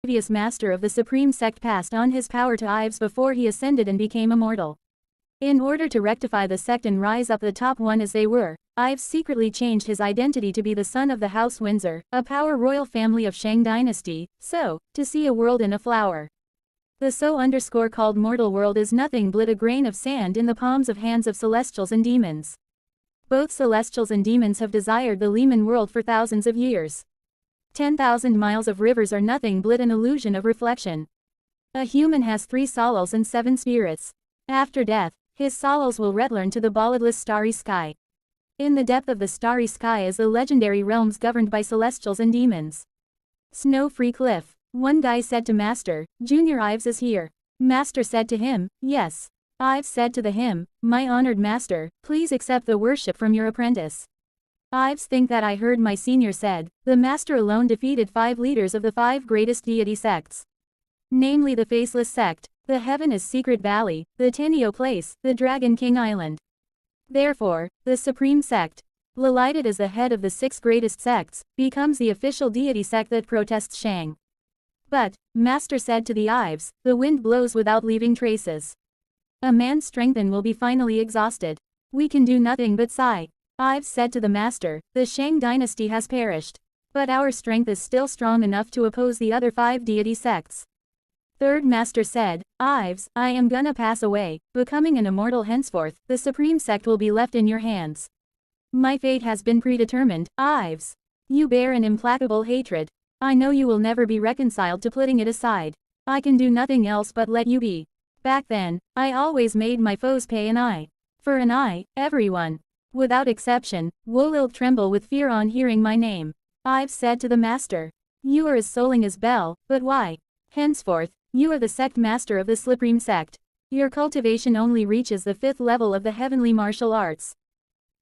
previous master of the supreme sect passed on his power to Ives before he ascended and became immortal. In order to rectify the sect and rise up the top one as they were, Ives secretly changed his identity to be the son of the House Windsor, a power royal family of Shang dynasty, so, to see a world in a flower. The so-called mortal world is nothing but a grain of sand in the palms of hands of celestials and demons. Both celestials and demons have desired the Lehman world for thousands of years. 10,000 miles of rivers are nothing but an illusion of reflection. A human has 3 souls and 7 spirits. After death, his souls will return to the boundless starry sky. In the depth of the starry sky is the legendary realms governed by celestials and demons. Snow-free cliff. One guy said to Master, "Junior Ives is here." Master said to him, "Yes." Ives said to him, "My honored master, please accept the worship from your apprentice." Ives think that I heard my senior said, the master alone defeated 5 leaders of the 5 greatest deity sects. Namely the Faceless Sect, the Heaven is Secret Valley, the Tenio Place, the Dragon King Island. Therefore, the Supreme Sect, lighted as the head of the 6 greatest sects, becomes the official deity sect that protests Shang. But, Master said to the Ives, the wind blows without leaving traces. A man's strength will be finally exhausted. We can do nothing but sigh. Ives said to the Master, the Shang dynasty has perished. But our strength is still strong enough to oppose the other 5 deity sects. Third Master said, Ives, I am gonna pass away, becoming an immortal henceforth, the Supreme Sect will be left in your hands. My fate has been predetermined, Ives. You bear an implacable hatred. I know you will never be reconciled to putting it aside. I can do nothing else but let you be. Back then, I always made my foes pay an eye. For an eye, everyone, without exception, will tremble with fear on hearing my name. Ives said to the Master. You are as souling as Bell, but why? Henceforth, you are the sect master of the Supreme Sect. Your cultivation only reaches the 5th level of the heavenly martial arts.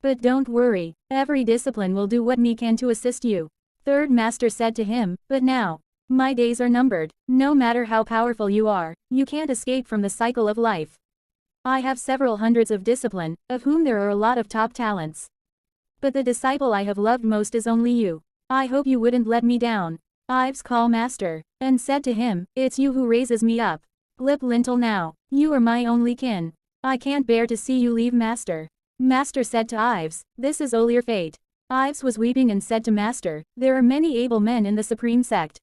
But don't worry, every discipline will do what me can to assist you. Third Master said to him, but now, my days are numbered. No matter how powerful you are, you can't escape from the cycle of life. I have several hundreds of discipline, of whom there are a lot of top talents. But the disciple I have loved most is only you. I hope you wouldn't let me down. Ives called Master, and said to him, it's you who raises me up. Lip lintel now, you are my only kin. I can't bear to see you leave Master. Master said to Ives, this is all your fate. Ives was weeping and said to Master, there are many able men in the Supreme Sect.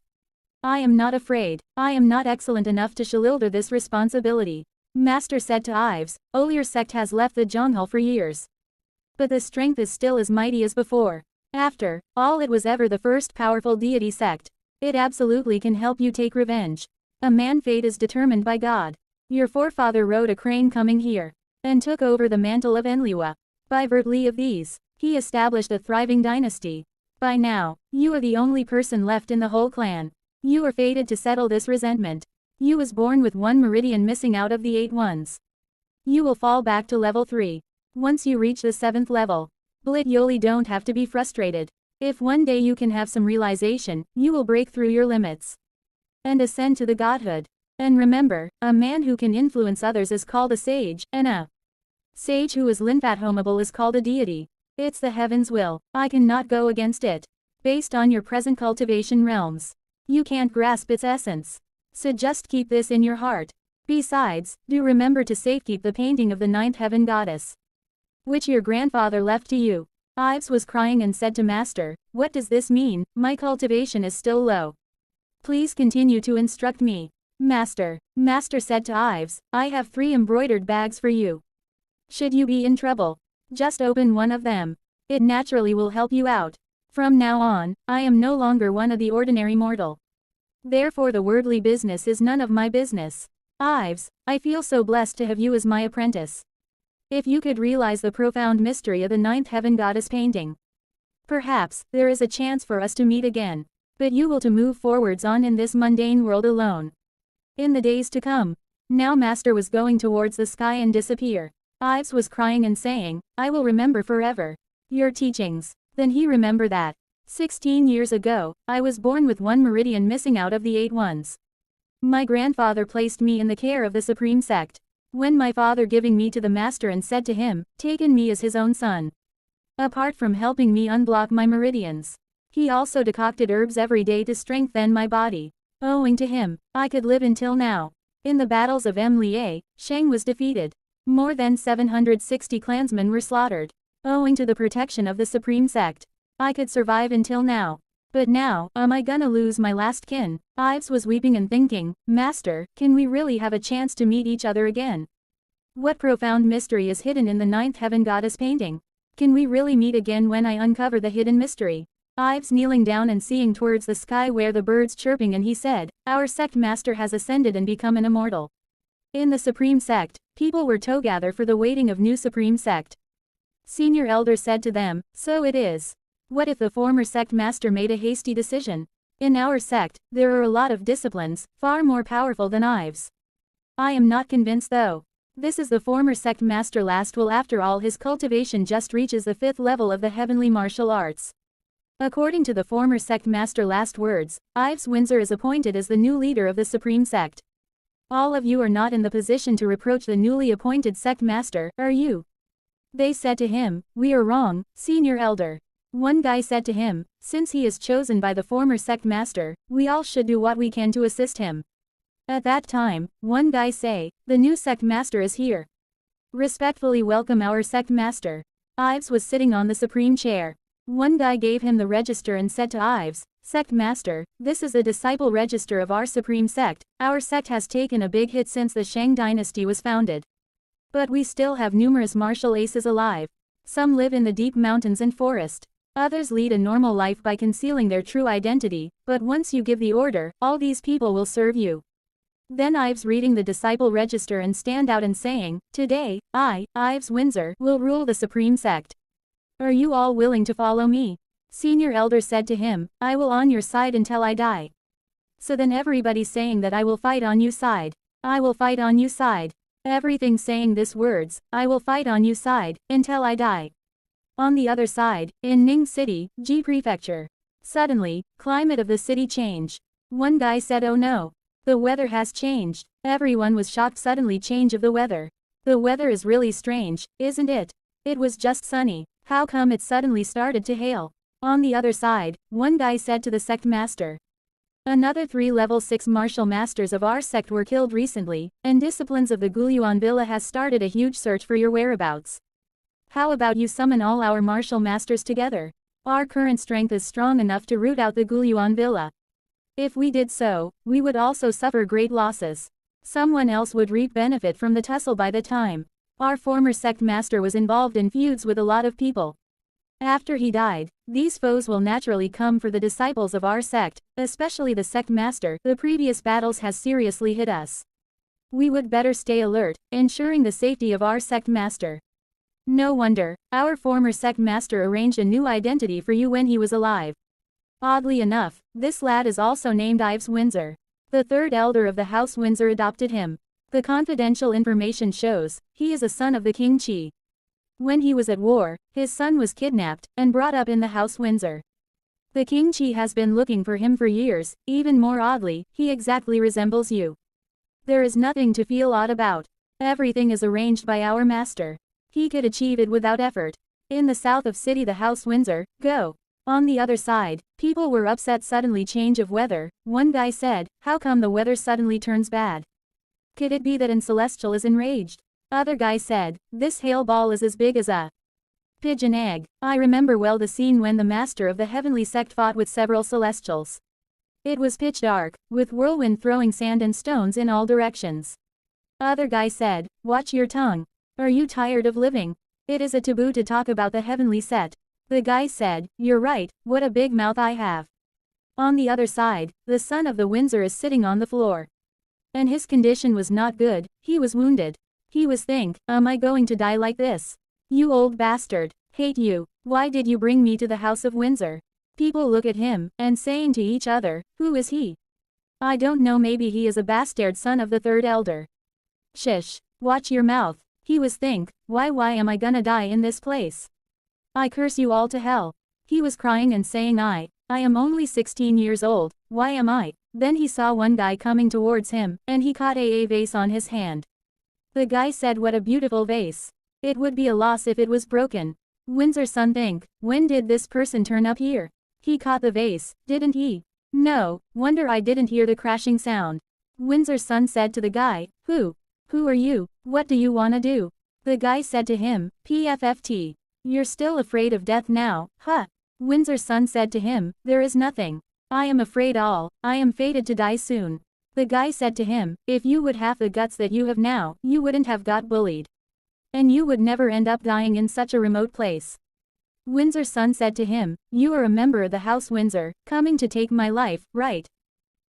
I am not afraid. I am not excellent enough to shoulder this responsibility. Master said to Ives, your sect has left the Jonghul for years. But the strength is still as mighty as before. After all, it was ever the first powerful deity sect. It absolutely can help you take revenge. A man's fate is determined by God. Your forefather rode a crane coming here, and took over the mantle of Manhwa. By virtue of these, he established a thriving dynasty. By now, you are the only person left in the whole clan. You are fated to settle this resentment. You was born with 1 meridian missing out of the 8 ones. You will fall back to level 3. Once you reach the 7th level, Yoli don't have to be frustrated. If one day you can have some realization, you will break through your limits and ascend to the godhood. And remember, a man who can influence others is called a sage, and a sage who is lymphatomable is called a deity. It's the heaven's will. I cannot go against it. Based on your present cultivation realms, you can't grasp its essence. So just keep this in your heart. Besides, do remember to safekeep the painting of the 9th heaven goddess, which your grandfather left to you. Ives was crying and said to Master, what does this mean? My cultivation is still low. Please continue to instruct me. Master said to Ives, I have 3 embroidered bags for you. Should you be in trouble, just open one of them. It naturally will help you out. From now on, I am no longer one of the ordinary mortal. Therefore the worldly business is none of my business. Ives, I feel so blessed to have you as my apprentice. If you could realize the profound mystery of the 9th heaven goddess painting, perhaps there is a chance for us to meet again. But you will to move forwards on in this mundane world alone. In the days to come. Now Master was going towards the sky and disappear. Ives was crying and saying, I will remember forever your teachings. Then he remembered that 16 years ago, I was born with 1 meridian missing out of the 8 ones. My grandfather placed me in the care of the Supreme Sect. When my father giving me to the Master and said to him, taken me as his own son. Apart from helping me unblock my meridians, he also decocted herbs every day to strengthen my body. Owing to him, I could live until now. In the battles of Mlie, Shang was defeated. More than 760 clansmen were slaughtered. Owing to the protection of the Supreme Sect, I could survive until now. But now, am I gonna lose my last kin? Ives was weeping and thinking, Master, can we really have a chance to meet each other again? What profound mystery is hidden in the ninth heaven goddess painting? Can we really meet again when I uncover the hidden mystery? Ives kneeling down and seeing towards the sky where the birds chirping, and he said, our sect master has ascended and become an immortal. In the Supreme Sect, people were together for the waiting of new Supreme Sect. Senior Elder said to them, so it is. What if the former sect master made a hasty decision? In our sect, there are a lot of disciplines, far more powerful than Ives. I am not convinced though. This is the former sect master last will, after all his cultivation just reaches the 5th level of the heavenly martial arts. According to the former sect master last words, Ives Windsor is appointed as the new leader of the Supreme Sect. All of you are not in the position to reproach the newly appointed sect master, are you? They said to him, we are wrong, Senior Elder. One guy said to him, since he is chosen by the former sect master, we all should do what we can to assist him. At that time, one guy say, the new sect master is here. Respectfully welcome our sect master. Ives was sitting on the supreme chair. One guy gave him the register and said to Ives, sect master, this is the disciple register of our supreme sect. Our sect has taken a big hit since the Shang dynasty was founded. But we still have numerous martial aces alive. Some live in the deep mountains and forest. Others lead a normal life by concealing their true identity, but once you give the order, all these people will serve you. Then Ives reading the disciple register and stand out and saying, today, I, Ives Windsor, will rule the Supreme Sect. Are you all willing to follow me? Senior Elder said to him, I will on your side until I die. So then everybody saying that I will fight on you side. I will fight on you side. Everything saying this words, I will fight on you side, until I die. On the other side, in Ning City, Ji Prefecture. Suddenly, climate of the city changed. One guy said, oh no. The weather has changed. Everyone was shocked. Suddenly change of the weather. The weather is really strange, isn't it? It was just sunny. How come it suddenly started to hail? On the other side, one guy said to the sect master. Another 3 level 6 martial masters of our sect were killed recently, and disciplines of the Guyuan Villa has started a huge search for your whereabouts. How about you summon all our martial masters together? Our current strength is strong enough to root out the Guyuan Villa. If we did so, we would also suffer great losses. Someone else would reap benefit from the tussle by the time. Our former sect master was involved in feuds with a lot of people. After he died, these foes will naturally come for the disciples of our sect, especially the sect master. The previous battles has seriously hit us. We would better stay alert, ensuring the safety of our sect master. No wonder, our former sect master arranged a new identity for you when he was alive. Oddly enough, this lad is also named Ives Windsor. The 3rd elder of the House Windsor adopted him. The confidential information shows, he is a son of the King Qi. When he was at war, his son was kidnapped, and brought up in the House Windsor. The King Qi has been looking for him for years. Even more oddly, he exactly resembles you. There is nothing to feel odd about. Everything is arranged by our master. He could achieve it without effort. In the south of city the House Windsor, go. On the other side, people were upset. Suddenly change of weather. One guy said, how come the weather suddenly turns bad? Could it be that an celestial is enraged? Other guy said, this hail ball is as big as a pigeon egg. I remember well the scene when the master of the heavenly sect fought with several celestials. It was pitch dark, with whirlwind throwing sand and stones in all directions. Other guy said, watch your tongue. Are you tired of living? It is a taboo to talk about the heavenly set. The guy said, you're right, what a big mouth I have. On the other side, the son of the Windsor is sitting on the floor. And his condition was not good, he was wounded. He was think, am I going to die like this? You old bastard, hate you, why did you bring me to the House of Windsor? People look at him, and saying to each other, who is he? I don't know, maybe he is a bastard son of the 3rd elder. Shish, watch your mouth. He was think, why am I gonna die in this place? I curse you all to hell. He was crying and saying I am only 16 years old, why am I? Then he saw one guy coming towards him, and he caught a vase on his hand. The guy said, what a beautiful vase. It would be a loss if it was broken. Windsor son think, when did this person turn up here? He caught the vase, didn't he? No, wonder I didn't hear the crashing sound. Windsor's son said to the guy, Who are you? What do you wanna do? The guy said to him, PFFT. You're still afraid of death now, huh? Windsor's son said to him, There is nothing. I am afraid all, I am fated to die soon. The guy said to him, If you would have the guts that you have now, you wouldn't have got bullied. And you would never end up dying in such a remote place. Windsor's son said to him, You are a member of the House Windsor, coming to take my life, right?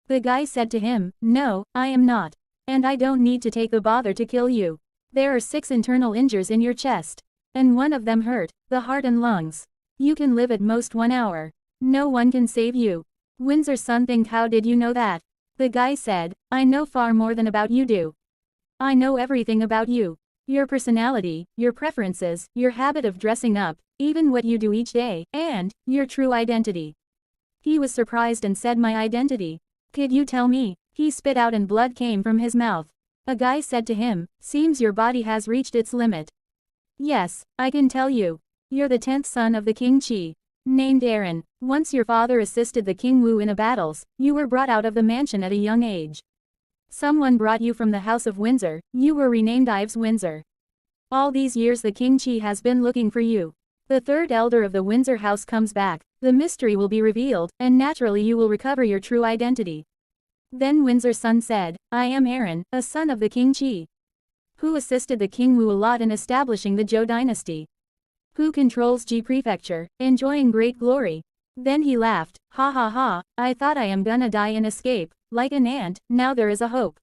The guy said to him, No, I am not. And I don't need to take the bother to kill you. There are 6 internal injuries in your chest. And one of them hurt, the heart and lungs. You can live at most 1 hour. No one can save you. Windsor's son think How did you know that? The guy said, I know far more than about you do. I know everything about you. Your personality, your preferences, your habit of dressing up, even what you do each day, and your true identity. He was surprised and said My identity? Could you tell me? He spit out and blood came from his mouth. A guy said to him, Seems your body has reached its limit. Yes, I can tell you. You're the 10th son of the King Chi. Named Aaron. Once your father assisted the King Wu in a battles, you were brought out of the mansion at a young age. Someone brought you from the House of Windsor, you were renamed Ives Windsor. All these years the King Chi has been looking for you. The 3rd elder of the Windsor house comes back, the mystery will be revealed, and naturally you will recover your true identity. Then Windsor's son said, I am Aaron, a son of the King Chi. Who assisted the King Wu a lot in establishing the Zhou dynasty. Who controls Ji prefecture, enjoying great glory. Then he laughed, Ha ha ha, I thought I am gonna die and escape, like an ant, now there is a hope.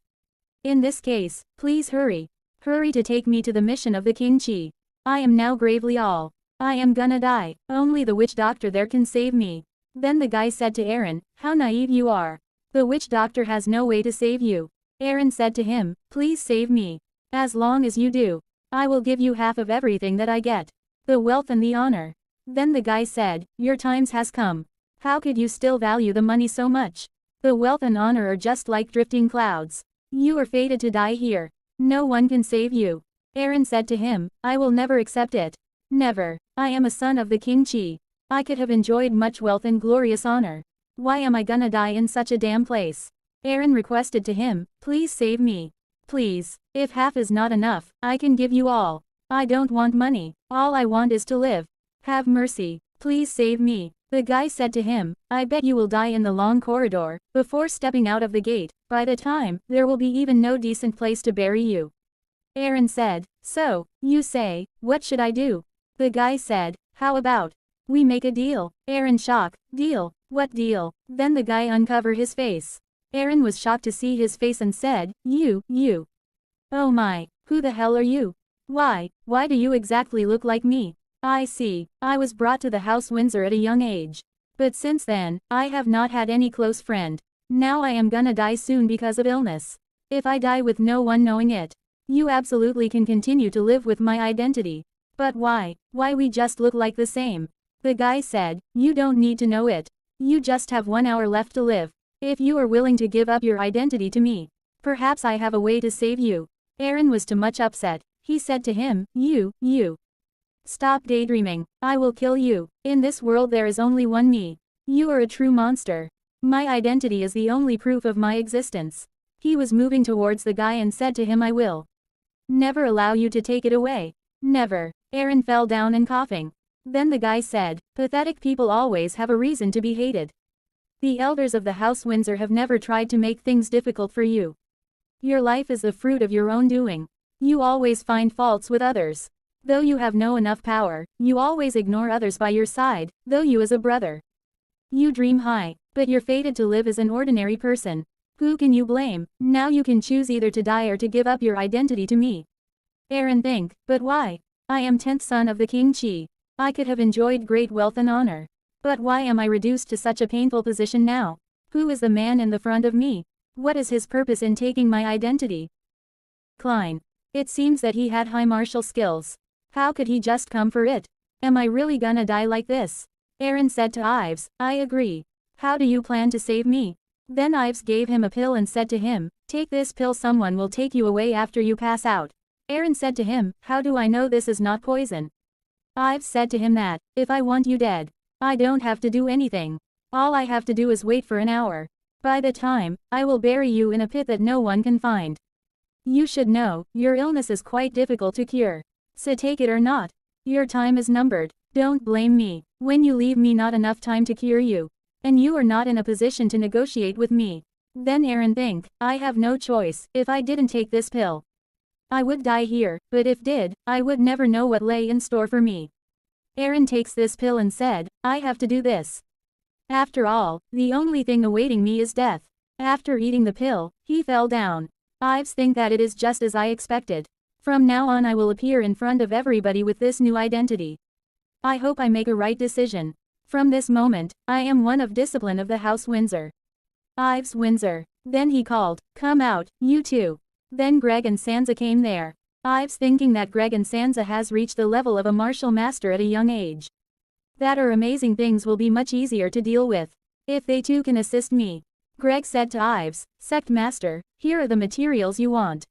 In this case, please hurry. Hurry to take me to the mission of the King Chi. I am now gravely all. I am gonna die, only the witch doctor there can save me. Then the guy said to Aaron, How naive you are. The witch doctor has no way to save you. Aaron said to him, Please save me. As long as you do, I will give you half of everything that I get. The wealth and the honor. Then the guy said, Your times has come. How could you still value the money so much? The wealth and honor are just like drifting clouds. You are fated to die here. No one can save you. Aaron said to him, I will never accept it. Never. I am a son of the King Chi. I could have enjoyed much wealth and glorious honor. Why am I gonna die in such a damn place? Aaron requested to him, Please save me. Please. If half is not enough, I can give you all. I don't want money. All I want is to live. Have mercy. Please save me. The guy said to him, I bet you will die in the long corridor, before stepping out of the gate. By the time, there will be even no decent place to bury you. Aaron said, So, you say, what should I do? The guy said, How about we make a deal? Aaron shocked, Deal? What deal? Then the guy uncovered his face. Aaron was shocked to see his face and said, You. Oh my, who the hell are you? Why do you exactly look like me? I see, I was brought to the House Windsor at a young age. But since then, I have not had any close friend. Now I am gonna die soon because of illness. If I die with no one knowing it, you absolutely can continue to live with my identity. But why we just look like the same? The guy said, You don't need to know it. You just have 1 hour left to live. If you are willing to give up your identity to me, perhaps I have a way to save you. Aaron was too much upset. He said to him, You. Stop daydreaming. I will kill you. In this world there is only one me. You are a true monster. My identity is the only proof of my existence. He was moving towards the guy and said to him, I will never allow you to take it away. Never. Aaron fell down and coughing. Then the guy said, Pathetic people always have a reason to be hated. The elders of the House Windsor have never tried to make things difficult for you. Your life is the fruit of your own doing. You always find faults with others. Though you have no enough power, you always ignore others by your side, though you as a brother. You dream high, but you're fated to live as an ordinary person. Who can you blame? Now you can choose either to die or to give up your identity to me. Aaron think, But why? I am 10th son of the King Chi. I could have enjoyed great wealth and honor. But why am I reduced to such a painful position now? Who is the man in the front of me? What is his purpose in taking my identity? Klein. It seems that he had high martial skills. How could he just come for it? Am I really gonna die like this? Aaron said to Ives, I agree. How do you plan to save me? Then Ives gave him a pill and said to him, Take this pill, someone will take you away after you pass out. Aaron said to him, How do I know this is not poison? Ives said to him that, If I want you dead, I don't have to do anything. All I have to do is wait for an hour. By the time, I will bury you in a pit that no one can find. You should know, your illness is quite difficult to cure. So take it or not. Your time is numbered. Don't blame me, when you leave me not enough time to cure you. And you are not in a position to negotiate with me. Then Aaron think, I have no choice, if I didn't take this pill. I would die here, but if did, I would never know what lay in store for me. Aaron takes this pill and said, I have to do this. After all, the only thing awaiting me is death. After eating the pill, he fell down. Ives think that it is just as I expected. From now on I will appear in front of everybody with this new identity. I hope I make a right decision. From this moment, I am one of discipline of the House Windsor. Ives Windsor. Then he called, come out, you two. Then Greg and Sansa came there. Ives thinking that Greg and Sansa has reached the level of a martial master at a young age. That are amazing things will be much easier to deal with. If they too can assist me. Greg said to Ives, Sect Master, here are the materials you want.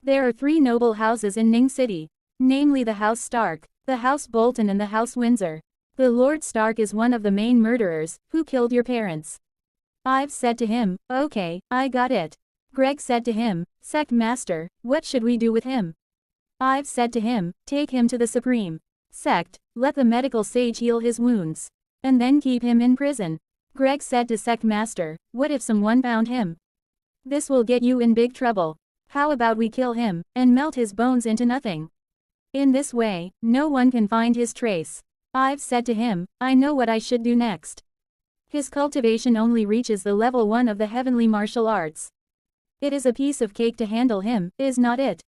There are 3 noble houses in Ning City. Namely the House Stark, the House Bolton and the House Windsor. The Lord Stark is one of the main murderers, who killed your parents. Ives said to him, okay, I got it. Greg said to him, Sect Master, what should we do with him? Ives said to him, take him to the Supreme Sect, let the medical sage heal his wounds. And then keep him in prison. Greg said to Sect Master, what if someone found him? This will get you in big trouble. How about we kill him, and melt his bones into nothing? In this way, no one can find his trace. Ives said to him, I know what I should do next. His cultivation only reaches the level 1 of the heavenly martial arts. It is a piece of cake to handle him, is not it?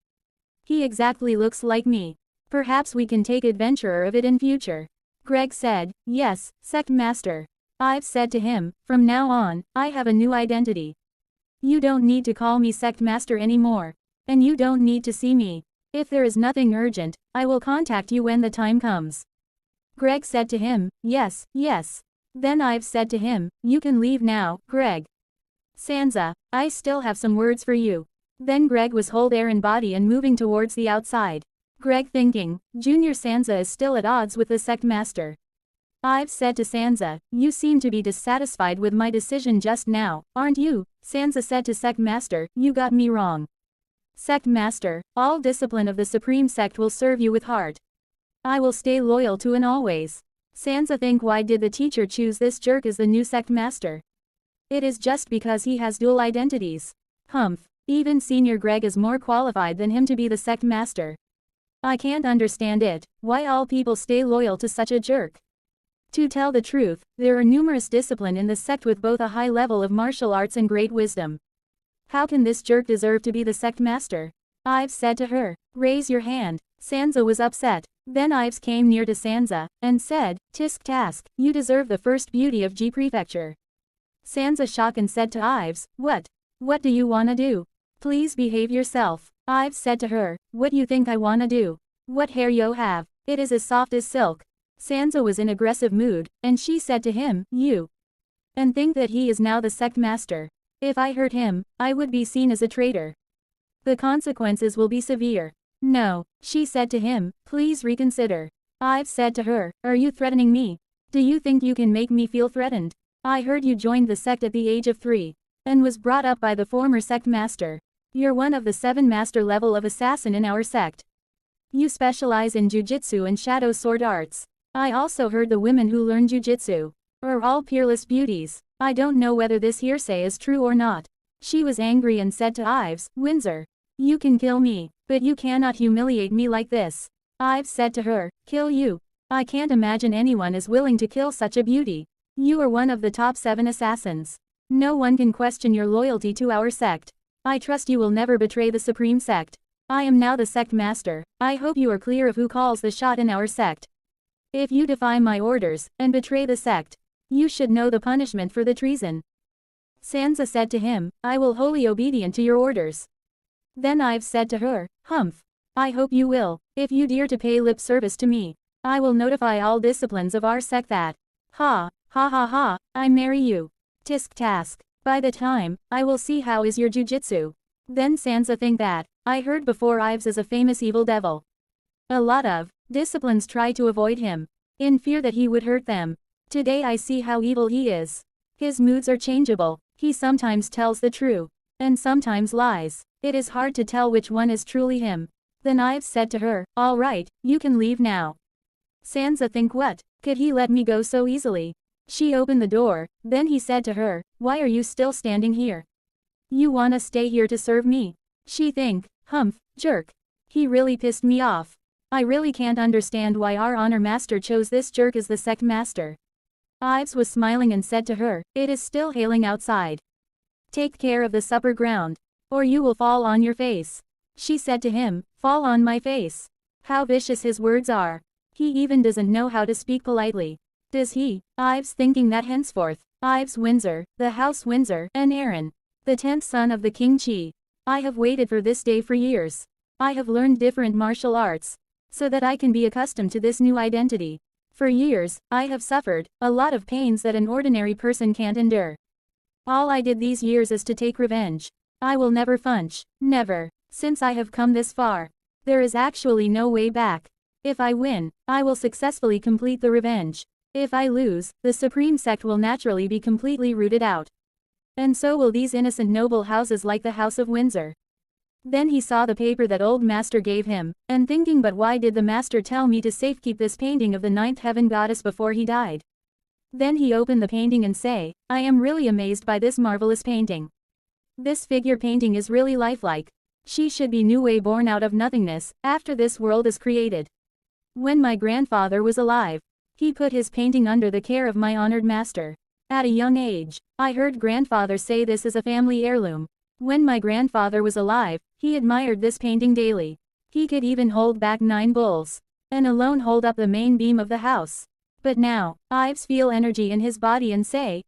He exactly looks like me. Perhaps we can take adventurer of it in future. Greg said, yes, Sect Master. Ives said to him, from now on, I have a new identity. You don't need to call me Sect Master anymore. And you don't need to see me. If there is nothing urgent, I will contact you when the time comes. Greg said to him, yes, yes. Then Ives said to him, you can leave now, Greg. Sansa, I still have some words for you. Then Greg was hold Aaron body and moving towards the outside. Greg thinking, Junior Sansa is still at odds with the Sect Master. Ives said to Sansa, you seem to be dissatisfied with my decision just now, aren't you? Sansa said to Sect Master, you got me wrong. Sect Master, all discipline of the Supreme Sect will serve you with heart. I will stay loyal to and always. Sansa think why did the teacher choose this jerk as the new Sect Master? It is just because he has dual identities. Humph, even Senior Greg is more qualified than him to be the Sect Master. I can't understand it, why all people stay loyal to such a jerk. To tell the truth, there are numerous discipline in the sect with both a high level of martial arts and great wisdom. How can this jerk deserve to be the Sect Master? Ives said to her, raise your hand. Sansa was upset. Then Ives came near to Sansa, and said, Tisk Task, you deserve the first beauty of G Prefecture. Sansa shocked and said to Ives, what? What do you wanna do? Please behave yourself. Ives said to her, what you think I wanna do? What hair you have? It is as soft as silk. Sansa was in aggressive mood, and she said to him, you. And think that he is now the Sect Master. If I hurt him, I would be seen as a traitor. The consequences will be severe. No, she said to him, please reconsider. Ives said to her, are you threatening me? Do you think you can make me feel threatened? I heard you joined the sect at the age of 3. And was brought up by the former Sect Master. You're one of the 7 master level of assassin in our sect. You specialize in jujitsu and shadow sword arts. I also heard the women who learn jujitsu are all peerless beauties. I don't know whether this hearsay is true or not. She was angry and said to Ives, Windsor, you can kill me, but you cannot humiliate me like this. Ives said to her, kill you? I can't imagine anyone is willing to kill such a beauty. You are one of the top 7 assassins. No one can question your loyalty to our sect. I trust you will never betray the Supreme Sect. I am now the Sect Master. I hope you are clear of who calls the shot in our sect. If you defy my orders, and betray the sect, you should know the punishment for the treason. Sansa said to him, I will wholly obedient to your orders. Then Ives said to her, Humph. I hope you will. If you dare to pay lip service to me, I will notify all disciplines of our sect that. Ha, ha ha ha, I marry you. Tisk Task. By the time, I will see how is your jujitsu. Then Sansa think that, I heard before Ives is a famous evil devil. A lot of disciplines try to avoid him, in fear that he would hurt them. Today I see how evil he is. His moods are changeable, he sometimes tells the truth, and sometimes lies. It is hard to tell which one is truly him. Then Ives said to her, all right, you can leave now. Sansa think what? Could he let me go so easily? She opened the door, then he said to her, why are you still standing here? You wanna stay here to serve me? She think, humph, jerk. He really pissed me off. I really can't understand why our honor master chose this jerk as the sect master. Ives was smiling and said to her, it is still hailing outside. Take care of the supper ground, or you will fall on your face. She said to him, fall on my face. How vicious his words are. He even doesn't know how to speak politely. Does he? Ives thinking that henceforth, Ives Windsor, the House Windsor, and Aaron, the 10th son of the King Chi. I have waited for this day for years. I have learned different martial arts, so that I can be accustomed to this new identity. For years, I have suffered a lot of pains that an ordinary person can't endure. All I did these years is to take revenge. I will never flinch, never. Since I have come this far, there is actually no way back. If I win, I will successfully complete the revenge. If I lose, the Supreme Sect will naturally be completely rooted out. And so will these innocent noble houses like the House of Windsor. Then he saw the paper that old master gave him, and thinking, but why did the master tell me to safekeep this painting of the 9th heaven goddess before he died? Then he opened the painting and say, I am really amazed by this marvelous painting. This figure painting is really lifelike. She should be new way born out of nothingness, after this world is created. When my grandfather was alive, he put his painting under the care of my honored master. At a young age, I heard grandfather say this is a family heirloom. When my grandfather was alive, he admired this painting daily. He could even hold back 9 bulls, and alone hold up the main beam of the house. But now, Ives feel energy in his body and say,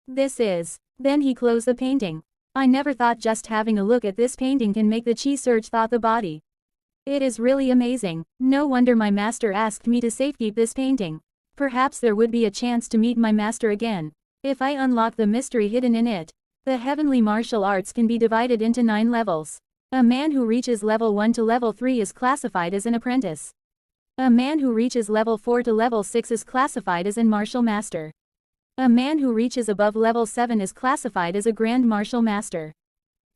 this is. Then he closed the painting. I never thought just having a look at this painting can make the chi surge thought the body. It is really amazing. No wonder my master asked me to safekeep this painting. Perhaps there would be a chance to meet my master again, if I unlock the mystery hidden in it. The heavenly martial arts can be divided into 9 levels. A man who reaches level 1 to level 3 is classified as an apprentice. A man who reaches level 4 to level 6 is classified as an martial master. A man who reaches above level 7 is classified as a grand martial master.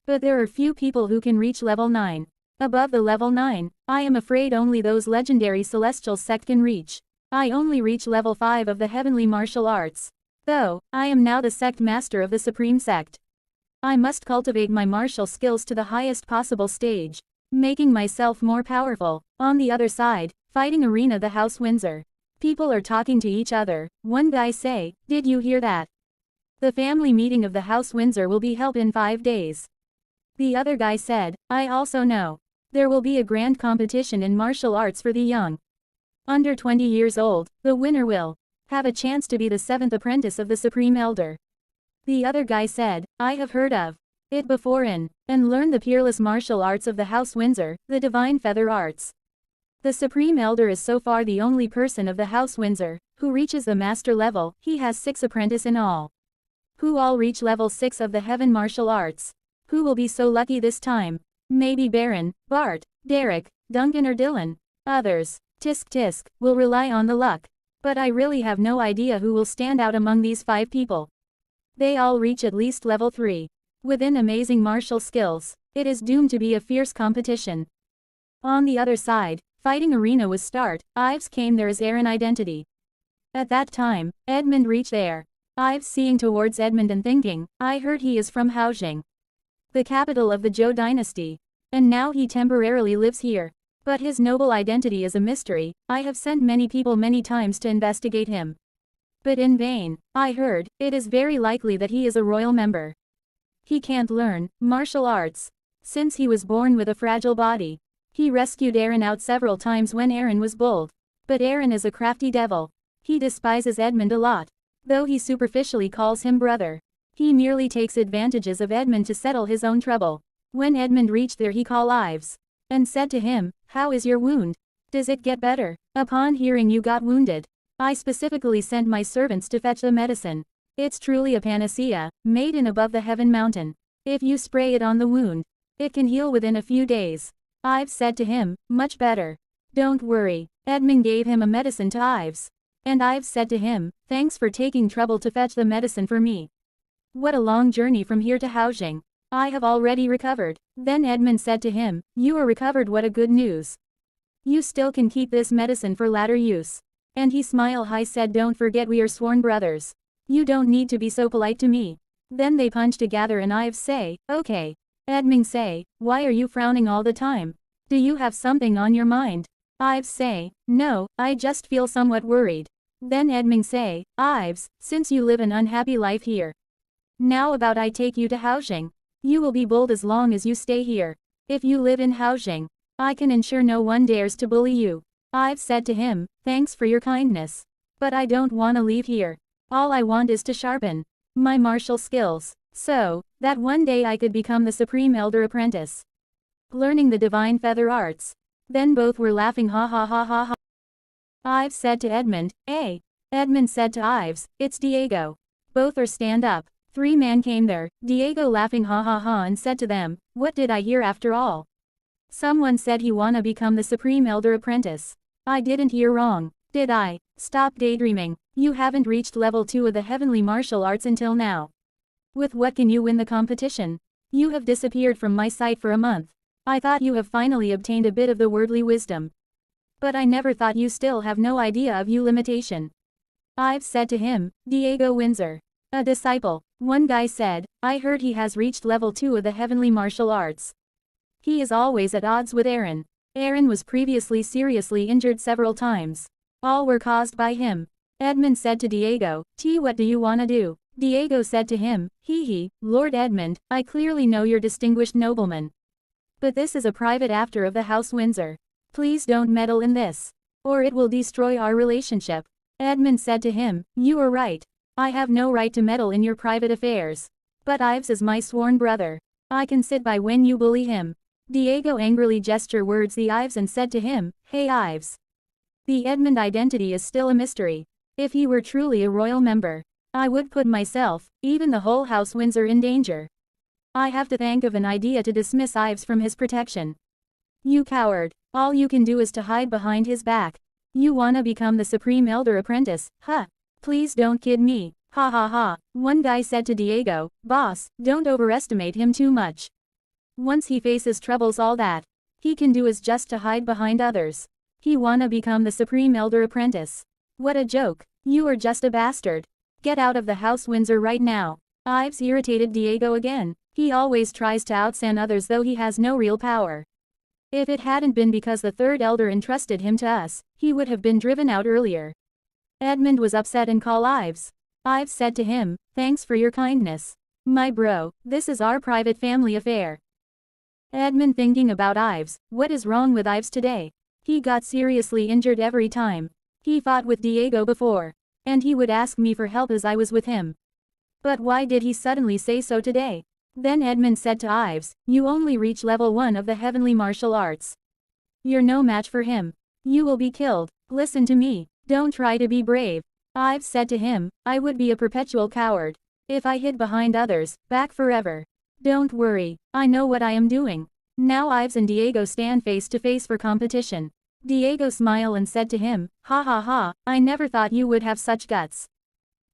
But there are few people who can reach level 9. Above the level 9, I am afraid only those legendary celestial sect can reach. I only reach level 5 of the heavenly martial arts. Though, I am now the sect master of the Supreme Sect. I must cultivate my martial skills to the highest possible stage, making myself more powerful. On the other side, fighting arena the House Windsor. People are talking to each other. One guy say, did you hear that? The family meeting of the House Windsor will be held in 5 days. The other guy said, I also know. There will be a grand competition in martial arts for the young. Under 20 years old, the winner will have a chance to be the 7th apprentice of the Supreme Elder. The other guy said, I have heard of it before and learned the peerless martial arts of the House Windsor, the divine feather arts. The Supreme Elder is so far the only person of the House Windsor who reaches the master level. He has 6 apprentices in all, who all reach level 6 of the heaven martial arts. Who will be so lucky this time? Maybe Baron, Bart, Derek, Duncan or Dylan. Others, tisk, will rely on the luck. But I really have no idea who will stand out among these 5 people. They all reach at least level 3. Within amazing martial skills, it is doomed to be a fierce competition. On the other side, fighting arena was start. Ives came there as Aaron identity. At that time, Edmund reached there. Ives seeing towards Edmund and thinking, I heard he is from Haojing, the capital of the Zhou dynasty. And now he temporarily lives here. But his noble identity is a mystery. I have sent many people many times to investigate him, but in vain. I heard, it is very likely that he is a royal member. He can't learn martial arts, since he was born with a fragile body. He rescued Aaron out several times when Aaron was bold. But Aaron is a crafty devil. He despises Edmund a lot, though he superficially calls him brother. He merely takes advantages of Edmund to settle his own trouble. When Edmund reached there he called Ives, and said to him, how is your wound? Does it get better? Upon hearing you got wounded, I specifically sent my servants to fetch the medicine. It's truly a panacea, made in above the heaven mountain. If you spray it on the wound, it can heal within a few days. Ives said to him, much better. Don't worry. Edmund gave him a medicine to Ives. And Ives said to him, thanks for taking trouble to fetch the medicine for me. What a long journey from here to Haojing. I have already recovered. Then Edmund said to him, you are recovered, what a good news. You still can keep this medicine for latter use. And he smiled high said don't forget we are sworn brothers. You don't need to be so polite to me. Then they punch together and Ives say, okay. Edmund say, why are you frowning all the time? Do you have something on your mind? Ives say, no, I just feel somewhat worried. Then Edmund say, Ives, since you live an unhappy life here. Now about I take you to Haojing. You will be bold as long as you stay here. If you live in Haojing, I can ensure no one dares to bully you. Ives said to him, thanks for your kindness. But I don't want to leave here. All I want is to sharpen my martial skills, so that one day I could become the supreme elder apprentice, learning the divine feather arts. Then both were laughing ha ha ha ha ha. Ives said to Edmund, eh? Edmund said to Ives, it's Diego. Both are stand up. 3 men came there, Diego laughing ha ha ha and said to them, what did I hear after all? Someone said he wanna become the supreme elder apprentice. I didn't hear wrong, did I? Stop daydreaming, you haven't reached level 2 of the heavenly martial arts until now. With what can you win the competition? You have disappeared from my sight for a month. I thought you have finally obtained a bit of the worldly wisdom. But I never thought you still have no idea of you limitation. I've said to him, Diego Windsor. A disciple. One guy said, I heard he has reached level 2 of the heavenly martial arts. He is always at odds with Aaron. Aaron was previously seriously injured several times. All were caused by him. Edmund said to Diego, what do you wanna do? Diego said to him, Lord Edmund, I clearly know you're distinguished nobleman. But this is a private affair of the House Windsor. Please don't meddle in this, or it will destroy our relationship. Edmund said to him, you are right. I have no right to meddle in your private affairs. But Ives is my sworn brother. I can sit by when you bully him. Diego angrily gestured words the Ives and said to him, hey Ives. The Edmund identity is still a mystery. If he were truly a royal member, I would put myself, even the whole House Windsor in danger. I have to think of an idea to dismiss Ives from his protection. You coward, all you can do is to hide behind his back. You wanna become the supreme elder apprentice, huh? Please don't kid me, ha ha ha. One guy said to Diego, boss, don't overestimate him too much. Once he faces troubles all that he can do is just to hide behind others. He wanna become the supreme elder apprentice. What a joke, you are just a bastard. Get out of the House Windsor right now. Ives irritated Diego again. He always tries to outstand others though he has no real power. If it hadn't been because the third elder entrusted him to us, he would have been driven out earlier. Edmund was upset and called Ives. Ives said to him, thanks for your kindness. My bro, this is our private family affair. Edmund thinking about Ives, what is wrong with Ives today? He got seriously injured every time he fought with Diego before. And he would ask me for help as I was with him. But why did he suddenly say so today? Then Edmund said to Ives, you only reach level 1 of the heavenly martial arts. You're no match for him. You will be killed. Listen to me. Don't try to be brave. Ives said to him, I would be a perpetual coward. If I hid behind others, back forever. Don't worry, I know what I am doing. Now Ives and Diego stand face to face for competition. Diego smiled and said to him, ha ha ha, I never thought you would have such guts.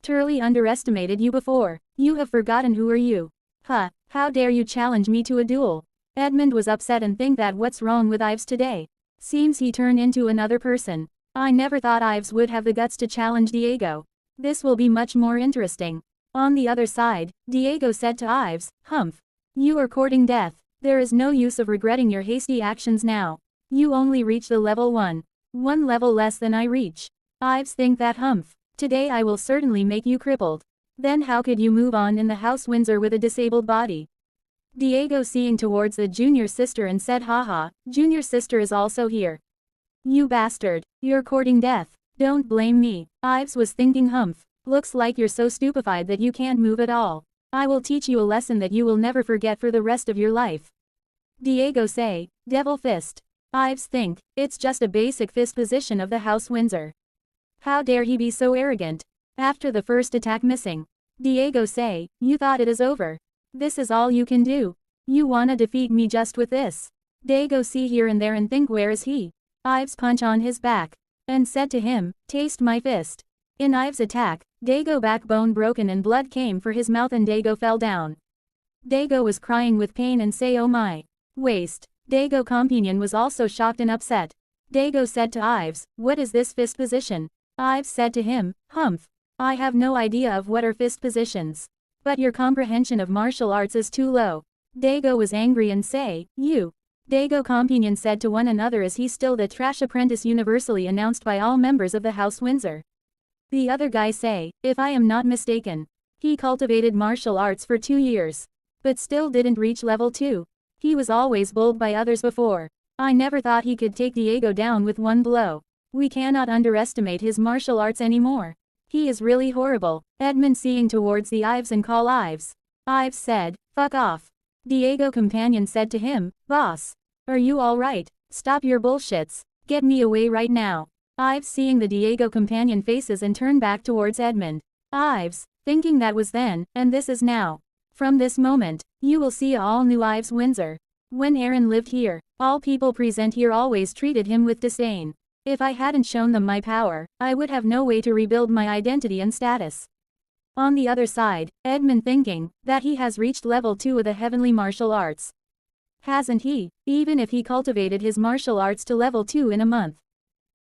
Turley underestimated you before. You have forgotten who are you. Huh, how dare you challenge me to a duel? Edmund was upset and think that what's wrong with Ives today? Seems he turned into another person. I never thought Ives would have the guts to challenge Diego. This will be much more interesting. On the other side, Diego said to Ives, Humph. You are courting death. There is no use of regretting your hasty actions now. You only reach the level 1. 1 level less than I reach. Ives think that Humph. Today I will certainly make you crippled. Then how could you move on in the House Windsor with a disabled body? Diego seeing towards the junior sister and said haha, junior sister is also here. You bastard, you're courting death. Don't blame me. Ives was thinking Humph. Looks like you're so stupefied that you can't move at all. I will teach you a lesson that you will never forget for the rest of your life. Diego say, devil fist. Ives think, it's just a basic fist position of the House Windsor. How dare he be so arrogant? After the first attack missing. Diego say, you thought it is over. This is all you can do. You wanna defeat me just with this. Diego see here and there and think where is he? Ives punch on his back. and said to him, "Taste my fist." In Ives' attack, Dago backbone broken and blood came for his mouth and Dago fell down. Dago was crying with pain and say, "Oh my waist." Dago companion was also shocked and upset. Dago said to Ives, "What is this fist position?" Ives said to him, "Humph. I have no idea of what are fist positions. But your comprehension of martial arts is too low." Dago was angry and say, "You." Dago companion said to one another, "Is he still the trash apprentice universally announced by all members of the House Windsor?" The other guy say, "If I am not mistaken, he cultivated martial arts for 2 years. But still didn't reach level 2. He was always bullied by others before. I never thought he could take Diego down with one blow. We cannot underestimate his martial arts anymore. He is really horrible." Edmund seeing towards the Ives and call Ives. Ives said, "Fuck off." Diego companion said to him, "Boss. Are you alright? Stop your bullshits. Get me away right now." Ives seeing the Diego companion faces and turned back towards Edmund. Ives, thinking that was then, and this is now. From this moment, you will see all new Ives Windsor. When Aaron lived here, all people present here always treated him with disdain. If I hadn't shown them my power, I would have no way to rebuild my identity and status. On the other side, Edmund thinking that he has reached level 2 of the heavenly martial arts. Hasn't he? Even if he cultivated his martial arts to level 2 in a month,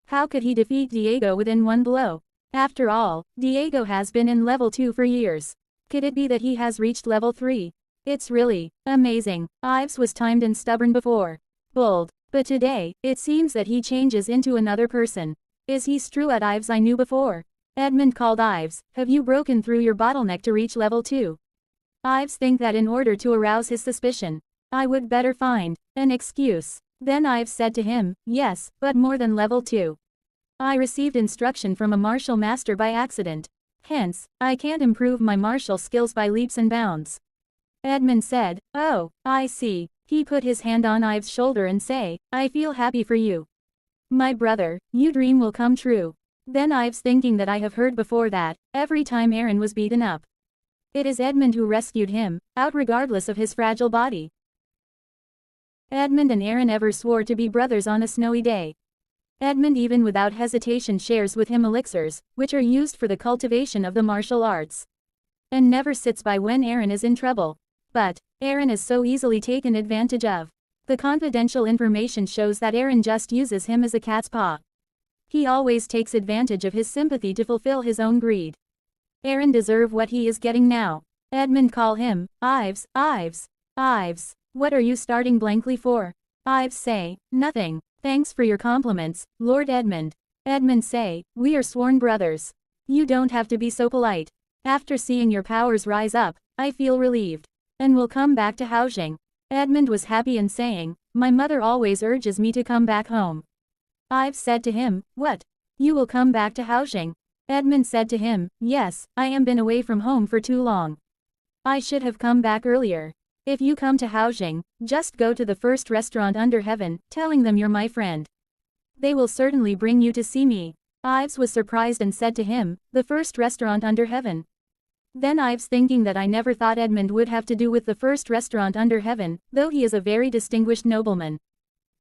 how could he defeat Diego within one blow? After all, Diego has been in level 2 for years. Could it be that he has reached level 3? It's really amazing. Ives was timed and stubborn before. Bold. But today, it seems that he changes into another person. Is he true at Ives I knew before? Edmund called Ives, "Have you broken through your bottleneck to reach level 2? Ives think that in order to arouse his suspicion, I would better find an excuse. Then Ives said to him, "Yes, but more than level 2. I received instruction from a martial master by accident. Hence, I can't improve my martial skills by leaps and bounds." Edmund said, "Oh, I see." He put his hand on Ives' shoulder and say, "I feel happy for you. My brother, your dream will come true." Then Ives thinking that I have heard before that, every time Aaron was beaten up, it is Edmund who rescued him, out regardless of his fragile body. Edmund and Aaron ever swore to be brothers on a snowy day. Edmund even without hesitation shares with him elixirs, which are used for the cultivation of the martial arts. And never sits by when Aaron is in trouble. But Aaron is so easily taken advantage of. The confidential information shows that Aaron just uses him as a cat's paw. He always takes advantage of his sympathy to fulfill his own greed. Aaron deserve what he is getting now. Edmund call him, "Ives, Ives, Ives. What are you starting blankly for?" Ives say, "Nothing. Thanks for your compliments, Lord Edmund." Edmund say, "We are sworn brothers. You don't have to be so polite. After seeing your powers rise up, I feel relieved. And will come back to Housing." Edmund was happy and saying, "My mother always urges me to come back home." Ives said to him, "What? You will come back to Housing?" Edmund said to him, "Yes, I am been away from home for too long. I should have come back earlier. If you come to Housing, just go to the first restaurant under heaven, telling them you're my friend. They will certainly bring you to see me." Ives was surprised and said to him, "The first restaurant under heaven?" Then Ives thinking that I never thought Edmund would have to do with the first restaurant under heaven, though he is a very distinguished nobleman.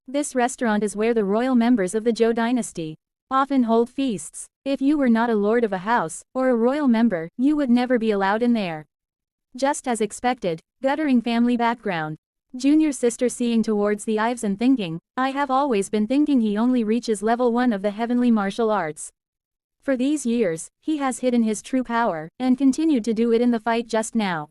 This restaurant is where the royal members of the Zhou dynasty often hold feasts. If you were not a lord of a house, or a royal member, you would never be allowed in there. Just as expected, guttering family background. Junior sister seeing towards the Ives and thinking, I have always been thinking he only reaches level 1 of the heavenly martial arts. For these years, he has hidden his true power, and continued to do it in the fight just now.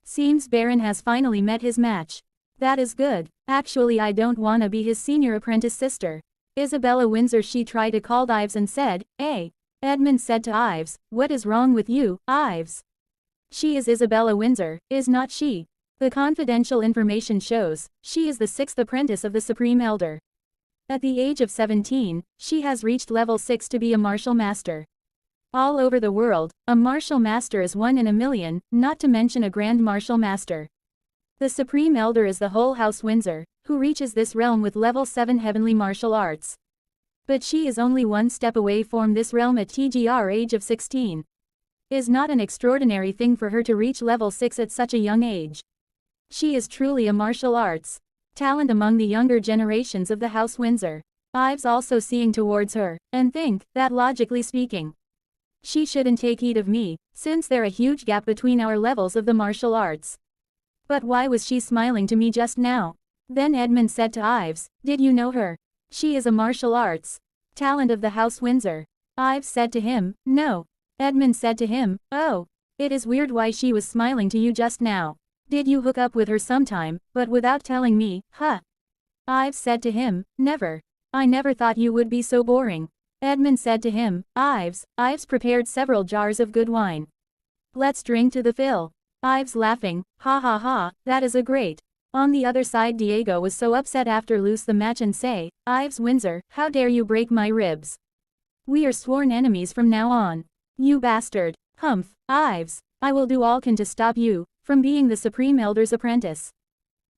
Seems Baron has finally met his match. That is good. Actually I don't wanna be his senior apprentice sister. Isabella Windsor she tried to call Ives and said, "Hey." Edmund said to Ives, "What is wrong with you, Ives? She is Isabella Windsor, is not she?" The confidential information shows, she is the 6th apprentice of the Supreme Elder. At the age of 17, she has reached level 6 to be a martial master. All over the world, a martial master is 1 in a million, not to mention a grand martial master. The Supreme Elder is the whole House Windsor, who reaches this realm with level 7 heavenly martial arts. But she is only one step away from this realm at TGR age of 16. Is not an extraordinary thing for her to reach level 6 at such a young age. She is truly a martial arts talent among the younger generations of the House Windsor. Ives also seeing towards her, and think, that logically speaking, she shouldn't take heed of me, since there a huge gap between our levels of the martial arts. But why was she smiling to me just now? Then Edmund said to Ives, did you know her? She is a martial arts talent of the House Windsor. Ives said to him, no. Edmund said to him, oh. It is weird why she was smiling to you just now. Did you hook up with her sometime, but without telling me, huh? Ives said to him, never. I never thought you would be so boring. Edmund said to him, Ives prepared several jars of good wine. Let's drink to the fill. Ives laughing, ha ha ha, that is a great. On the other side Diego was so upset after lose the match and say, Ives Windsor, how dare you break my ribs? We are sworn enemies from now on. You bastard. Humph, Ives, I will do all can to stop you from being the Supreme Elder's apprentice.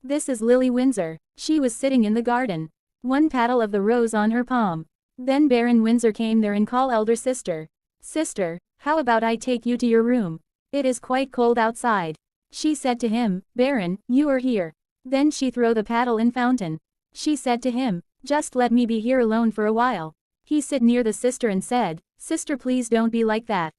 This is Lily Windsor. She was sitting in the garden. One petal of the rose on her palm. Then Baron Windsor came there and called elder sister. Sister, how about I take you to your room? It is quite cold outside. She said to him, Baron, you are here. Then she throw the paddle in fountain. She said to him, just let me be here alone for a while. He sit near the sister and said, sister please don't be like that.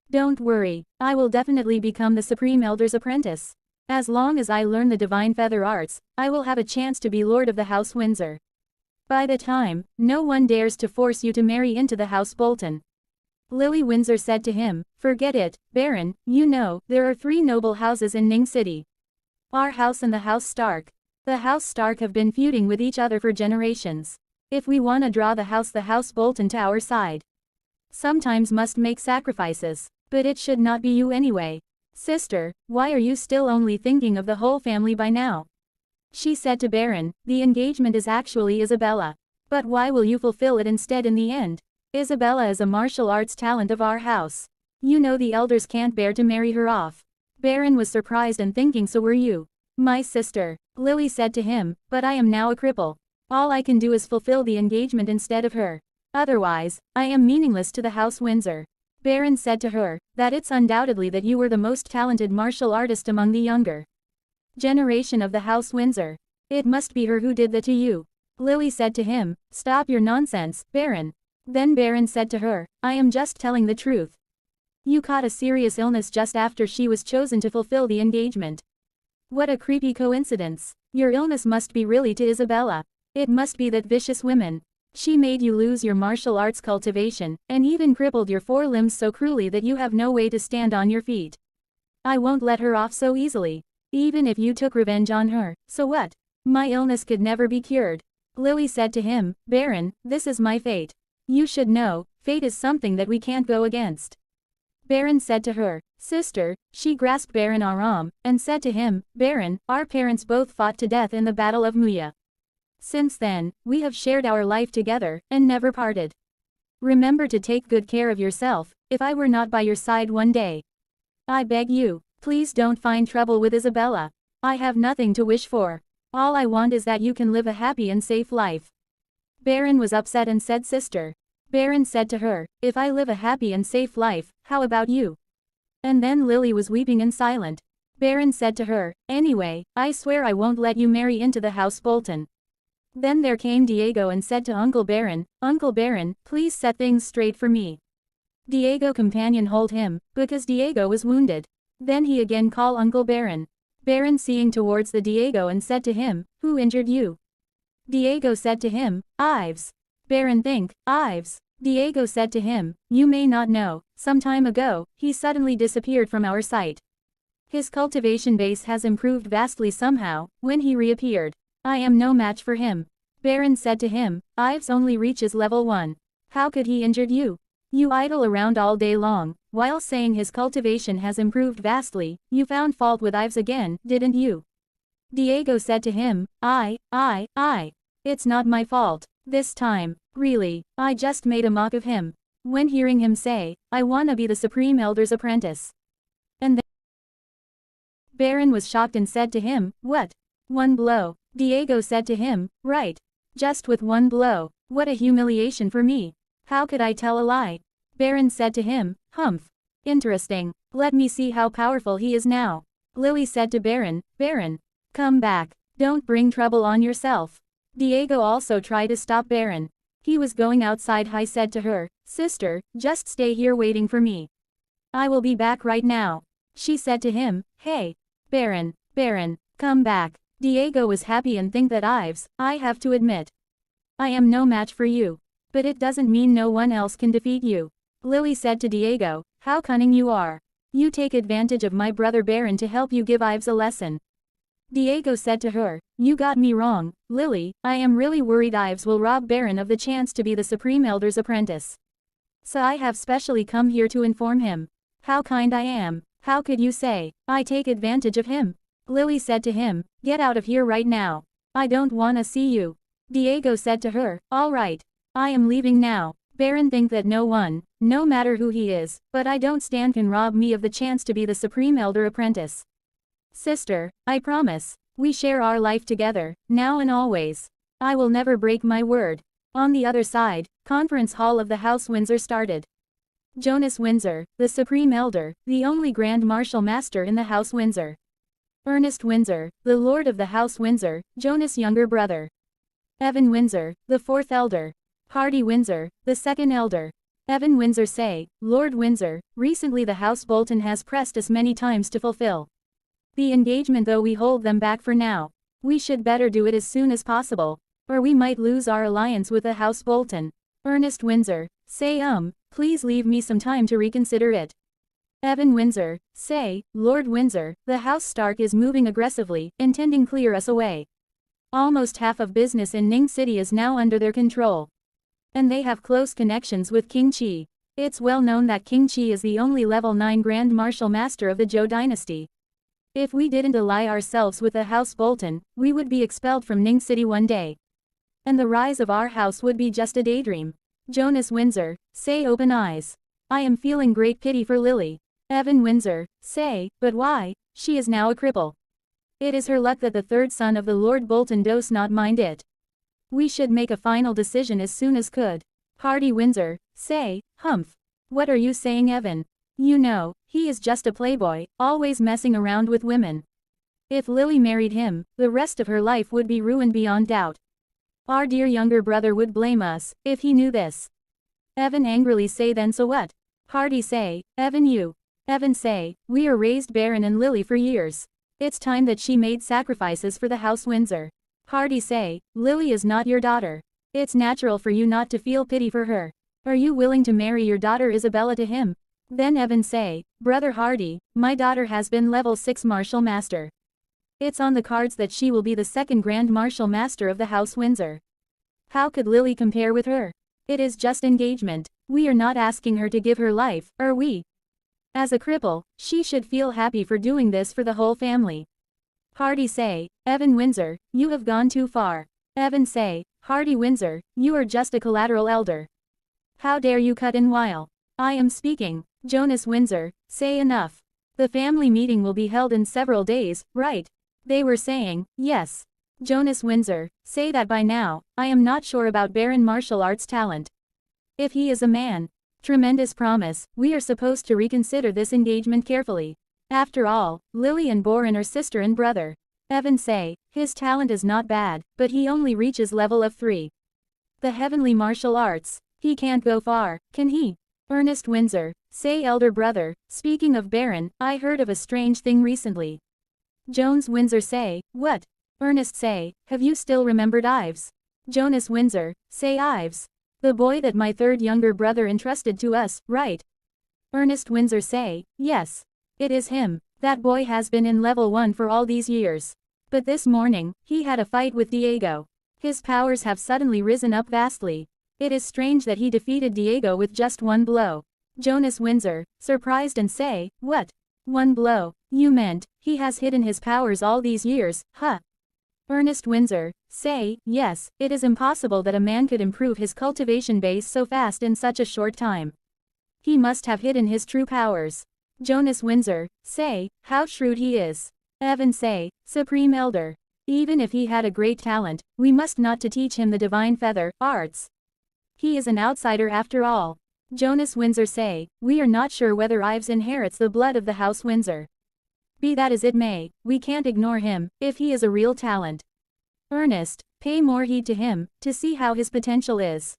Don't worry, I will definitely become the Supreme Elder's apprentice. As long as I learn the divine feather arts, I will have a chance to be Lord of the House Windsor. By the time, no one dares to force you to marry into the House Bolton. Lily Windsor said to him, forget it, Baron, you know, there are 3 noble houses in Ning City. Our house and the House Stark. The House Stark have been feuding with each other for generations. If we wanna draw the House Bolton to our side, sometimes must make sacrifices. But it should not be you anyway. Sister, why are you still only thinking of the whole family by now? She said to Baron, the engagement is actually Isabella. But why will you fulfill it instead in the end? Isabella is a martial arts talent of our house. You know the elders can't bear to marry her off. Baron was surprised and thinking so were you. My sister. Lily said to him, but I am now a cripple. All I can do is fulfill the engagement instead of her. Otherwise, I am meaningless to the House Windsor. Baron said to her, that it's undoubtedly that you were the most talented martial artist among the younger generation of the House Windsor. It must be her who did that to you. Lily said to him, stop your nonsense, Baron. Then Baron said to her, I am just telling the truth. You caught a serious illness just after she was chosen to fulfill the engagement. What a creepy coincidence. Your illness must be really to Isabella. It must be that vicious woman. She made you lose your martial arts cultivation, and even crippled your 4 limbs so cruelly that you have no way to stand on your feet. I won't let her off so easily. Even if you took revenge on her, so what? My illness could never be cured. Lily said to him, Baron, this is my fate. You should know, fate is something that we can't go against. Baron said to her, sister, she grasped Baron Aram, and said to him, Baron, our parents both fought to death in the Battle of Muya. Since then, we have shared our life together, and never parted. Remember to take good care of yourself, if I were not by your side one day. I beg you, please don't find trouble with Isabella. I have nothing to wish for. All I want is that you can live a happy and safe life. Baron was upset and said sister. Baron said to her, if I live a happy and safe life, how about you? And then Lily was weeping and silent. Baron said to her, anyway, I swear I won't let you marry into the House Bolton. Then there came Diego and said to Uncle Baron, please set things straight for me. Diego companion hold him, because Diego was wounded. Then he again call Uncle Baron. Baron seeing towards the Diego and said to him, who injured you? Diego said to him, Ives. Baron think, Ives. Diego said to him, you may not know, some time ago, he suddenly disappeared from our sight. His cultivation base has improved vastly somehow, when he reappeared. I am no match for him. Baron said to him, Ives only reaches level 1. How could he injure you? You idle around all day long, while saying his cultivation has improved vastly, you found fault with Ives again, didn't you? Diego said to him, it's not my fault, this time, really, I just made a mock of him. When hearing him say, I wanna be the Supreme Elder's apprentice. And then Baron was shocked and said to him, what? 1 blow. Diego said to him, right. Just with 1 blow, what a humiliation for me. How could I tell a lie? Baron said to him, humph. Interesting. Let me see how powerful he is now. Lily said to Baron, come back. Don't bring trouble on yourself. Diego also tried to stop Baron. He was going outside. He said to her, "Sister, just stay here waiting for me. I will be back right now." She said to him, "Hey, Baron, come back." Diego was happy and think that I have to admit, I am no match for you. But it doesn't mean no one else can defeat you. Lily said to Diego, "How cunning you are. You take advantage of my brother Baron to help you give Ives a lesson." Diego said to her, "You got me wrong, Lily, I am really worried Ives will rob Baron of the chance to be the Supreme Elder's apprentice. So I have specially come here to inform him. How kind I am. How could you say I take advantage of him?" Lily said to him, "Get out of here right now. I don't wanna see you." Diego said to her, "All right. I am leaving now. Baron think that no one, no matter who he is, but I don't stand can rob me of the chance to be the Supreme Elder apprentice. Sister, I promise, we share our life together, now and always. I will never break my word." On the other side, conference hall of the House Windsor started. Jonas Windsor, the Supreme Elder, the only Grand Martial Master in the House Windsor. Ernest Windsor, the Lord of the House Windsor, Jonas' younger brother. Evan Windsor, the fourth Elder. Hardy Windsor, the second Elder. Evan Windsor say, "Lord Windsor, recently the House Bolton has pressed us many times to fulfill the engagement, though we hold them back for now. We should better do it as soon as possible, or we might lose our alliance with the House Bolton." Ernest Windsor, say please leave me some time to reconsider it. Evan Windsor, say, "Lord Windsor, the House Stark is moving aggressively, intending clear us away. Almost half of business in Ning City is now under their control. And they have close connections with King Qi. It's well known that King Qi is the only level 9 Grand Martial Master of the Zhou dynasty. If we didn't ally ourselves with the House Bolton, we would be expelled from Ning City one day. And the rise of our house would be just a daydream." Jonas Windsor, say, "Open eyes. I am feeling great pity for Lily." Evan Windsor, say, "But why? She is now a cripple. It is her luck that the third son of the Lord Bolton does not mind it. We should make a final decision as soon as could." Hardy Windsor, say, "Humph. What are you saying, Evan? You know, he is just a playboy, always messing around with women. If Lily married him, the rest of her life would be ruined beyond doubt. Our dear younger brother would blame us, if he knew this." Evan angrily say, "Then so what?" Hardy say, Evan say, "We are raised Baron and Lily for years. It's time that she made sacrifices for the House Windsor." Hardy say, "Lily is not your daughter. It's natural for you not to feel pity for her. Are you willing to marry your daughter Isabella to him?" Then Evan say, "Brother Hardy, my daughter has been level 6 Martial Master. It's on the cards that she will be the second Grand Martial Master of the House Windsor. How could Lily compare with her? It is just engagement. We are not asking her to give her life, are we? As a cripple, she should feel happy for doing this for the whole family." Hardy say, "Evan Windsor, you have gone too far." Evan say, "Hardy Windsor, you are just a collateral elder. How dare you cut in while I am speaking?" Jonas Windsor, say, "Enough. The family meeting will be held in several days, right?" They were saying, "Yes." Jonas Windsor, say that by now, I am not sure about Baron martial arts talent. If he is a man, tremendous promise, we are supposed to reconsider this engagement carefully. After all, Lily and Boren are sister and brother. Evan say, "His talent is not bad, but he only reaches level of 3. The heavenly martial arts, he can't go far, can he?" Ernest Windsor, say, "Elder brother, speaking of Baron, I heard of a strange thing recently." Jonas Windsor say, "What?" Ernest say, "Have you still remembered Ives?" Jonas Windsor, say, "Ives. The boy that my third younger brother entrusted to us, right?" Ernest Windsor say, "Yes. It is him. That boy has been in level 1 for all these years. But this morning, he had a fight with Diego. His powers have suddenly risen up vastly. It is strange that he defeated Diego with just one blow." Jonas Windsor, surprised and say, "What? One blow? You meant, he has hidden his powers all these years, huh?" Ernest Windsor, say, "Yes, it is impossible that a man could improve his cultivation base so fast in such a short time. He must have hidden his true powers." Jonas Windsor, say, "How shrewd he is." Evan say, "Supreme Elder. Even if he had a great talent, we must not to teach him the divine feather, arts. He is an outsider after all." Jonas Windsor say, "We are not sure whether Ives inherits the blood of the House Windsor. Be that as it may, we can't ignore him, if he is a real talent." Ernest, Pay more heed to him, to see how his potential is.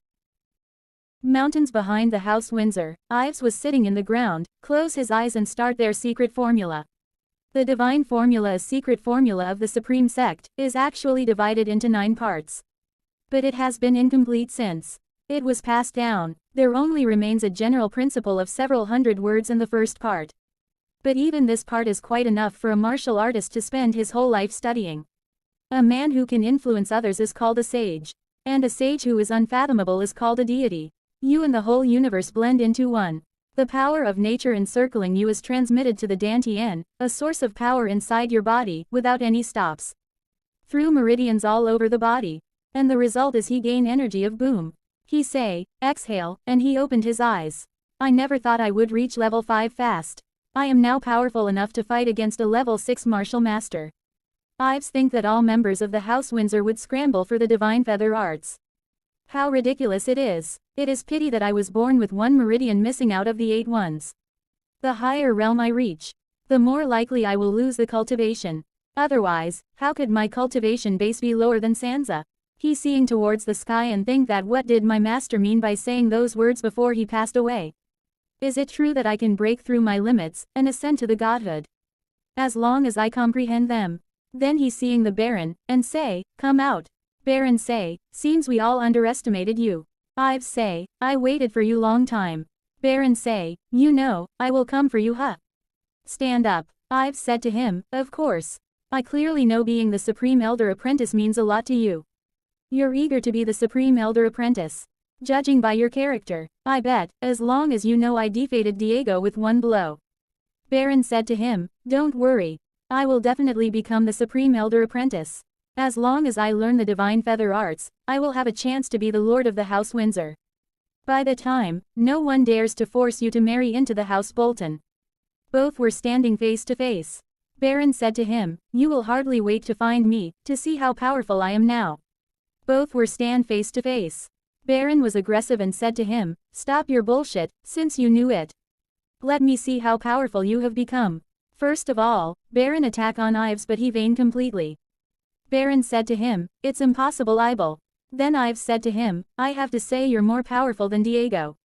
Mountains behind the house Windsor, Ives was sitting in the ground, close his eyes and start their secret formula. The divine formula, a secret formula of the supreme sect, is actually divided into 9 parts. But it has been incomplete since it was passed down. There only remains a general principle of several hundred words in the first part. But even this part is quite enough for a martial artist to spend his whole life studying. A man who can influence others is called a sage. And a sage who is unfathomable is called a deity. You and the whole universe blend into one. The power of nature encircling you is transmitted to the Dantian, a source of power inside your body, without any stops. Through meridians all over the body. And the result is he gain energy of boom. He say, exhale, and he opened his eyes. I never thought I would reach level 5 fast. I am now powerful enough to fight against a level 6 martial master. Ives think that all members of the House Windsor would scramble for the divine feather arts. How ridiculous it is. It is pity that I was born with 1 meridian missing out of the 8 ones. The higher realm I reach, the more likely I will lose the cultivation. Otherwise, how could my cultivation base be lower than Sansa? He seeing towards the sky and think that what did my master mean by saying those words before he passed away? Is it true that I can break through my limits, and ascend to the godhood? As long as I comprehend them. Then he seeing the Baron, and say, come out. Baron say, seems we all underestimated you. Ives say, I waited for you long time. Baron say, you know, I will come for you huh? Stand up. Ives said to him, of course. I clearly know being the Supreme Elder Apprentice means a lot to you. You're eager to be the Supreme Elder Apprentice. Judging by your character, I bet, as long as you know I defeated Diego with 1 blow. Baron said to him, don't worry. I will definitely become the Supreme Elder Apprentice. As long as I learn the divine feather arts, I will have a chance to be the Lord of the House Windsor. By the time, no one dares to force you to marry into the House Bolton. Both were standing face to face. Baron said to him, you will hardly wait to find me, to see how powerful I am now. Both were stand face to face. Baron was aggressive and said to him, stop your bullshit, since you knew it. Let me see how powerful you have become. First of all, Baron attacked on Ives but he vained completely. Baron said to him, it's impossible Ibel. Then Ives said to him, I have to say you're more powerful than Diego.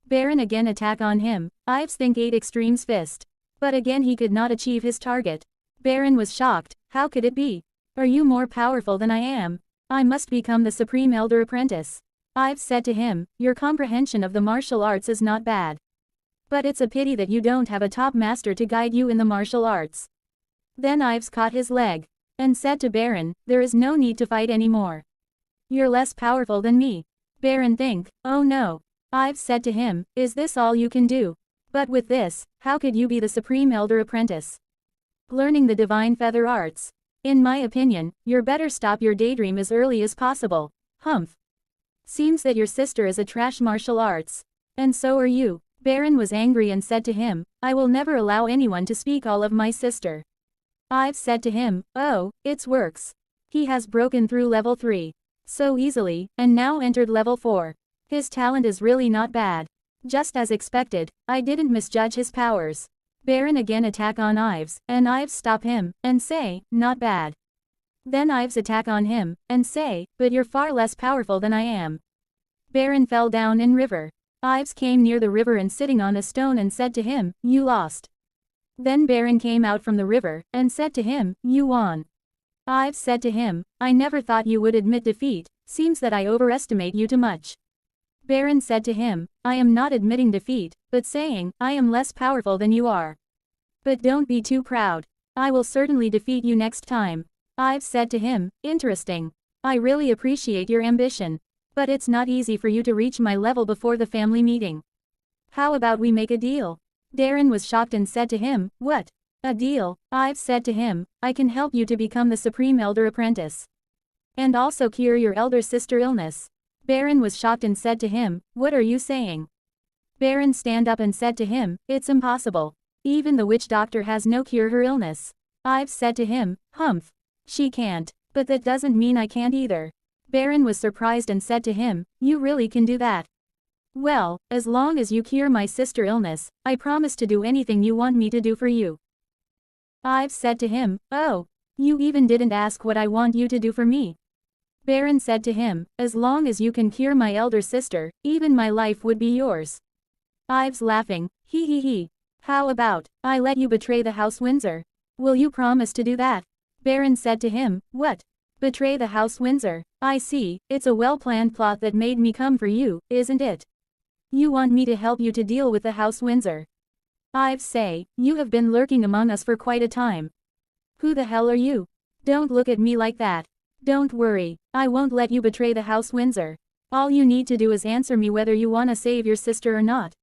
Baron again attack on him, Ives think 8 extremes fist. But again he could not achieve his target. Baron was shocked, how could it be? Are you more powerful than I am? I must become the Supreme Elder Apprentice. Ives said to him, your comprehension of the martial arts is not bad. But it's a pity that you don't have a top master to guide you in the martial arts. Then Ives caught his leg. And said to Baron, there is no need to fight anymore. You're less powerful than me. Baron think, oh no. Ives said to him, is this all you can do? But with this, how could you be the Supreme Elder Apprentice? Learning the divine feather arts. In my opinion, you're better stop your daydream as early as possible. Humph. Seems that your sister is a trash martial arts. And so are you. Baron was angry and said to him, I will never allow anyone to speak all of my sister. Ives said to him, oh, it's works. He has broken through level 3. So easily, and now entered level 4. His talent is really not bad. Just as expected, I didn't misjudge his powers. Baron again attack on Ives, and Ives stop him, and say, not bad. Then Ives attack on him, and say, but you're far less powerful than I am. Baron fell down in river. Ives came near the river and sitting on a stone and said to him, you lost. Then Baron came out from the river, and said to him, you won. Ives said to him, I never thought you would admit defeat, seems that I overestimate you too much. Baron said to him, I am not admitting defeat, but saying, I am less powerful than you are. But don't be too proud. I will certainly defeat you next time. Ives said to him, interesting. I really appreciate your ambition. But it's not easy for you to reach my level before the family meeting. How about we make a deal? Darren was shocked and said to him, what? A deal? Ives said to him, I can help you to become the Supreme Elder Apprentice. And also cure your elder sister illness. Baron was shocked and said to him, what are you saying? Baron stand up and said to him, it's impossible. Even the witch doctor has no cure her illness. Ives said to him, humph. She can't. But that doesn't mean I can't either. Baron was surprised and said to him, you really can do that. Well, as long as you cure my sister illness, I promise to do anything you want me to do for you. Ives said to him, oh, you even didn't ask what I want you to do for me. Baron said to him, as long as you can cure my elder sister, even my life would be yours. Ives laughing, he he he. How about, I let you betray the House Windsor? Will you promise to do that? Baron said to him, what? Betray the House Windsor? I see, it's a well-planned plot that made me come for you, isn't it? You want me to help you to deal with the House Windsor. Ives say, you have been lurking among us for quite a time. Who the hell are you? Don't look at me like that. Don't worry, I won't let you betray the House Windsor. All you need to do is answer me whether you want to save your sister or not.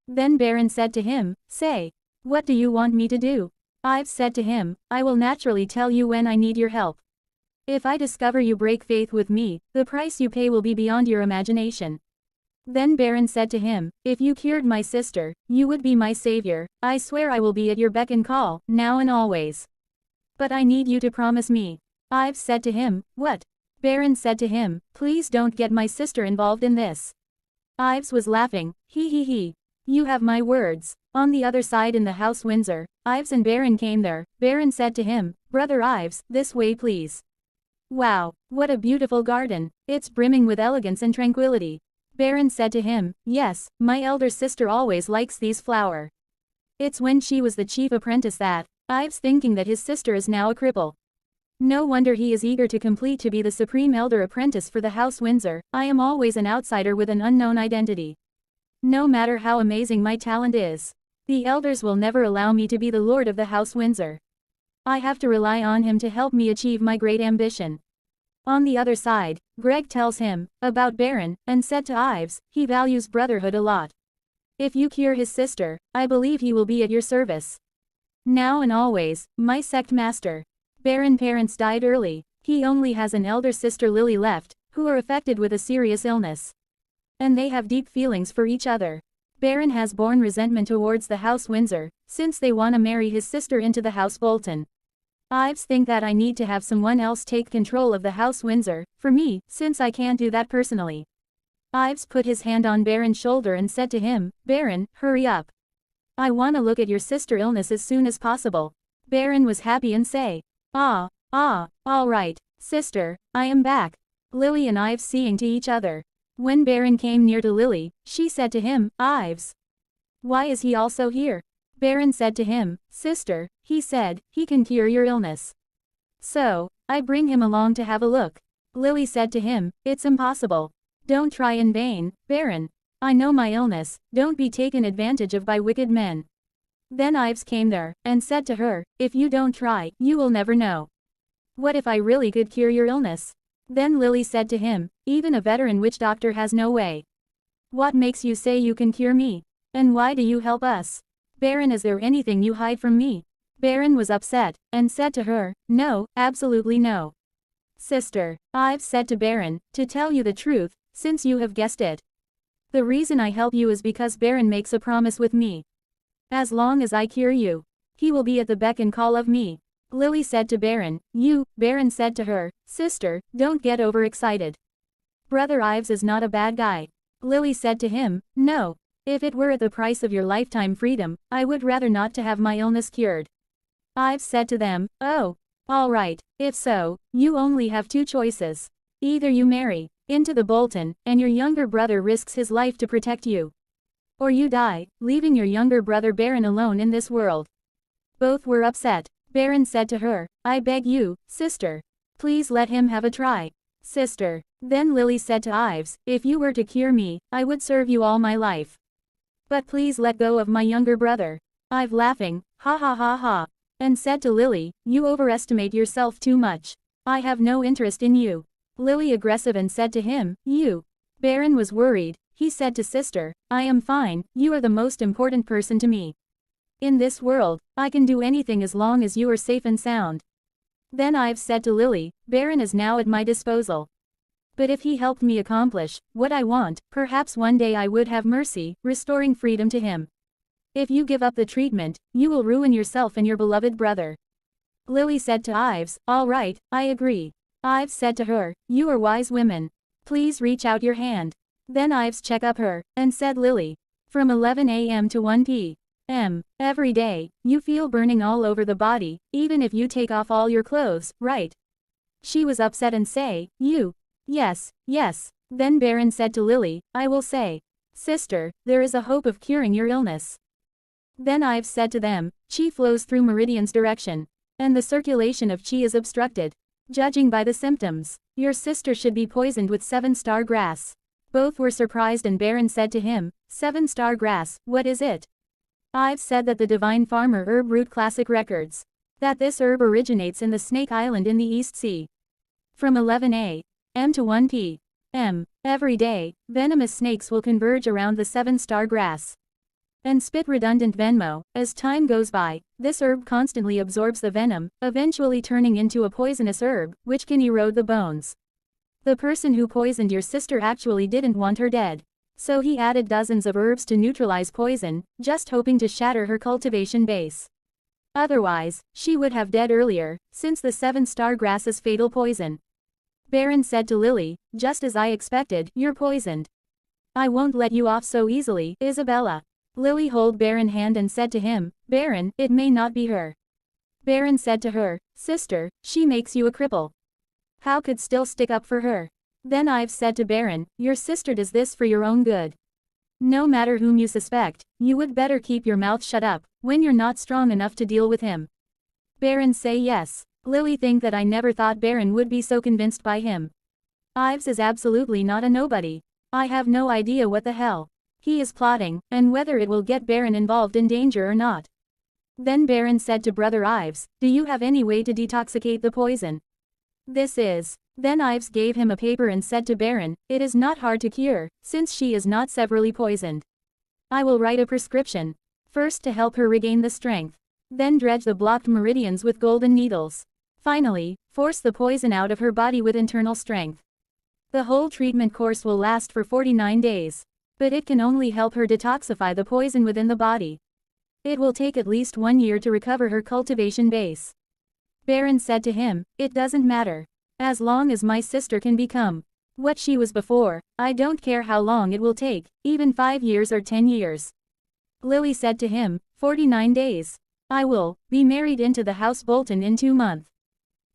Then Baron said to him, say, what do you want me to do? Ives said to him, I will naturally tell you when I need your help. If I discover you break faith with me, the price you pay will be beyond your imagination. Then Baron said to him, if you cured my sister, you would be my savior. I swear I will be at your beck and call, now and always. But I need you to promise me. Ives said to him, what? Baron said to him, please don't get my sister involved in this. Ives was laughing, he he he. You have my words. On the other side in the House Windsor, Ives and Baron came there. Baron said to him, Brother Ives, this way please. Wow, what a beautiful garden. It's brimming with elegance and tranquility. Baron said to him, yes, my elder sister always likes these flowers. It's when she was the chief apprentice that, Ives thinking that his sister is now a cripple. No wonder he is eager to complete to be the supreme elder apprentice for the House Windsor. I am always an outsider with an unknown identity. No matter how amazing my talent is, the elders will never allow me to be the lord of the House Windsor. I have to rely on him to help me achieve my great ambition. On the other side, Greg tells him about Baron, and said to Ives, he values brotherhood a lot. If you cure his sister, I believe he will be at your service. Now and always, my sect master. Baron's parents died early. He only has an elder sister Lily left, who are affected with a serious illness. And they have deep feelings for each other. Baron has borne resentment towards the House Windsor, since they want to marry his sister into the House Bolton. Ives think that I need to have someone else take control of the House Windsor, for me, since I can't do that personally. Ives put his hand on Baron's shoulder and said to him, Baron, hurry up. I want to look at your sister's illness as soon as possible. Baron was happy and say, all right, sister, I am back. Lily and Ives seeing to each other. When Baron came near to Lily, she said to him, Ives. Why is he also here? Baron said to him, sister, he said, he can cure your illness. So, I bring him along to have a look. Lily said to him, it's impossible. Don't try in vain, Baron. I know my illness, don't be taken advantage of by wicked men. Then Ives came there, and said to her, if you don't try, you will never know. What if I really could cure your illness? Then Lily said to him, even a veteran witch doctor has no way. What makes you say you can cure me? And why do you help us? Baron, is there anything you hide from me? Baron was upset, and said to her, no, absolutely no. Sister, Ives said to Baron, to tell you the truth, since you have guessed it. The reason I help you is because Baron makes a promise with me. As long as I cure you, he will be at the beck and call of me. Lily said to Baron, Baron said to her, sister, don't get overexcited. Brother Ives is not a bad guy. Lily said to him, no. If it were at the price of your lifetime freedom, I would rather not to have my illness cured. Ives said to them, oh, all right, if so, you only have two choices. Either you marry into the Bolton, and your younger brother risks his life to protect you. Or you die, leaving your younger brother Baron alone in this world. Both were upset. Baron said to her, I beg you, sister. Please let him have a try. Sister. Then Lily said to Ives, if you were to cure me, I would serve you all my life. But please let go of my younger brother. Ives laughing, ha ha ha ha. And said to Lily, you overestimate yourself too much. I have no interest in you. Lily aggressive and said to him, you. Baron was worried. He said to sister, I am fine, you are the most important person to me. In this world, I can do anything as long as you are safe and sound. Then Ives said to Lily, Baron is now at my disposal. But if he helped me accomplish what I want, perhaps one day I would have mercy, restoring freedom to him. If you give up the treatment, you will ruin yourself and your beloved brother. Lily said to Ives, all right, I agree. Ives said to her, you are wise women. Please reach out your hand. Then Ives checked up her, and said Lily, from 11 a.m. to 1 p.m. every day, you feel burning all over the body, even if you take off all your clothes, right? She was upset and say, you. Yes, yes. Then Baron said to Lily, I will say. Sister, there is a hope of curing your illness. Then Ives said to them, Qi flows through Meridian's direction. And the circulation of Qi is obstructed. Judging by the symptoms, your sister should be poisoned with 7-star grass. Both were surprised and Baron said to him, 7-star grass, what is it? Ives said that the Divine Farmer Herb Root Classic Records. That this herb originates in the Snake Island in the East Sea. From 11 a.m. to 1 p.m. every day, venomous snakes will converge around the 7-star grass and spit redundant venmo. As time goes by, this herb constantly absorbs the venom, eventually turning into a poisonous herb, which can erode the bones. The person who poisoned your sister actually didn't want her dead. So he added dozens of herbs to neutralize poison, just hoping to shatter her cultivation base. Otherwise, she would have died earlier, since the 7-star grass is fatal poison. Baron said to Lily, just as I expected, you're poisoned. I won't let you off so easily, Isabella. Lily held Baron's hand and said to him, Baron, it may not be her. Baron said to her, Sister, she makes you a cripple. How could still stick up for her? Then Ives said to Baron, your sister does this for your own good. No matter whom you suspect, you would better keep your mouth shut up, when you're not strong enough to deal with him. Baron say yes. Lily think that I never thought Baron would be so convinced by him. Ives is absolutely not a nobody. I have no idea what the hell he is plotting, and whether it will get Baron involved in danger or not. Then Baron said to Brother Ives, do you have any way to detoxicate the poison? This is. Then Ives gave him a paper and said to Baron, it is not hard to cure, since she is not severely poisoned. I will write a prescription. First to help her regain the strength. Then dredge the blocked meridians with golden needles. Finally, force the poison out of her body with internal strength. The whole treatment course will last for 49 days. But it can only help her detoxify the poison within the body. It will take at least 1 year to recover her cultivation base. Baron said to him, it doesn't matter. As long as my sister can become what she was before, I don't care how long it will take, even 5 years or 10 years. Lily said to him, 49 days. I will be married into the house Bolton in 2 months.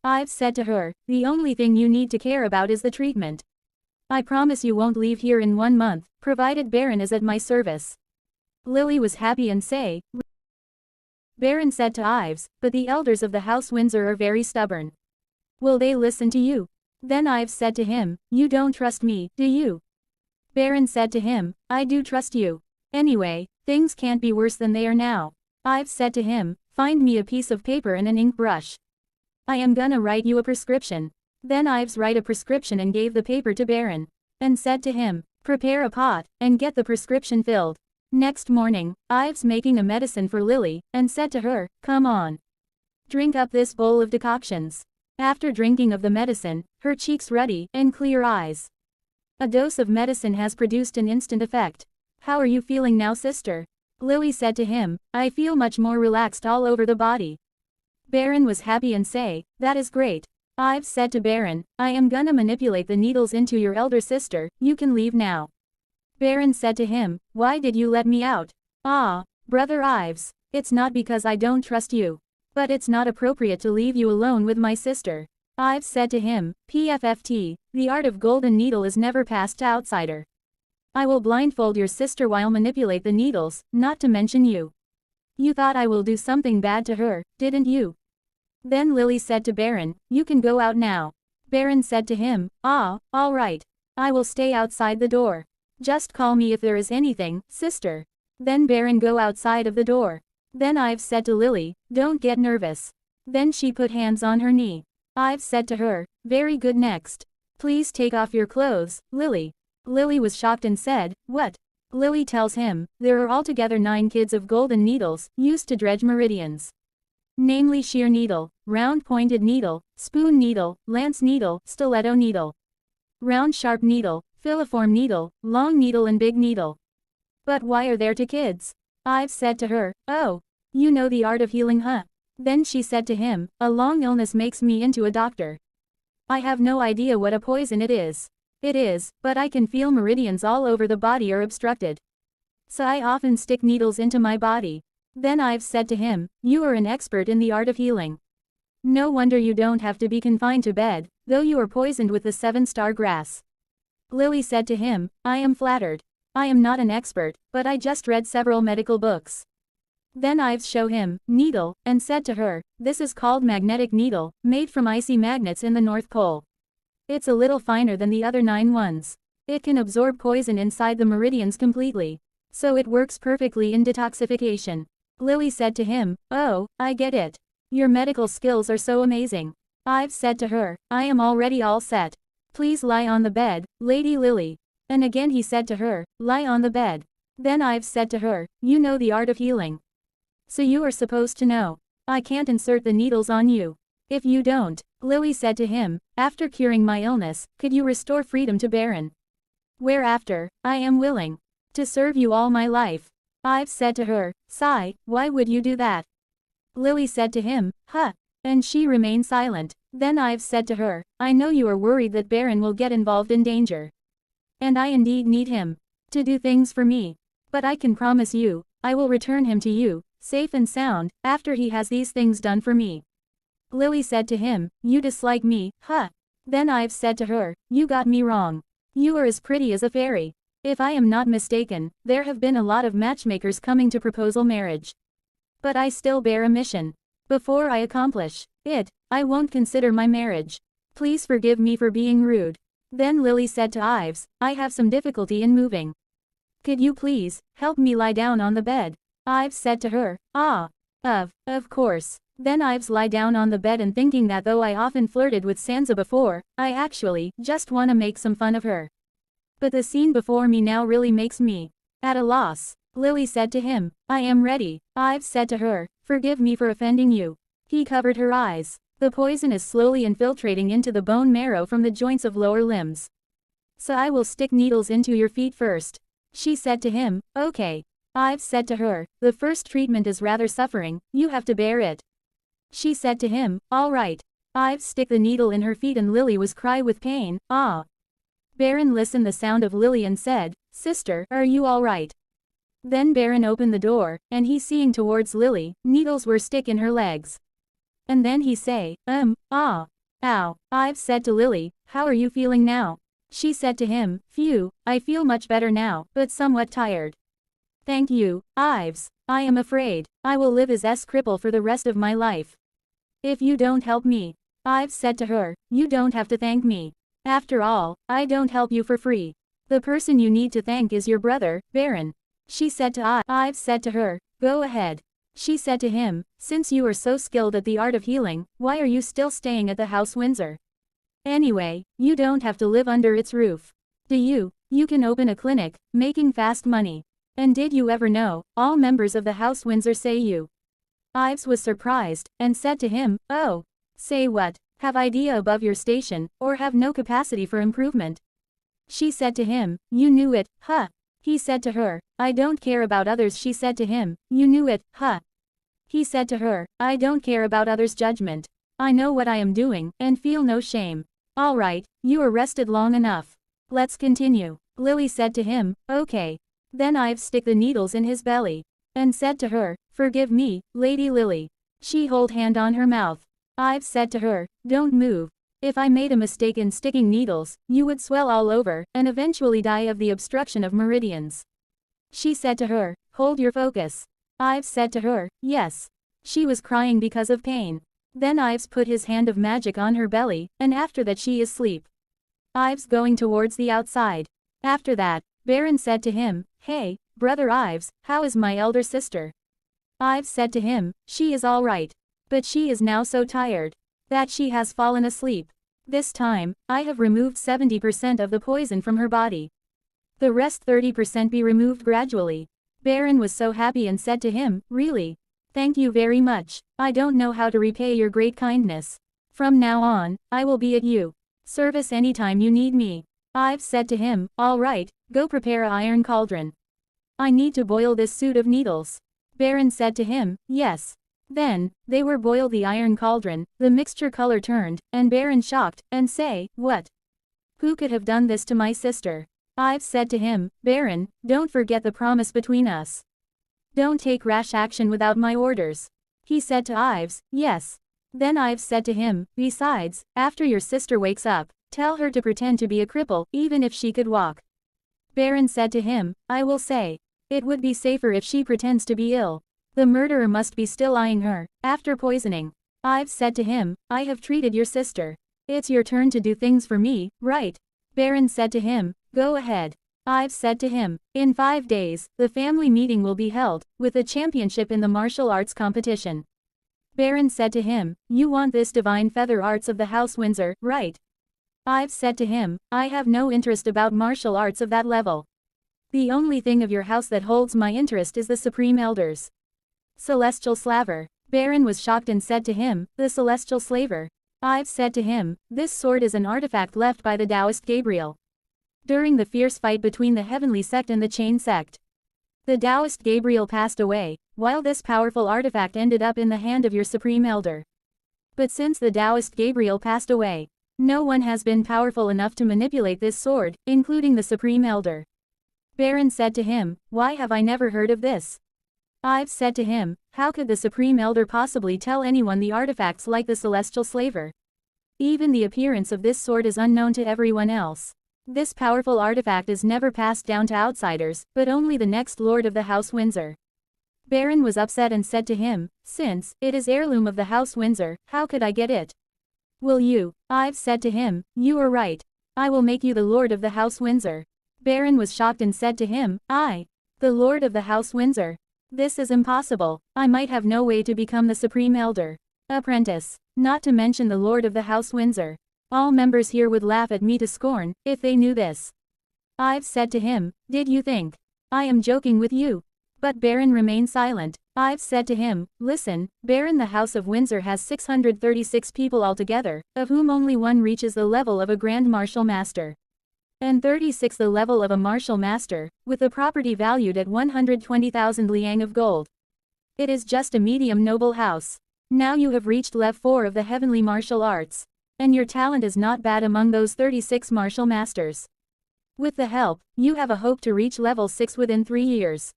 Ives said to her, the only thing you need to care about is the treatment. I promise you won't leave here in 1 month, provided Baron is at my service. Lily was happy and say. Baron said to Ives, but the elders of the house Windsor are very stubborn. Will they listen to you? Then Ives said to him, you don't trust me, do you? Baron said to him, I do trust you. Anyway, things can't be worse than they are now. Ives said to him, find me a piece of paper and an ink brush. I am gonna write you a prescription. Then Ives write a prescription and gave the paper to Baron. And said to him, prepare a pot, and get the prescription filled. Next morning, Ives making a medicine for Lily, and said to her, come on. Drink up this bowl of decoctions. After drinking of the medicine, her cheeks ruddy, and clear eyes. A dose of medicine has produced an instant effect. How are you feeling now, sister? Lily said to him, I feel much more relaxed all over the body. Baron was happy and say, that is great. Ives said to Baron, I am gonna manipulate the needles into your elder sister, you can leave now. Baron said to him, why did you let me out? Ah, Brother Ives, it's not because I don't trust you. But it's not appropriate to leave you alone with my sister. Ives said to him, PFFT, the art of golden needle is never passed to outsider. I will blindfold your sister while manipulate the needles, not to mention you. You thought I will do something bad to her, didn't you? Then Lily said to Baron, you can go out now. Baron said to him, all right. I will stay outside the door. Just call me if there is anything, sister. Then Baron go outside of the door. Then Ives said to Lily, don't get nervous. Then she put hands on her knee. Ives said to her, very good next. Please take off your clothes, Lily. Lily was shocked and said, what? Lily tells him, there are altogether 9 kids of golden needles, used to dredge meridians. Namely shear needle, round pointed needle, spoon needle, lance needle, stiletto needle. Round sharp needle, filiform needle, long needle and big needle. But why are there 2 kids? Ives said to her, oh, you know the art of healing, huh? Then she said to him, a long illness makes me into a doctor. I have no idea what a poison it is. It is, but I can feel meridians all over the body are obstructed. So I often stick needles into my body. Then Ives said to him, you are an expert in the art of healing. No wonder you don't have to be confined to bed, though you are poisoned with the 7-star grass. Lily said to him, I am flattered. I am not an expert, but I just read several medical books. Then Ives showed him, needle, and said to her, this is called magnetic needle, made from icy magnets in the North Pole. It's a little finer than the other 9 ones. It can absorb poison inside the meridians completely. So it works perfectly in detoxification. Lily said to him, oh, I get it. Your medical skills are so amazing. Ives said to her, I am already all set. Please lie on the bed, Lady Lily. And again he said to her, lie on the bed. Then Ives said to her, you know the art of healing. So you are supposed to know. I can't insert the needles on you. If you don't, Lily said to him, after curing my illness, could you restore freedom to Baron? Whereafter, I am willing to serve you all my life. Ives said to her, sigh, why would you do that? Lily said to him, huh. And she remained silent. Then Ives said to her, I know you are worried that Baron will get involved in danger. And I indeed need him to do things for me. But I can promise you, I will return him to you, safe and sound, after he has these things done for me. Lily said to him, you dislike me, huh? Then Ives said to her, you got me wrong. You are as pretty as a fairy. If I am not mistaken, there have been a lot of matchmakers coming to proposal marriage. But I still bear a mission. Before I accomplish it, I won't consider my marriage. Please forgive me for being rude. Then Lily said to Ives, I have some difficulty in moving. Could you please help me lie down on the bed? Ives said to her, of course. Then Ives lie down on the bed and thinking that though I often flirted with Sansa before, I actually just wanna make some fun of her. But the scene before me now really makes me at a loss. Lily said to him, I am ready. Ives said to her, forgive me for offending you. He covered her eyes. The poison is slowly infiltrating into the bone marrow from the joints of lower limbs. So I will stick needles into your feet first. She said to him, okay. Ives said to her, the first treatment is rather suffering, you have to bear it. She said to him, all right. Ives stick the needle in her feet and Lily was cry with pain, ah. Baron listened the sound of Lily and said, sister, are you all right? Then Baron opened the door, and he seeing towards Lily, needles were stick in her legs. And then he say, ow. Ives said to Lily, how are you feeling now? She said to him, phew, I feel much better now, but somewhat tired. Thank you, Ives. I am afraid I will live as cripple for the rest of my life. If you don't help me. Ives said to her, you don't have to thank me. After all, I don't help you for free. The person you need to thank is your brother, Baron. She said to Ives said to her, go ahead. She said to him, since you are so skilled at the art of healing, why are you still staying at the house Windsor? Anyway, you don't have to live under its roof. Do you? You can open a clinic, making fast money. And did you ever know, all members of the house Windsor say you? Ives was surprised, and said to him, oh. Say what? Have idea above your station, or have no capacity for improvement? She said to him, you knew it, huh? He said to her, I don't care about others. She said to him, you knew it, huh? He said to her, I don't care about others' judgment. I know what I am doing, and feel no shame. All right, you are rested long enough. Let's continue. Lily said to him, okay. Then Ives stick the needles in his belly. And said to her, forgive me, Lady Lily. She hold hand on her mouth. Ives said to her, don't move. If I made a mistake in sticking needles, you would swell all over, and eventually die of the obstruction of meridians. She said to her, hold your focus. Ives said to her, yes. She was crying because of pain. Then Ives put his hand of magic on her belly, and after that she is asleep. Ives going towards the outside. After that, Baron said to him, hey, brother Ives, how is my elder sister? Ives said to him, she is all right. But she is now so tired that she has fallen asleep. This time, I have removed 70% of the poison from her body. The rest 30% be removed gradually. Baron was so happy and said to him, really? Thank you very much. I don't know how to repay your great kindness. From now on, I will be at you service anytime you need me. Ives said to him, all right, go prepare an iron cauldron. I need to boil this suit of needles. Baron said to him, yes. Then, they were boiled the iron cauldron, the mixture color turned, and Baron shocked, and say, what? Who could have done this to my sister? Ives said to him, Baron, don't forget the promise between us. Don't take rash action without my orders. He said to Ives, yes. Then Ives said to him, besides, after your sister wakes up, tell her to pretend to be a cripple, even if she could walk. Baron said to him, I will say. It would be safer if she pretends to be ill. The murderer must be still eyeing her, after poisoning. Ives said to him, I have treated your sister. It's your turn to do things for me, right? Baron said to him, go ahead. Ives said to him, in 5 days, the family meeting will be held, with a championship in the martial arts competition. Baron said to him, you want this divine feather arts of the House Windsor, right? Ives said to him, I have no interest about martial arts of that level. The only thing of your house that holds my interest is the Supreme Elders. Celestial Slaver. Baron was shocked and said to him, the Celestial Slaver. Ives said to him, this sword is an artifact left by the Taoist Gabriel. During the fierce fight between the Heavenly Sect and the Chain Sect. The Taoist Gabriel passed away, while this powerful artifact ended up in the hand of your Supreme Elder. But since the Taoist Gabriel passed away, no one has been powerful enough to manipulate this sword, including the Supreme Elder. Baron said to him, why have I never heard of this? Ives said to him, how could the Supreme Elder possibly tell anyone the artifacts like the Celestial Slaver? Even the appearance of this sword is unknown to everyone else. This powerful artifact is never passed down to outsiders, but only the next Lord of the House Windsor. Baron was upset and said to him, since it is heirloom of the House Windsor, how could I get it? Will you? Ives said to him, you are right. I will make you the Lord of the House Windsor. Baron was shocked and said to him, I, the Lord of the House Windsor. This is impossible. I might have no way to become the Supreme Elder. Apprentice. Not to mention the Lord of the House Windsor. All members here would laugh at me to scorn, if they knew this. Ives said to him, did you think I am joking with you? But Baron remained silent. Ives said to him, listen, Baron, the House of Windsor has 636 people altogether, of whom only one reaches the level of a Grand Martial Master. And 36 the level of a Martial Master, with the property valued at 120,000 liang of gold. It is just a medium noble house. Now you have reached level 4 of the heavenly martial arts. And your talent is not bad among those 36 martial masters. With the help, you have a hope to reach level 6 within 3 years.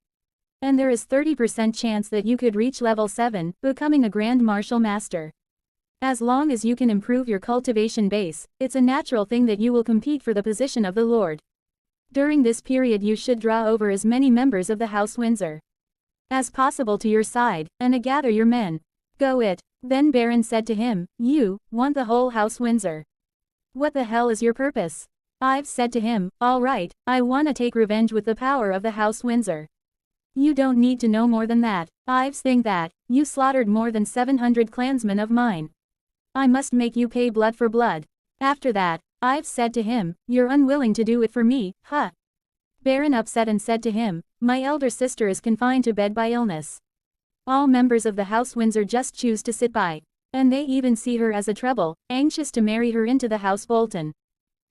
And there is 30% chance that you could reach level 7, becoming a Grand Martial Master. As long as you can improve your cultivation base, it's a natural thing that you will compete for the position of the Lord. During this period you should draw over as many members of the House Windsor as possible to your side, and gather your men. Go it. Then Baron said to him, you want the whole House Windsor. What the hell is your purpose? Ives said to him, all right, I want to take revenge with the power of the House Windsor. You don't need to know more than that. Ives think that you slaughtered more than 700 clansmen of mine. I must make you pay blood for blood. After that, Ives said to him, you're unwilling to do it for me, huh? Baron upset and said to him, my elder sister is confined to bed by illness. All members of the House Windsor just choose to sit by. And they even see her as a trouble, anxious to marry her into the House Bolton.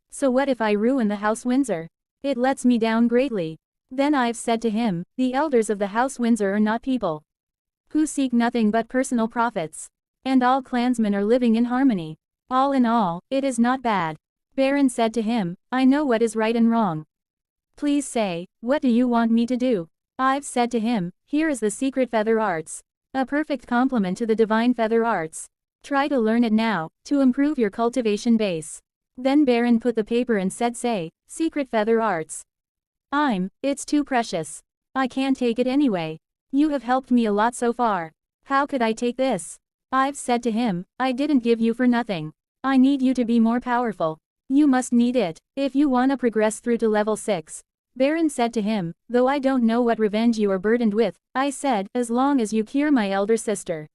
So what if I ruin the House Windsor? It lets me down greatly. Then Ives said to him, the elders of the House Windsor are not people who seek nothing but personal profits. And all clansmen are living in harmony. All in all, it is not bad. Baron said to him, I know what is right and wrong. Please say, what do you want me to do? Ives said to him, here is the secret feather arts. A perfect complement to the divine feather arts. Try to learn it now, to improve your cultivation base. Then Baron put the paper and said say, secret feather arts. It's too precious. I can't take it anyway. You have helped me a lot so far. How could I take this? Ives said to him, I didn't give you for nothing. I need you to be more powerful. You must need it, if you wanna progress through to level 6. Baron said to him, though I don't know what revenge you are burdened with, I said, as long as you cure my elder sister.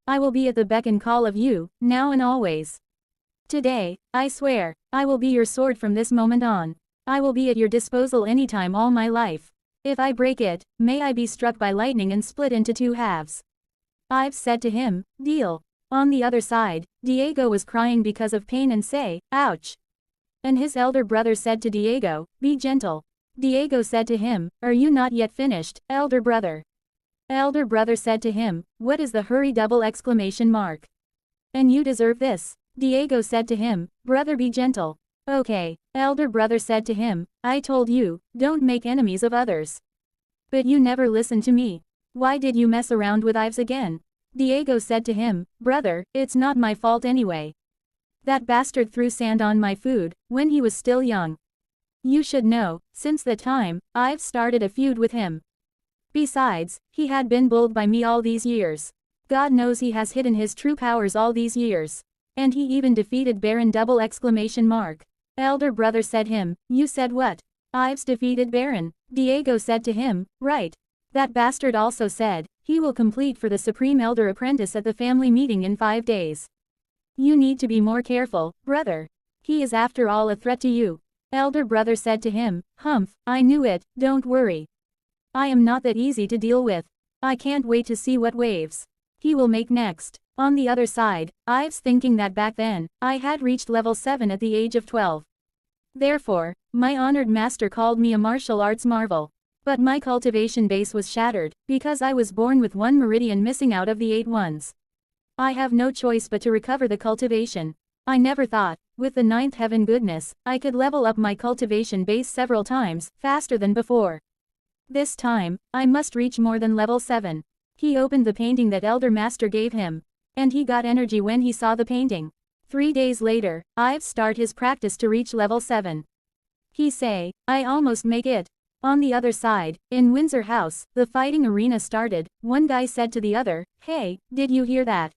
I will be at the beck and call of you, now and always. Today, I swear, I will be your sword from this moment on. I will be at your disposal anytime all my life. If I break it, may I be struck by lightning and split into 2 halves. Ives said to him, deal. On the other side, Diego was crying because of pain and say, ouch. And his elder brother said to Diego, be gentle. Diego said to him, are you not yet finished, elder brother? Elder brother said to him, what is the hurry double exclamation mark? And you deserve this. Diego said to him, brother, be gentle. Okay. Elder brother said to him, I told you, don't make enemies of others. But you never listened to me. Why did you mess around with Ives again? Diego said to him, brother, it's not my fault anyway. That bastard threw sand on my food, when he was still young. You should know, since that time, I've started a feud with him. Besides, he had been bullied by me all these years. God knows he has hidden his true powers all these years. And he even defeated Baron double exclamation mark. Elder brother said him, you said what? Ives defeated Baron. Diego said to him, right. That bastard also said, he will complete for the Supreme Elder Apprentice at the family meeting in 5 days. You need to be more careful, brother. He is after all a threat to you. Elder brother said to him, humph, I knew it, don't worry. I am not that easy to deal with. I can't wait to see what waves he will make next. On the other side, Ives thinking that back then, I had reached level 7 at the age of 12. Therefore, my honored master called me a martial arts marvel. But my cultivation base was shattered, because I was born with 1 meridian missing out of the 8 ones. I have no choice but to recover the cultivation. I never thought, with the 9th heaven goodness, I could level up my cultivation base several times, faster than before. This time, I must reach more than level 7. He opened the painting that Elder Master gave him. And he got energy when he saw the painting. 3 days later, Ives start his practice to reach level 7. He say, I almost make it. On the other side, in Windsor house, the fighting arena started. One guy said to the other, hey, did you hear that?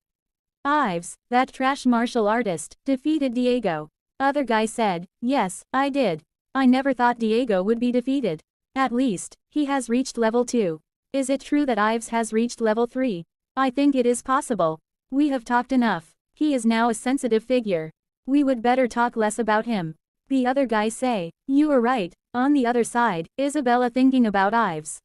Ives, that trash martial artist, defeated Diego. Other guy said, yes, I did. I never thought Diego would be defeated. At least, he has reached level 2. Is it true that Ives has reached level 3? I think it is possible. We have talked enough. He is now a sensitive figure. We would better talk less about him. The other guys say, you are right. On the other side, Isabella thinking about Ives.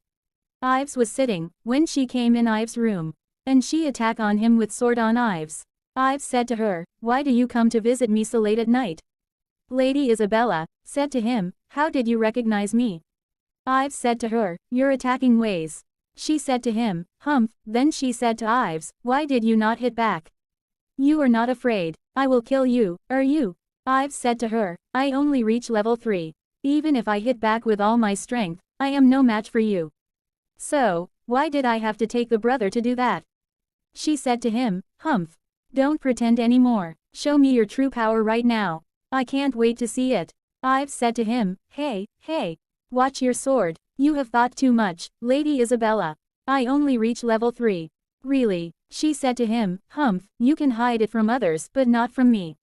Ives was sitting, when she came in Ives' room. And she attacked on him with sword on Ives. Ives said to her, why do you come to visit me so late at night? Lady Isabella said to him, how did you recognize me? Ives said to her, your attacking ways. She said to him, humph, then she said to Ives, why did you not hit back? You are not afraid. I will kill you, are you? Ives said to her, I only reach level 3. Even if I hit back with all my strength, I am no match for you. So, why did I have to take the brother to do that? She said to him, humph. Don't pretend anymore. Show me your true power right now. I can't wait to see it. Ives said to him, hey, watch your sword. You have thought too much, Lady Isabella. I only reach level 3. Really? She said to him, humph, you can hide it from others but not from me.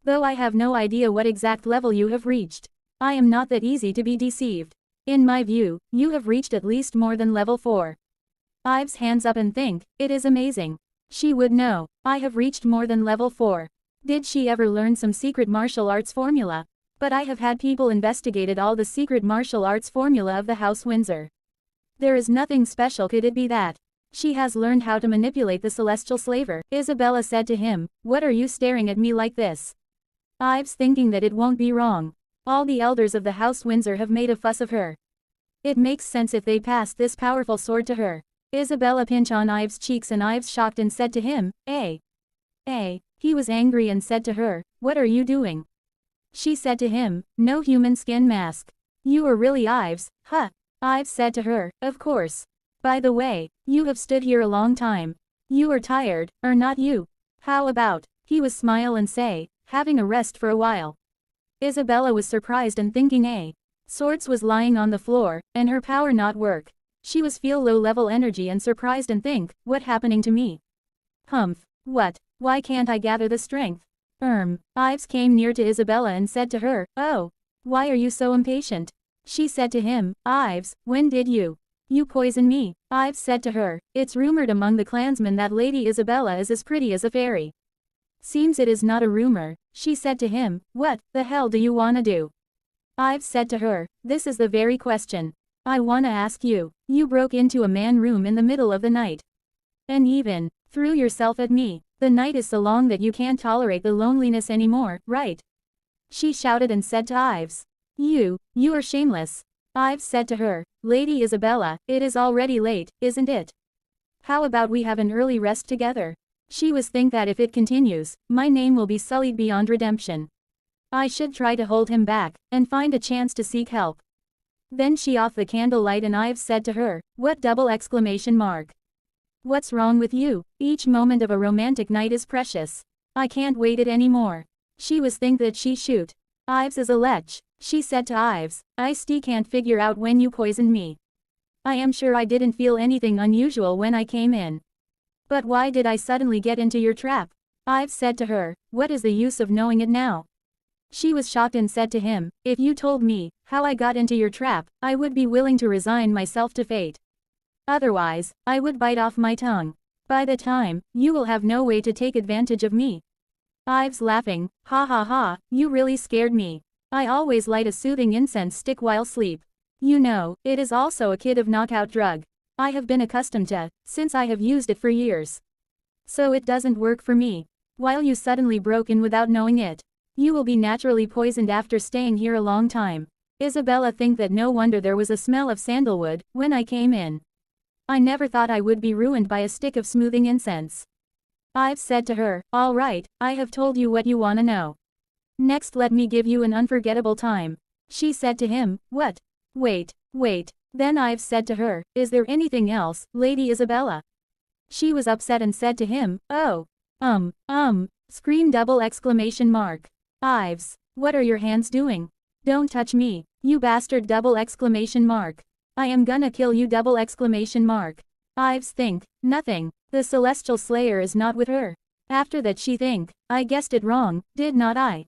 Though I have no idea what exact level you have reached. I am not that easy to be deceived. In my view, you have reached at least more than level 4. Ives hands up and think, it is amazing. She would know, I have reached more than level 4. Did she ever learn some secret martial arts formula? But I have had people investigated all the secret martial arts formula of the House Windsor. There is nothing special, could it be that? She has learned how to manipulate the celestial slaver. Isabella said to him, what are you staring at me like this? Ives thinking that it won't be wrong. All the elders of the House Windsor have made a fuss of her. It makes sense if they pass this powerful sword to her. Isabella pinched on Ives' cheeks and Ives shocked and said to him, He was angry and said to her, what are you doing? She said to him, no human skin mask. You are really Ives, huh? Ives said to her, of course. By the way, you have stood here a long time. You are tired, are not you? How about, he was smile and say, having a rest for a while. Isabella was surprised and thinking Swords was lying on the floor, and her power not work. She was feel low level energy and surprised and think, what happening to me? Humph, what, why can't I gather the strength? Ives came near to Isabella and said to her, oh, why are you so impatient? She said to him, Ives, when did you poison me? Ives said to her, it's rumored among the clansmen that Lady Isabella is as pretty as a fairy. Seems it is not a rumor. She said to him, what the hell do you wanna do? Ives said to her, this is the very question. I wanna ask you. You broke into a man room in the middle of the night. And even threw yourself at me. The night is so long that you can't tolerate the loneliness anymore, right? She shouted and said to Ives. You are shameless. Ives said to her, Lady Isabella, it is already late, isn't it? How about we have an early rest together? She was think that if it continues, my name will be sullied beyond redemption. I should try to hold him back, and find a chance to seek help. Then she off the candlelight and Ives said to her, what double exclamation mark? What's wrong with you? Each moment of a romantic night is precious. I can't wait it anymore. She was think that she shoot. Ives is a lech. She said to Ives, I still can't figure out when you poisoned me. I am sure I didn't feel anything unusual when I came in. But why did I suddenly get into your trap? Ives said to her, what is the use of knowing it now? She was shocked and said to him, if you told me how I got into your trap, I would be willing to resign myself to fate. Otherwise, I would bite off my tongue. By the time, you will have no way to take advantage of me. Ives laughing, ha ha ha, you really scared me. I always light a soothing incense stick while sleep. You know, it is also a kid of knockout drug. I have been accustomed to, since I have used it for years. So it doesn't work for me. While you suddenly broke in without knowing it. You will be naturally poisoned after staying here a long time. Isabella think that no wonder there was a smell of sandalwood when I came in. I never thought I would be ruined by a stick of smoothing incense. Ives said to her, all right, I have told you what you wanna know. Next let me give you an unforgettable time. She said to him, what? Wait. Then Ives said to her, is there anything else, Lady Isabella? She was upset and said to him, oh. Scream double exclamation mark. Ives, what are your hands doing? Don't touch me, you bastard double exclamation mark. I am gonna kill you double exclamation mark. Ives think, nothing, the celestial slayer is not with her. After that she think, I guessed it wrong, did not I?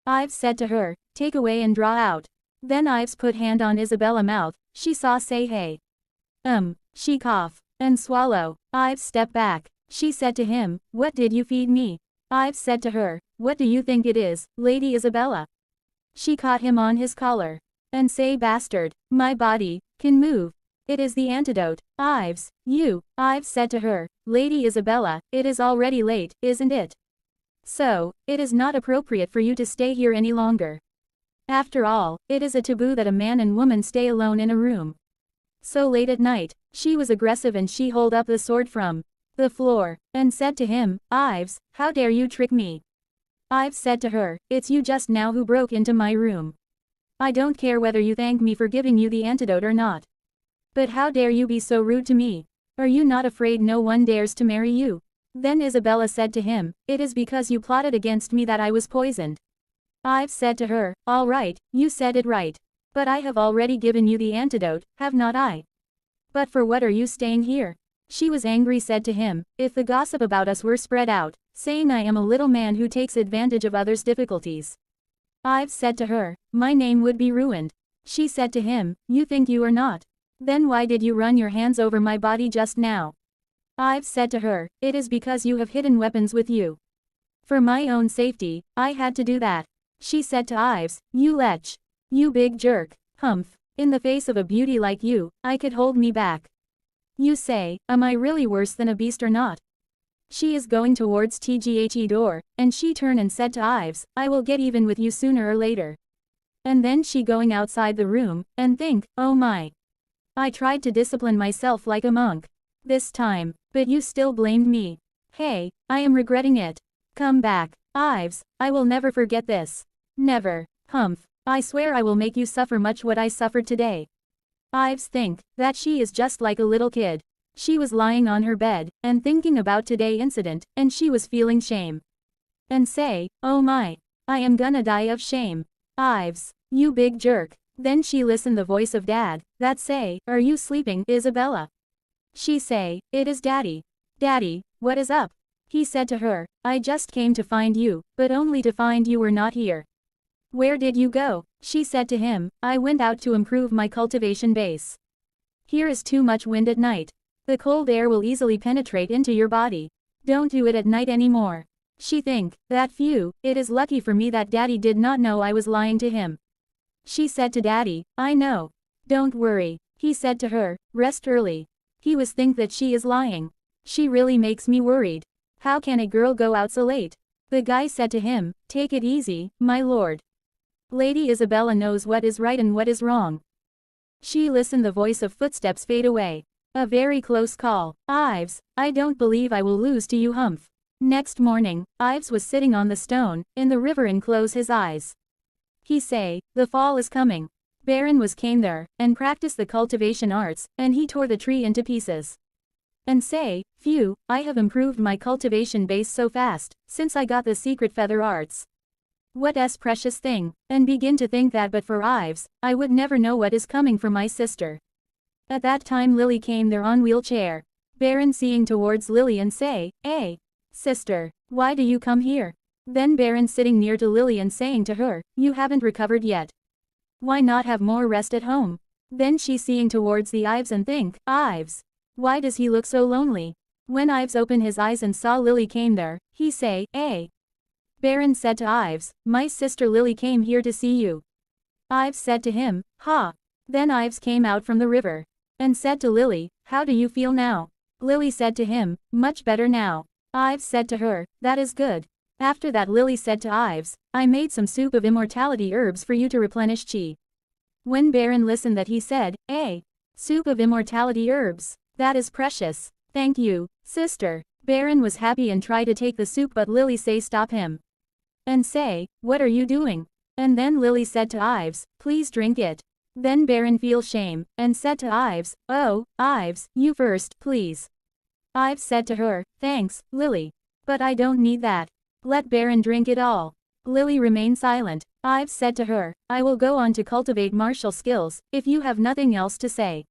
Ives said to her, take away and draw out. Then Ives put hand on Isabella mouth, she saw say hey. She cough, and swallow. Ives step back. She said to him, what did you feed me? Ives said to her, what do you think it is, Lady Isabella? She caught him on his collar. And say bastard, my body, can move. It is the antidote. Ives, you. Ives said to her, Lady Isabella, it is already late, isn't it? So, it is not appropriate for you to stay here any longer. After all, it is a taboo that a man and woman stay alone in a room. So late at night, she was aggressive and she hold up the sword from the floor, and said to him, Ives, how dare you trick me? Ives said to her, it's you just now who broke into my room. I don't care whether you thank me for giving you the antidote or not. But how dare you be so rude to me? Are you not afraid no one dares to marry you? Then Isabella said to him, it is because you plotted against me that I was poisoned. Ives said to her, all right, you said it right. But I have already given you the antidote, have not I? But for what are you staying here? She was angry said to him, if the gossip about us were spread out, saying I am a little man who takes advantage of others' difficulties. Ives said to her, my name would be ruined. She said to him, you think you are not? Then why did you run your hands over my body just now? Ives said to her, it is because you have hidden weapons with you. For my own safety, I had to do that. She said to Ives, you lech. You big jerk, humph. In the face of a beauty like you, I could hold me back. You say, am I really worse than a beast or not? She is going towards TGHE door, and she turned and said to Ives, I will get even with you sooner or later. And then she going outside the room, and think, oh my. I tried to discipline myself like a monk. This time, but you still blamed me. Hey, I am regretting it. Come back, Ives, I will never forget this. Never, humph, I swear I will make you suffer much what I suffered today. Ives think that she is just like a little kid. She was lying on her bed, and thinking about today's incident, and she was feeling shame. And say, oh my, I am gonna die of shame. Ives, you big jerk. Then she listened the voice of Dad, that say, are you sleeping, Isabella? She say, it is Daddy. Daddy, what is up? He said to her, I just came to find you, but only to find you were not here. Where did you go? She said to him, I went out to improve my cultivation base. Here is too much wind at night. The cold air will easily penetrate into your body. Don't do it at night anymore. She think, that phew, it is lucky for me that Daddy did not know I was lying to him. She said to Daddy, I know. Don't worry. He said to her, rest early. He was think that she is lying. She really makes me worried. How can a girl go out so late? The guy said to him, take it easy, my lord. Lady Isabella knows what is right and what is wrong. She listened the voice of footsteps fade away. A very close call. Ives, I don't believe I will lose to you humph. Next morning, Ives was sitting on the stone, in the river and close his eyes. He say, the fall is coming. Baron was came there, and practiced the cultivation arts, and he tore the tree into pieces. and say, phew, I have improved my cultivation base so fast, since I got the secret feather arts. What a precious thing, and begin to think that but for Ives, I would never know what is coming for my sister. At that time Lily came there on wheelchair. Baron seeing towards Lily and say, "Hey, sister, why do you come here?" Then Baron sitting near to Lily and saying to her, "You haven't recovered yet. Why not have more rest at home?" Then she seeing towards the Ives and think, "Ives, why does he look so lonely?" When Ives opened his eyes and saw Lily came there, he say, "Hey." Baron said to Ives, "My sister Lily came here to see you." Ives said to him, "Ha." Then Ives came out from the river, and said to Lily, "How do you feel now?" Lily said to him, "Much better now." Ives said to her, "That is good." After that Lily said to Ives, "I made some soup of immortality herbs for you to replenish chi." When Baron listened that he said, "Soup of immortality herbs, that is precious. Thank you, sister." Baron was happy and tried to take the soup but Lily say stop him. And say, "What are you doing?" And then Lily said to Ives, "Please drink it." Then Baron feel shame, and said to Ives, "Oh, Ives, you first, please." Ives said to her, "Thanks, Lily. But I don't need that. Let Baron drink it all." Lily remained silent. Ives said to her, "I will go on to cultivate martial skills, if you have nothing else to say.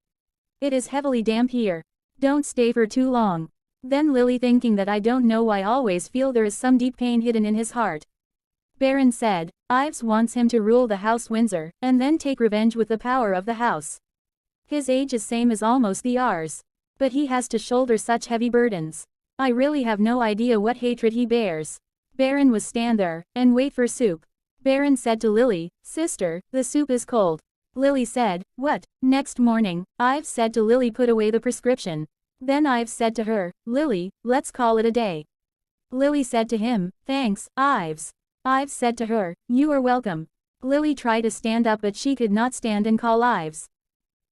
It is heavily damp here. Don't stay for too long." Then Lily thinking that I don't know why always feel there is some deep pain hidden in his heart. Baron said, Ives wants him to rule the house Windsor, and then take revenge with the power of the house. His age is same as almost the ours. But he has to shoulder such heavy burdens. I really have no idea what hatred he bears. Baron was stand there, and wait for soup. Baron said to Lily, "Sister, the soup is cold." Lily said, "What?" Next morning, Ives said to Lily put away the prescription. Then Ives said to her, "Lily, let's call it a day." Lily said to him, "Thanks, Ives." Ives said to her, "You are welcome." Lily tried to stand up but she could not stand and call Ives.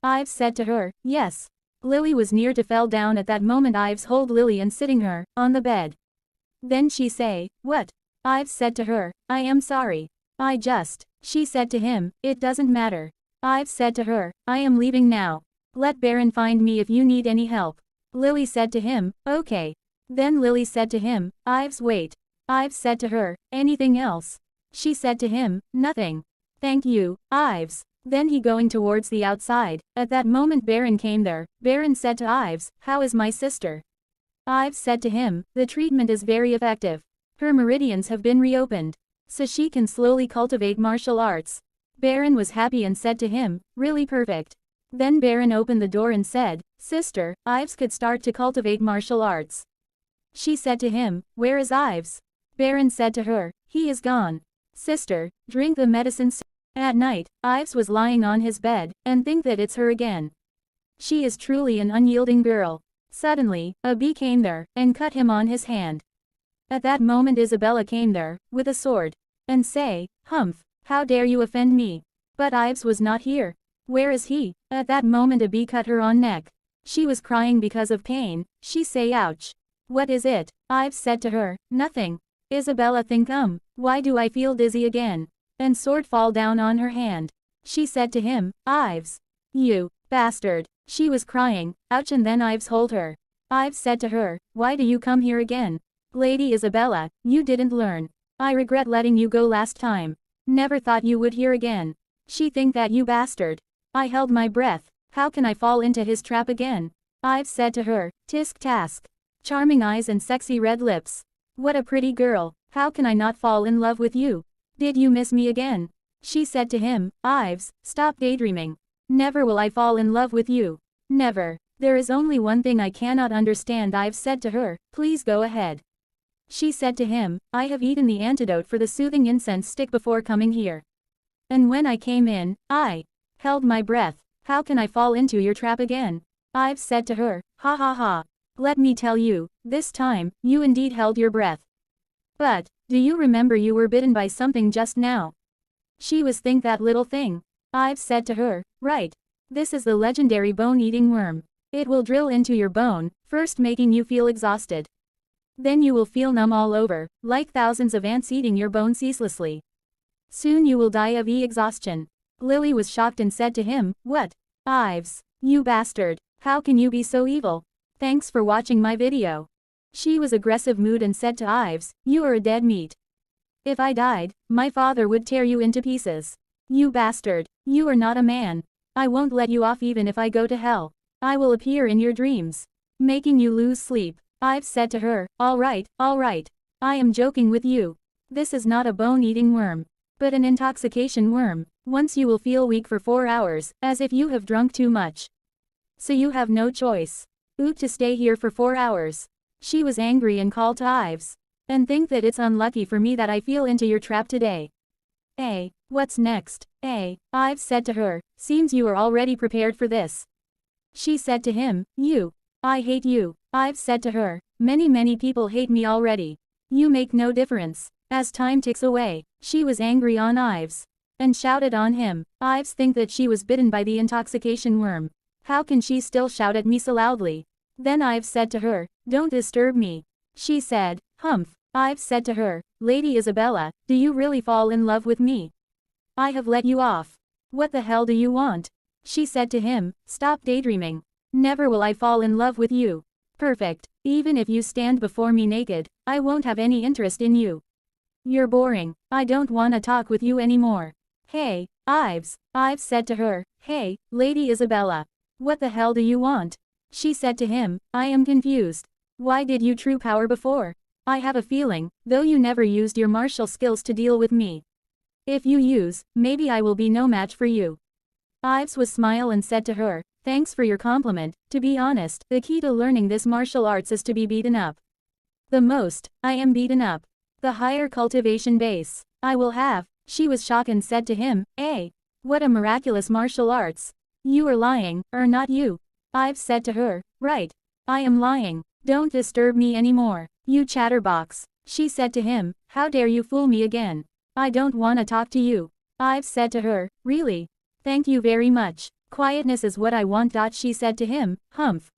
Ives said to her, "Yes." Lily was near to fell down at that moment. Ives hold Lily and sitting her, on the bed. Then she say, "What?" Ives said to her, "I am sorry. I just." She said to him, "It doesn't matter." Ives said to her, "I am leaving now. Let Baron find me if you need any help." Lily said to him, "Okay." Then Lily said to him, "Ives wait." Ives said to her, "Anything else?" She said to him, "Nothing. Thank you, Ives." Then he going towards the outside. At that moment Baron came there. Baron said to Ives, "How is my sister?" Ives said to him, "The treatment is very effective. Her meridians have been reopened, so she can slowly cultivate martial arts." Baron was happy and said to him, "Really perfect." Then Baron opened the door and said, "Sister, Ives could start to cultivate martial arts." She said to him, "Where is Ives?" Baron said to her, "He is gone. Sister, drink the medicine soon." At night, Ives was lying on his bed, and think that it's her again. She is truly an unyielding girl. Suddenly, a bee came there, and cut him on his hand. At that moment Isabella came there, with a sword, and say, "Humph, how dare you offend me?" But Ives was not here. Where is he? At that moment a bee cut her on neck. She was crying because of pain. She say, "Ouch." What is it? Ives said to her, "Nothing." Isabella think, why do I feel dizzy again? And sword fall down on her hand. She said to him, "Ives, you bastard." She was crying, "Ouch," and then Ives hold her. Ives said to her, "Why do you come here again?" "Lady Isabella, you didn't learn. I regret letting you go last time. Never thought you would here again." She think that, "You bastard." I held my breath. How can I fall into his trap again? Ives said to her, "Tisk task. Charming eyes and sexy red lips. What a pretty girl. How can I not fall in love with you? Did you miss me again?" She said to him, "Ives, stop daydreaming. Never will I fall in love with you. Never. There is only one thing I cannot understand." Ives said to her, "Please go ahead." She said to him, "I have eaten the antidote for the soothing incense stick before coming here. And when I came in, I held my breath. How can I fall into your trap again?" Ives said to her, "Ha ha ha. Let me tell you, this time, you indeed held your breath. But, do you remember you were bitten by something just now?" She was think that little thing. Ives said to her, "Right. This is the legendary bone-eating worm. It will drill into your bone, first making you feel exhausted. Then you will feel numb all over, like thousands of ants eating your bone ceaselessly. Soon you will die of exhaustion." Lily was shocked and said to him, "What? Ives, you bastard, how can you be so evil?" Thanks for watching my video. She was aggressive mood and said to Ives, you are a dead meat. If I died, my father would tear you into pieces. You bastard. You are not a man. I won't let you off even if I go to hell. I will appear in your dreams, making you lose sleep. Ives said to her, all right. I am joking with you. This is not a bone-eating worm, but an intoxication worm. Once you will feel weak for 4 hours, as if you have drunk too much. So you have no choice. To stay here for 4 hours. She was angry and called to Ives. And think that it's unlucky for me that I fell into your trap today. What's next? Ives said to her, seems you are already prepared for this. She said to him, I hate you. Ives said to her, many people hate me already. You make no difference. As time ticks away, she was angry on Ives. And shouted on him. Ives think that she was bitten by the intoxication worm. How can she still shout at me so loudly? Then Ives said to her, don't disturb me. She said, humph. Ives said to her, Lady Isabella, do you really fall in love with me? I have let you off. What the hell do you want? She said to him, stop daydreaming. Never will I fall in love with you. Perfect. Even if you stand before me naked, I won't have any interest in you. You're boring. I don't wanna talk with you anymore. Hey, Ives. Ives said to her, hey, Lady Isabella. What the hell do you want? She said to him, I am confused. Why did you true power before? I have a feeling, though you never used your martial skills to deal with me. If you use, maybe I will be no match for you. Ives was smile and said to her, thanks for your compliment. To be honest, the key to learning this martial arts is to be beaten up. The most, I am beaten up. The higher cultivation base, I will have. She was shocked and said to him, what a miraculous martial arts. You are lying, or not you? Ives said to her, right. I am lying. Don't disturb me anymore, you chatterbox. She said to him, how dare you fool me again? I don't wanna talk to you. Ives said to her, really? Thank you very much. Quietness is what I want. She said to him, humph.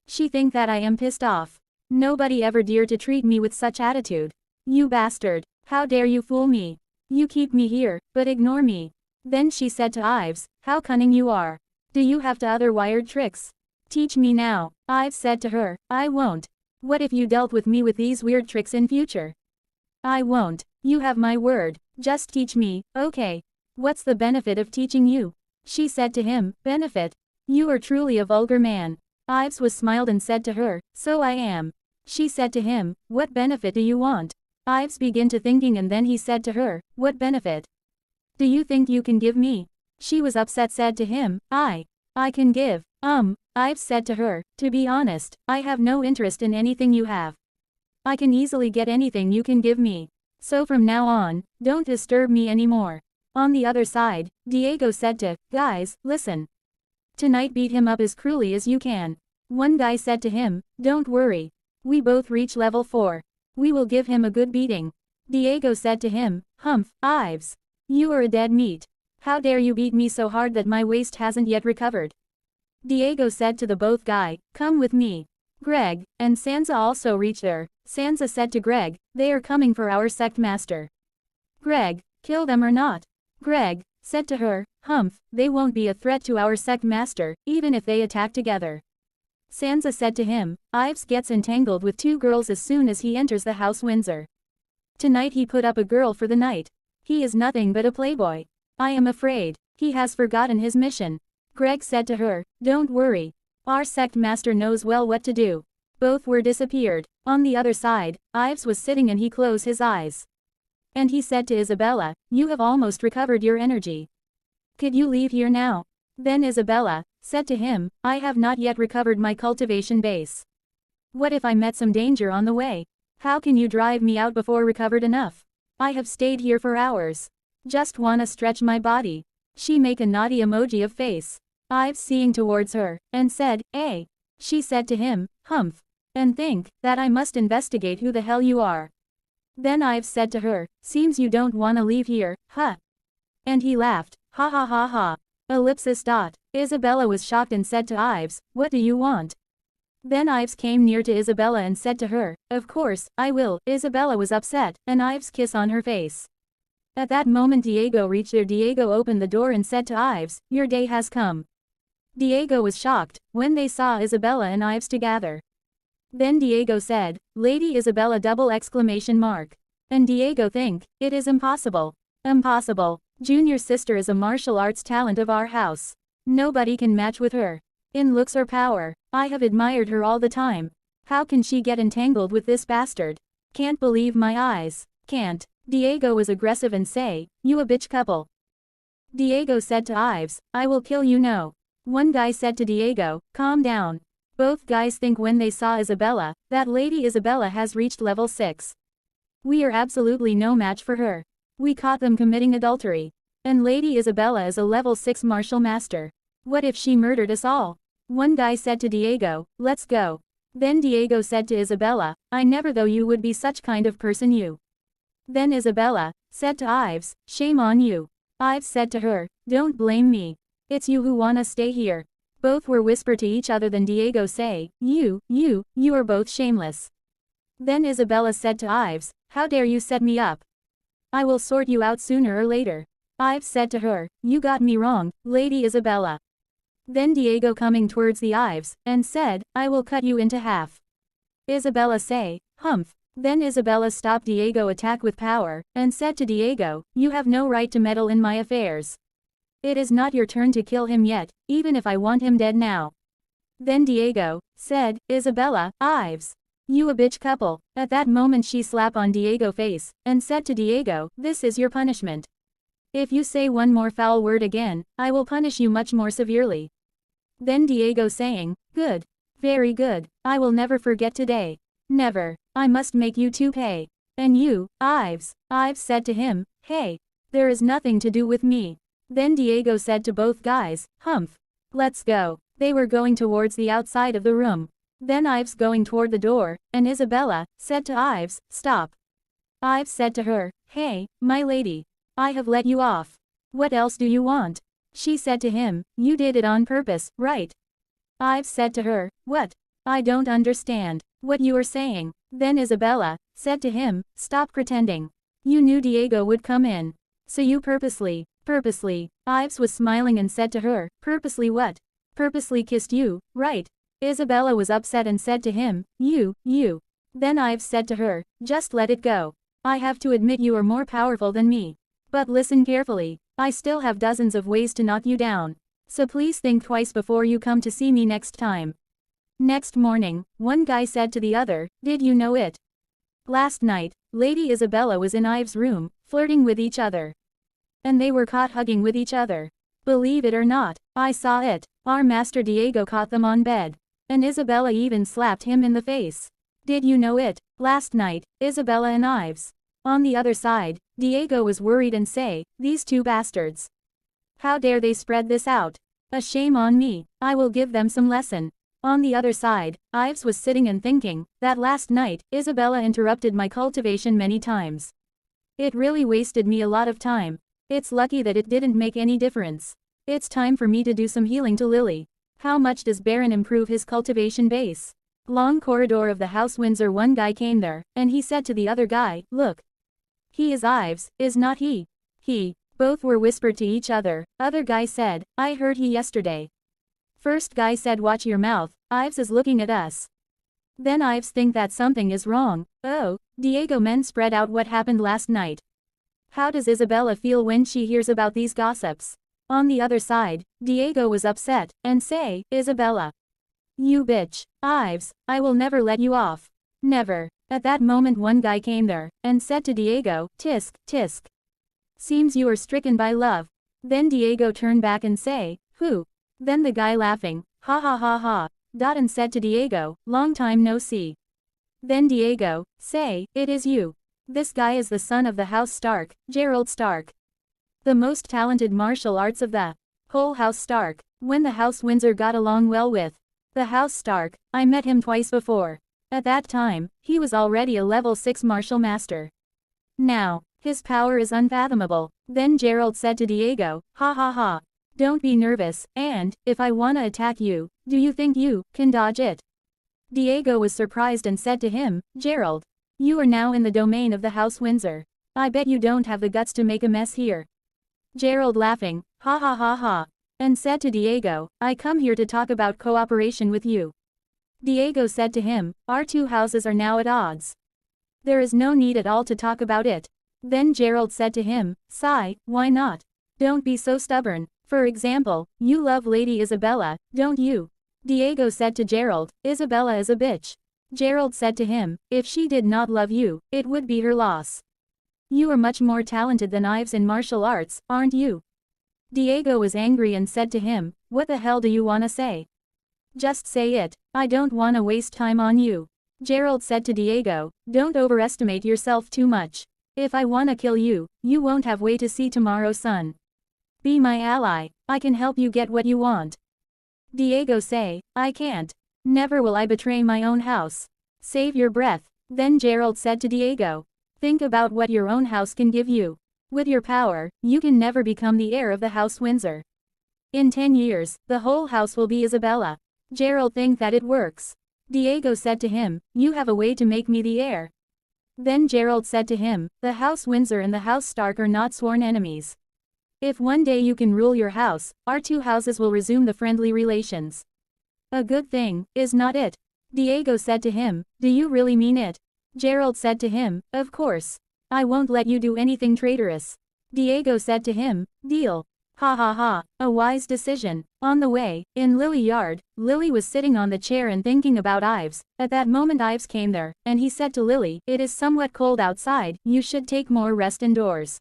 She think that I am pissed off. Nobody ever dared to treat me with such attitude. You bastard. How dare you fool me? You keep me here, but ignore me. Then she said to Ives, how cunning you are. Do you have to other wired tricks? Teach me now. Ives said to her, I won't. What if you dealt with me with these weird tricks in future? I won't. You have my word. Just teach me, okay? What's the benefit of teaching you? She said to him, benefit? You are truly a vulgar man. Ives was smiled and said to her, so I am. She said to him, what benefit do you want? Ives began to thinking and then he said to her, what benefit do you think you can give me? She was upset, said to him, I can give. Ives said to her, to be honest, I have no interest in anything you have. I can easily get anything you can give me. So from now on, don't disturb me anymore. On the other side, Diego said to, guys, listen. Tonight beat him up as cruelly as you can. One guy said to him, don't worry. We both reach level 4. We will give him a good beating. Diego said to him, humph, Ives. You are a dead meat. How dare you beat me so hard that my waist hasn't yet recovered? Diego said to the both guy, come with me. Greg and Sansa also reached there. Sansa said to Greg, they are coming for our sect master. Greg, kill them or not? Greg said to her, humph, they won't be a threat to our sect master, even if they attack together. Sansa said to him, Ives gets entangled with 2 girls as soon as he enters the house Windsor. Tonight he put up a girl for the night. He is nothing but a playboy. I am afraid he has forgotten his mission. Greg said to her, don't worry. Our sect master knows well what to do. Both were disappeared. On the other side, Ives was sitting and he closed his eyes. And he said to Isabella, you have almost recovered your energy. Could you leave here now? Then Isabella said to him, I have not yet recovered my cultivation base. What if I met some danger on the way? How can you drive me out before recovered enough? I have stayed here for hours. Just wanna stretch my body. She make a naughty emoji of face. Ives seeing towards her, and said, She said to him, humph. And think that I must investigate who the hell you are. Then Ives said to her, seems you don't wanna leave here, huh? And he laughed, ha ha ha ha. Ellipsis. Isabella was shocked and said to Ives, what do you want? Then Ives came near to Isabella and said to her, of course, I will. Isabella was upset, and Ives kissed on her face. At that moment Diego reached there. Diego opened the door and said to Ives, your day has come. Diego was shocked when they saw Isabella and Ives together. Then Diego said, Lady Isabella double exclamation mark. And Diego think, it is impossible. Impossible. Junior sister is a martial arts talent of our house. Nobody can match with her. In looks or power. I have admired her all the time. How can she get entangled with this bastard? Can't believe my eyes. Can't. Diego was aggressive and say, you a bitch couple. Diego said to Ives, I will kill you no. One guy said to Diego, calm down. Both guys think when they saw Isabella, that Lady Isabella has reached level 6. We are absolutely no match for her. We caught them committing adultery. And Lady Isabella is a level 6 martial master. What if she murdered us all? One guy said to Diego, let's go. Then Diego said to Isabella, I never thought you would be such kind of person you. Then Isabella said to Ives, shame on you. Ives said to her, don't blame me. It's you who wanna stay here. Both were whisper to each other. Then Diego say, you are both shameless. Then Isabella said to Ives, how dare you set me up? I will sort you out sooner or later. Ives said to her, you got me wrong, Lady Isabella. Then Diego coming towards the Ives, and said, I will cut you into half. Isabella say, humph. Then Isabella stopped Diego attack with power, and said to Diego, you have no right to meddle in my affairs. It is not your turn to kill him yet, even if I want him dead now. Then Diego said, Isabella, Ives. You a bitch couple. At that moment she slapped on Diego's face, and said to Diego, this is your punishment. If you say one more foul word again, I will punish you much more severely. Then Diego saying, good. Very good. I will never forget today. Never. I must make you two pay. And you, Ives. Ives said to him, hey. There is nothing to do with me. Then Diego said to both guys, humph. Let's go. They were going towards the outside of the room. Then Ives going toward the door, and Isabella said to Ives, stop. Ives said to her, hey, my lady. I have let you off. What else do you want? She said to him, you did it on purpose, right? Ives said to her, what? I don't understand what you are saying. Then Isabella said to him, stop pretending. You knew Diego would come in. So you purposely. Ives was smiling and said to her, purposely what? Purposely kissed you, right? Isabella was upset and said to him, you. Then Ives said to her, just let it go. I have to admit you are more powerful than me. But listen carefully, I still have dozens of ways to knock you down. So please think twice before you come to see me next time. Next morning, one guy said to the other, did you know it? Last night, Lady Isabella was in Ives' room, flirting with each other. And they were caught hugging with each other. Believe it or not, I saw it. Our master Diego caught them on bed. And Isabella even slapped him in the face. Did you know it? Last night, Isabella and Ives. On the other side, Diego was worried and say, these two bastards. How dare they spread this out? A shame on me, I will give them some lesson. On the other side, Ives was sitting and thinking, that last night, Isabella interrupted my cultivation many times. It really wasted me a lot of time. It's lucky that it didn't make any difference. It's time for me to do some healing to Lily. How much does Baron improve his cultivation base? Long corridor of the house Windsor. One guy came there, and he said to the other guy, look. He is Ives, is not he? He. Both were whispered to each other. Other guy said, I heard he yesterday. First guy said watch your mouth, Ives is looking at us. Then Ives think that something is wrong. Oh, Diego men spread out what happened last night. How does Isabella feel when she hears about these gossips? On the other side, Diego was upset, and say, Isabella. You bitch. Ives, I will never let you off. Never. At that moment one guy came there, and said to Diego, tisk. Seems you are stricken by love. Then Diego turned back and say, who? Then the guy laughing, ha. And said to Diego, long time no see. Then Diego, say, it is you. This guy is the son of the House Stark, Gerald Stark. The most talented martial arts of the whole House Stark. When the House Windsor got along well with the House Stark, I met him twice before. At that time, he was already a level 6 martial master. Now, his power is unfathomable. Then Gerald said to Diego, ha. Don't be nervous, and, if I wanna attack you, do you think you can dodge it? Diego was surprised and said to him, Gerald. You are now in the domain of the House Windsor. I bet you don't have the guts to make a mess here. Gerald laughing, ha. and said to Diego, I come here to talk about cooperation with you. Diego said to him, our two houses are now at odds. There is no need at all to talk about it. Then Gerald said to him, Sigh, why not? Don't be so stubborn. For example, you love Lady Isabella, don't you? Diego said to Gerald, Isabella is a bitch. Gerald said to him, if she did not love you, it would be her loss. You are much more talented than Ives in martial arts, aren't you? Diego was angry and said to him, what the hell do you wanna say? Just say it, I don't wanna waste time on you. Gerald said to Diego, don't overestimate yourself too much. If I wanna kill you, you won't have way to see tomorrow's sun. Be my ally, I can help you get what you want. Diego say, I can't. Never will I betray my own house. Save your breath. Then Gerald said to Diego, think about what your own house can give you. With your power, you can never become the heir of the House Windsor. In 10 years, the whole house will be Isabella. Gerald think that it works. Diego said to him, you have a way to make me the heir. Then Gerald said to him, the House Windsor and the House Stark are not sworn enemies. If one day you can rule your house, our two houses will resume the friendly relations. A good thing, is not it? Diego said to him, do you really mean it? Gerald said to him, of course. I won't let you do anything traitorous. Diego said to him, deal. Ha ha ha, a wise decision. On the way, in Lily Yard, Lily was sitting on the chair and thinking about Ives. At that moment Ives came there, and he said to Lily, it is somewhat cold outside, you should take more rest indoors.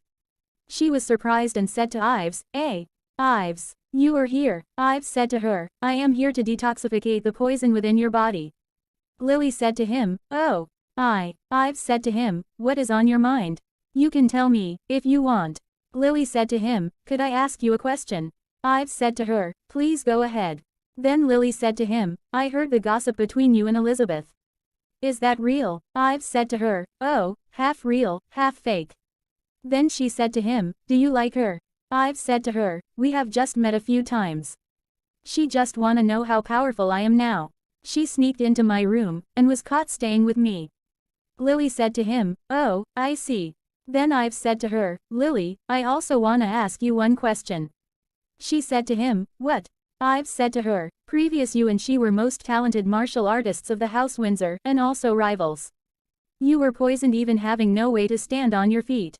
She was surprised and said to Ives, Ives, you are here. Ives said to her, I am here to detoxificate the poison within your body. Lily said to him, oh, Ives said to him, what is on your mind? You can tell me, if you want. Lily said to him, could I ask you a question? Ives said to her, please go ahead. Then Lily said to him, I heard the gossip between you and Elizabeth. Is that real? Ives said to her, oh, half real, half fake. Then she said to him, do you like her? Ives said to her, we have just met a few times. She just wanna know how powerful I am now. She sneaked into my room, and was caught staying with me. Lily said to him, oh, I see. Then Ives said to her, Lily, I also wanna ask you one question. She said to him, what? Ives said to her, previous you and she were most talented martial artists of the House Windsor, and also rivals. You were poisoned even having no way to stand on your feet.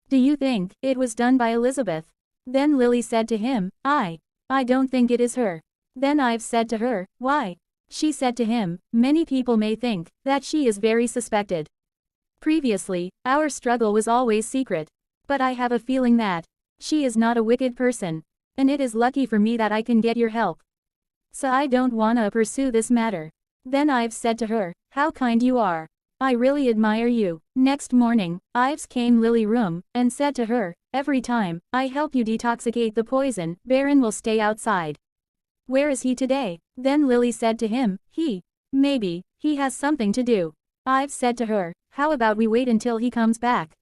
Do you think it was done by Elizabeth? Then Lily said to him, I don't think it is her. Then Ives said to her, why? She said to him, many people may think that she is very suspected. Previously, our struggle was always secret. But I have a feeling that she is not a wicked person. And it is lucky for me that I can get your help. So I don't wanna pursue this matter. Then Ives said to her, how kind you are. I really admire you. Next morning, Ives came Lily's room, and said to her, every time I help you detoxicate the poison, Baron will stay outside. Where is he today? Then Lily said to him, maybe, he has something to do. Ives said to her, how about we wait until he comes back?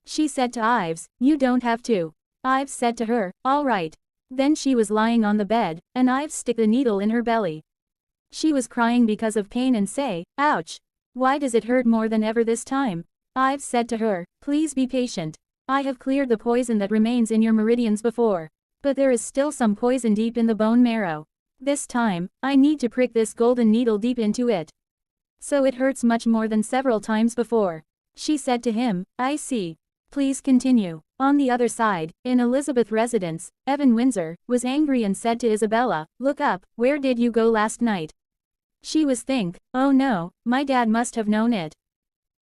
She said to Ives, you don't have to. Ives said to her, all right. Then she was lying on the bed, and Ives stick the needle in her belly. She was crying because of pain and say, ouch. Why does it hurt more than ever this time? Ives said to her, please be patient. I have cleared the poison that remains in your meridians before. But there is still some poison deep in the bone marrow. This time, I need to prick this golden needle deep into it. So it hurts much more than several times before. She said to him, I see. Please continue. On the other side, in Elizabeth's residence, Evan Windsor was angry and said to Isabella, look up, where did you go last night? She was think, oh no, my dad must have known it.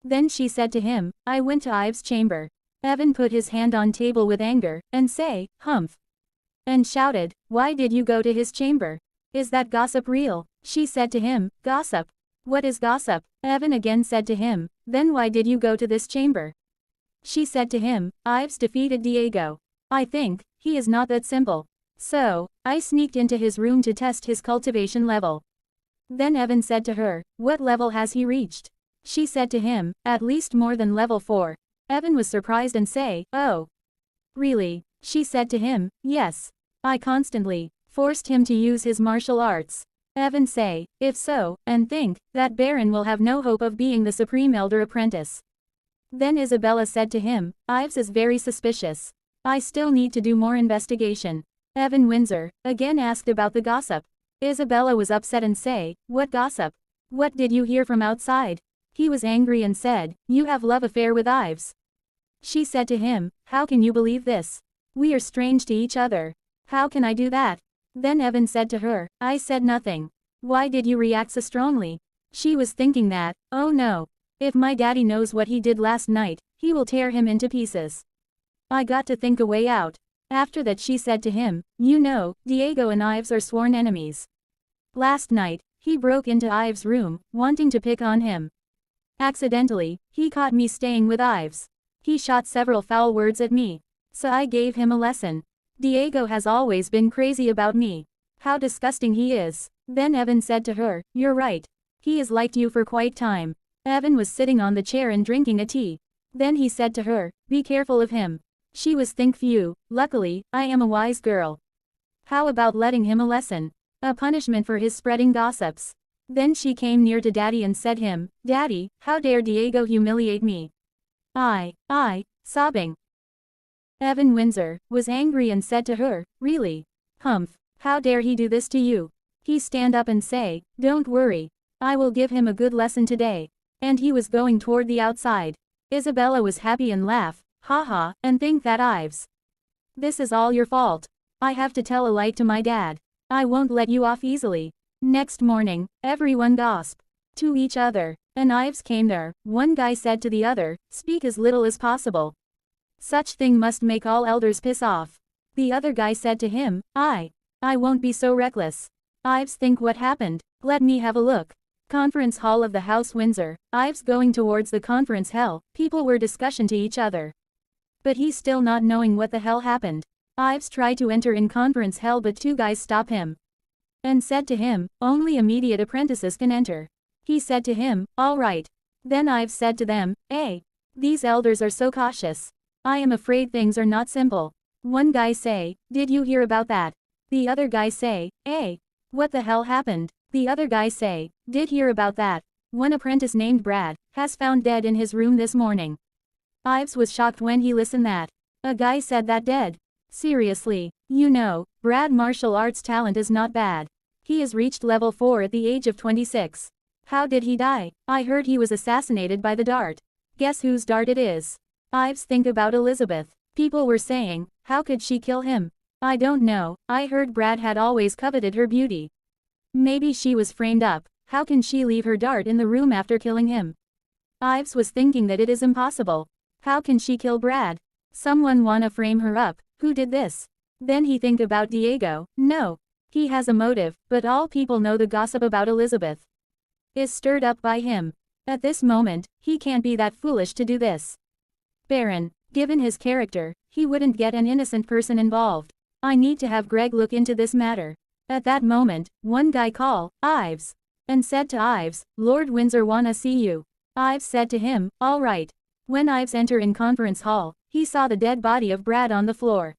Then she said to him, I went to Ives' chamber. Evan put his hand on table with anger, and say, humph. And shouted, why did you go to his chamber? Is that gossip real? She said to him, gossip. What is gossip? Evan again said to him, then why did you go to this chamber? She said to him, Ives defeated Diego. I think, he is not that simple. So, I sneaked into his room to test his cultivation level. Then Evan said to her, what level has he reached? She said to him, at least more than level 4. Evan was surprised and say, oh. Really? She said to him, yes. I constantly forced him to use his martial arts. Evan say, if so, and think that Baron will have no hope of being the Supreme Elder Apprentice. Then Isabella said to him, Ives is very suspicious. I still need to do more investigation. Evan Windsor, again asked about the gossip. Isabella was upset and say, what gossip? What did you hear from outside? He was angry and said, you have love affair with Ives. She said to him, how can you believe this? We are strange to each other. How can I do that? Then Evan said to her, I said nothing. Why did you react so strongly? She was thinking that, oh no. If my daddy knows what he did last night, he will tear him into pieces. I got to think a way out. After that she said to him, you know, Diego and Ives are sworn enemies. Last night, he broke into Ives' room, wanting to pick on him. Accidentally, he caught me staying with Ives. He shot several foul words at me. So I gave him a lesson. Diego has always been crazy about me. How disgusting he is. Then Evan said to her, you're right. He has liked you for quite time. Evan was sitting on the chair and drinking a tea. Then he said to her, be careful of him. She was think few, luckily, I am a wise girl. How about letting him a lesson? A punishment for his spreading gossips. Then she came near to Daddy and said him, Daddy, how dare Diego humiliate me? Sobbing. Evan Windsor was angry and said to her, really? Humph, how dare he do this to you? He stand up and say, don't worry. I will give him a good lesson today. And he was going toward the outside. Isabella was happy and laugh, haha, and think that Ives. This is all your fault. I have to tell a lie to my dad. I won't let you off easily. Next morning, everyone gossiped to each other. And Ives came there. One guy said to the other, speak as little as possible. Such thing must make all elders piss off. The other guy said to him, I won't be so reckless. Ives think what happened. Let me have a look. Conference hall of the House Windsor. Ives going towards the conference hall. People were discussion to each other. But he still not knowing what the hell happened. Ives tried to enter in conference hall but two guys stop him. And said to him, only immediate apprentices can enter. He said to him, all right. Then Ives said to them, these elders are so cautious. I am afraid things are not simple. One guy say, did you hear about that? The other guy say, what the hell happened? The other guy say, did hear about that. One apprentice named Brad, has found dead in his room this morning. Ives was shocked when he listened that. A guy said that dead. Seriously, you know, Brad martial arts talent is not bad. He has reached level 4 at the age of 26. How did he die? I heard he was assassinated by the dart. Guess whose dart it is? Ives think about Elizabeth. People were saying, how could she kill him? I don't know, I heard Brad had always coveted her beauty. Maybe she was framed up. How can she leave her dart in the room after killing him? Ives was thinking that it is impossible. How can she kill Brad? Someone wanna frame her up. Who did this? Then he think about Diego. No. He has a motive, but all people know the gossip about Elizabeth is stirred up by him. At this moment, he can't be that foolish to do this. Baron, given his character, he wouldn't get an innocent person involved. I need to have Greg look into this matter. At that moment, one guy called, Ives, and said to Ives, Lord Windsor wanna see you. Ives said to him, all right. When Ives entered in conference hall, he saw the dead body of Brad on the floor.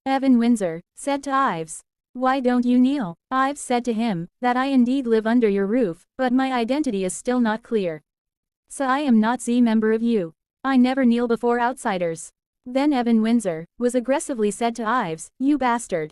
Evan Windsor said to Ives, why don't you kneel? Ives said to him, that I indeed live under your roof, but my identity is still not clear. So I am not Z member of you. I never kneel before outsiders. Then Evan Windsor was aggressively said to Ives, you bastard.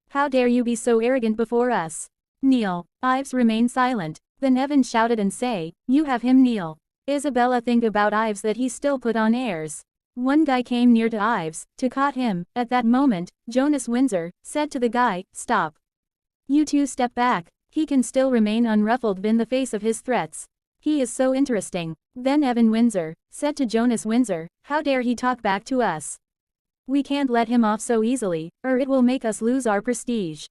How dare you be so arrogant before us? Kneel. Ives remained silent. Then Evan shouted and say, you have him kneel. Isabella think about Ives that he still put on airs. One guy came near to Ives, to caught him. At that moment, Jonas Windsor said to the guy, stop. You two step back. He can still remain unruffled in the face of his threats. He is so interesting. Then Evan Windsor said to Jonas Windsor, how dare he talk back to us? We can't let him off so easily, or it will make us lose our prestige.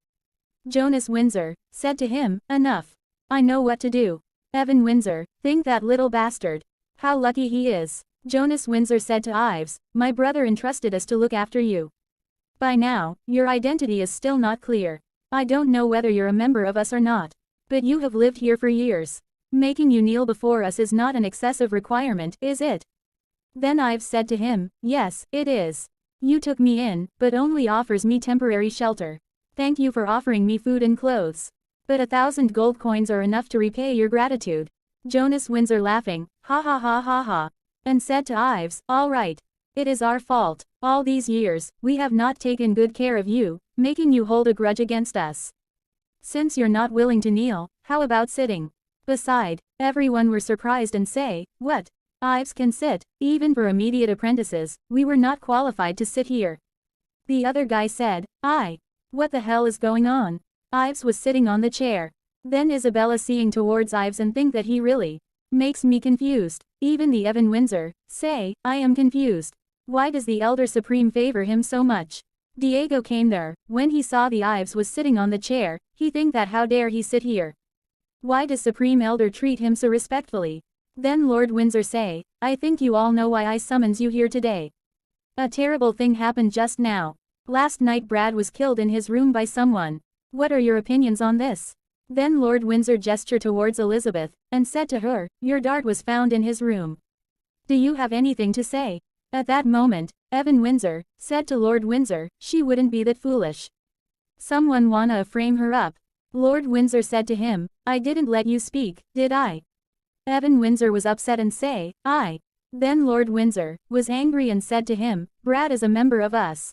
Jonas Windsor said to him, enough. I know what to do. Evan Windsor, think that little bastard. How lucky he is. Jonas Windsor said to Ives, my brother entrusted us to look after you. By now, your identity is still not clear. I don't know whether you're a member of us or not. But you have lived here for years. Making you kneel before us is not an excessive requirement, is it? Then Ives said to him, yes, it is. You took me in, but only offers me temporary shelter. Thank you for offering me food and clothes. But 1,000 gold coins are enough to repay your gratitude. Jonas Windsor laughing, ha ha ha ha ha. And said to Ives, all right. It is our fault. All these years, we have not taken good care of you, making you hold a grudge against us. Since you're not willing to kneel, how about sitting? Beside, everyone were surprised and say, what? Ives can sit, even for immediate apprentices, we were not qualified to sit here. The other guy said, what the hell is going on? Ives was sitting on the chair. Then Isabella seeing towards Ives and think that he really makes me confused. Even the Evan Windsor say, I am confused. Why does the Elder Supreme favor him so much? Diego came there. When he saw the Ives was sitting on the chair, he think that how dare he sit here? Why does Supreme Elder treat him so respectfully? Then Lord Windsor say, I think you all know why I summons you here today. A terrible thing happened just now. Last night Brad was killed in his room by someone. What are your opinions on this? Then Lord Windsor gestured towards Elizabeth, and said to her, your dart was found in his room. Do you have anything to say? At that moment, Evan Windsor said to Lord Windsor, she wouldn't be that foolish. Someone wanna frame her up. Lord Windsor said to him, I didn't let you speak, did I? Evan Windsor was upset and say, I. Then Lord Windsor was angry and said to him, Brad is a member of us.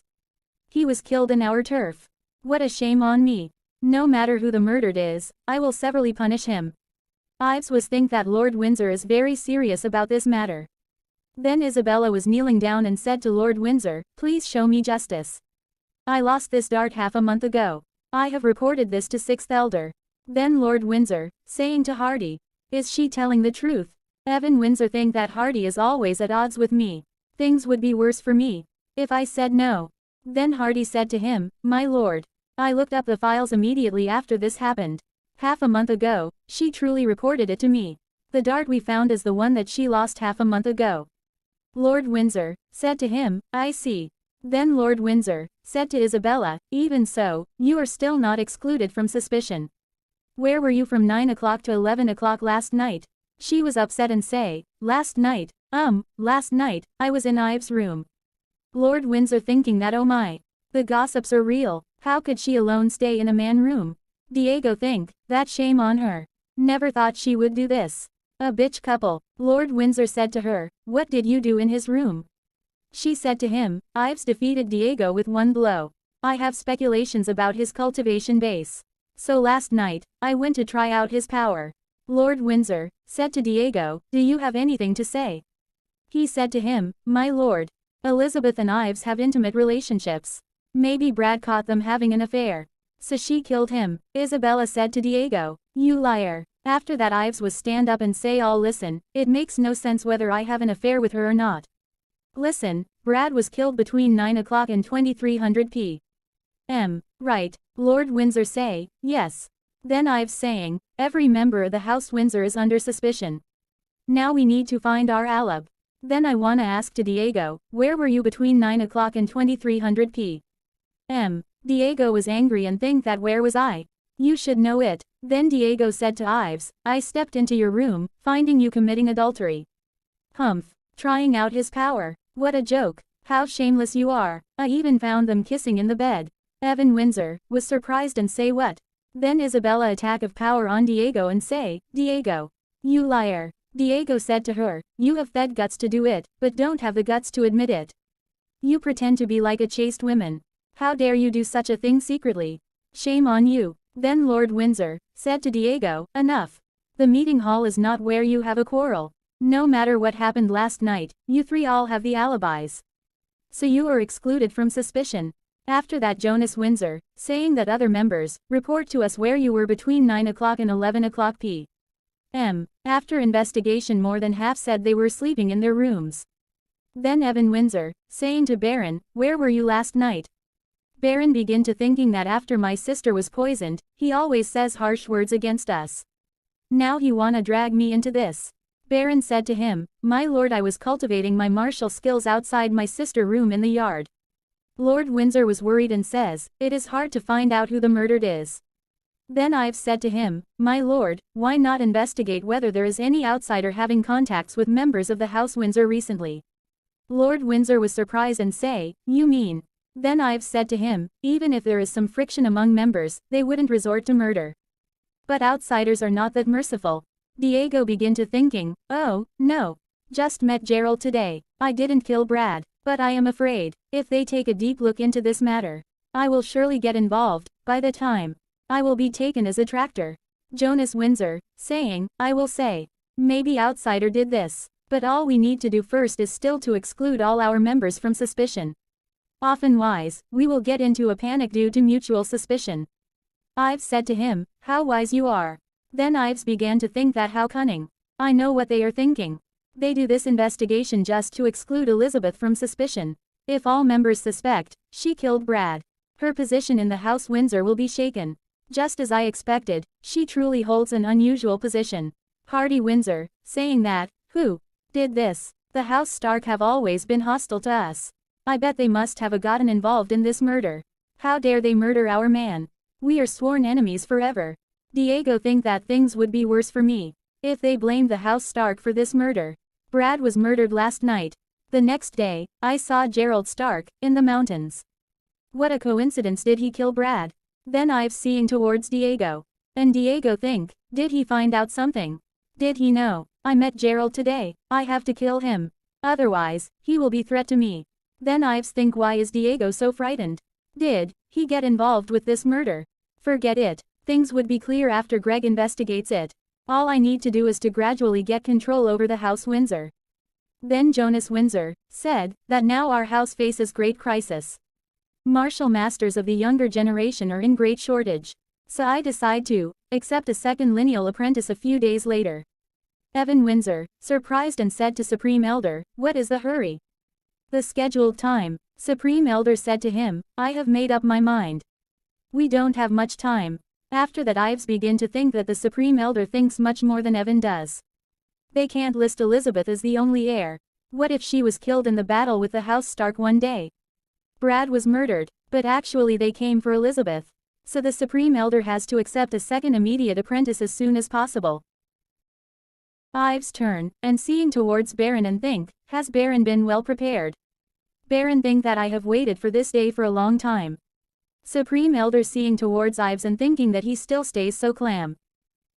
He was killed in our turf. What a shame on me. No matter who the murdered is, I will severely punish him. Ives was think that Lord Windsor is very serious about this matter. Then Isabella was kneeling down and said to Lord Windsor, please show me justice. I lost this dart half a month ago. I have reported this to 6th Elder. Then Lord Windsor, saying to Hardy, is she telling the truth? Evan Windsor think that Hardy is always at odds with me. Things would be worse for me if I said no. Then Hardy said to him, my lord, I looked up the files immediately after this happened. Half a month ago, she truly reported it to me. The dart we found is the one that she lost half a month ago. Lord Windsor said to him, I see. Then Lord Windsor said to Isabella, even so, you are still not excluded from suspicion. Where were you from 9 o'clock to 11 o'clock last night? She was upset and say, last night I was in Ives' room. Lord Windsor thinking that oh my, the gossips are real, how could she alone stay in a man room? Diego think, that shame on her. Never thought she would do this. A bitch couple. Lord Windsor said to her, what did you do in his room? She said to him, Ives defeated Diego with one blow. I have speculations about his cultivation base. So last night, I went to try out his power. Lord Windsor said to Diego, do you have anything to say? He said to him, my lord, Elizabeth and Ives have intimate relationships. Maybe Brad caught them having an affair. So she killed him. Isabella said to Diego, you liar. After that Ives was stand up and say all listen, it makes no sense whether I have an affair with her or not. Listen, Brad was killed between 9 o'clock and 2300 p.m. Right, Lord Windsor say, yes. Then Ives saying, every member of the House Windsor is under suspicion. Now we need to find our alibi. Then I wanna ask to Diego, where were you between 9 o'clock and 2300 p.m.? Diego was angry and think that where was I? You should know it. Then Diego said to Ives, I stepped into your room, finding you committing adultery. Humph. Trying out his power. What a joke. How shameless you are. I even found them kissing in the bed. Evan Windsor was surprised and say what? Then Isabella attack of power on Diego and say, Diego, you liar. Diego said to her, you have fed guts to do it, but don't have the guts to admit it. You pretend to be like a chaste woman. How dare you do such a thing secretly? Shame on you. Then Lord Windsor said to Diego, enough. The meeting hall is not where you have a quarrel. No matter what happened last night, you three all have the alibis. So you are excluded from suspicion. After that Jonas Windsor, saying that other members, report to us where you were between 9 o'clock and 11 o'clock p.m. After investigation more than half said they were sleeping in their rooms. Then Evan Windsor, saying to Baron, where were you last night? Baron begin to thinking that after my sister was poisoned, he always says harsh words against us. Now he wanna drag me into this. Baron said to him, my lord, I was cultivating my martial skills outside my sister room in the yard. Lord Windsor was worried and says, it is hard to find out who the murdered is. Then Ives said to him, my lord, why not investigate whether there is any outsider having contacts with members of the House Windsor recently? Lord Windsor was surprised and say, you mean? Then Ives said to him, even if there is some friction among members, they wouldn't resort to murder. But outsiders are not that merciful. Diego began to thinking, oh, no. Just met Gerald today. I didn't kill Brad. But I am afraid, if they take a deep look into this matter, I will surely get involved. By the time, I will be taken as a traitor. Jonas Windsor, saying, I will say, maybe outsider did this, but all we need to do first is still to exclude all our members from suspicion. Often wise, we will get into a panic due to mutual suspicion. Ives said to him, how wise you are. Then Ives began to think that how cunning. I know what they are thinking. They do this investigation just to exclude Elizabeth from suspicion. If all members suspect, she killed Brad, her position in the House Windsor will be shaken. Just as I expected, she truly holds an unusual position. Hardy Windsor, saying that, who did this? The House Stark have always been hostile to us. I bet they must have gotten involved in this murder. How dare they murder our man? We are sworn enemies forever. Diego think that things would be worse for me if they blamed the House Stark for this murder. Brad was murdered last night. The next day, I saw Gerald Stark in the mountains. What a coincidence, did he kill Brad? Then Ives seeing towards Diego. And Diego think, did he find out something? Did he know? I met Gerald today, I have to kill him. Otherwise, he will be threat to me. Then Ives think, why is Diego so frightened? Did he get involved with this murder? Forget it, things would be clear after Greg investigates it. All I need to do is to gradually get control over the House Windsor. Then Jonas Windsor said that now our house faces great crisis. Martial masters of the younger generation are in great shortage. So I decide to accept a second lineal apprentice a few days later. Evan Windsor, surprised and said to Supreme Elder, what is the hurry? The scheduled time. Supreme Elder said to him, I have made up my mind. We don't have much time. After that Ives begin to think that the Supreme Elder thinks much more than Evan does. They can't list Elizabeth as the only heir. What if she was killed in the battle with the House Stark one day? Brad was murdered, but actually they came for Elizabeth. So the Supreme Elder has to accept a second immediate apprentice as soon as possible. Ives turn, and seeing towards Baron and think, has Baron been well prepared? Baron think that I have waited for this day for a long time. Supreme Elder seeing towards Ives and thinking that he still stays so calm.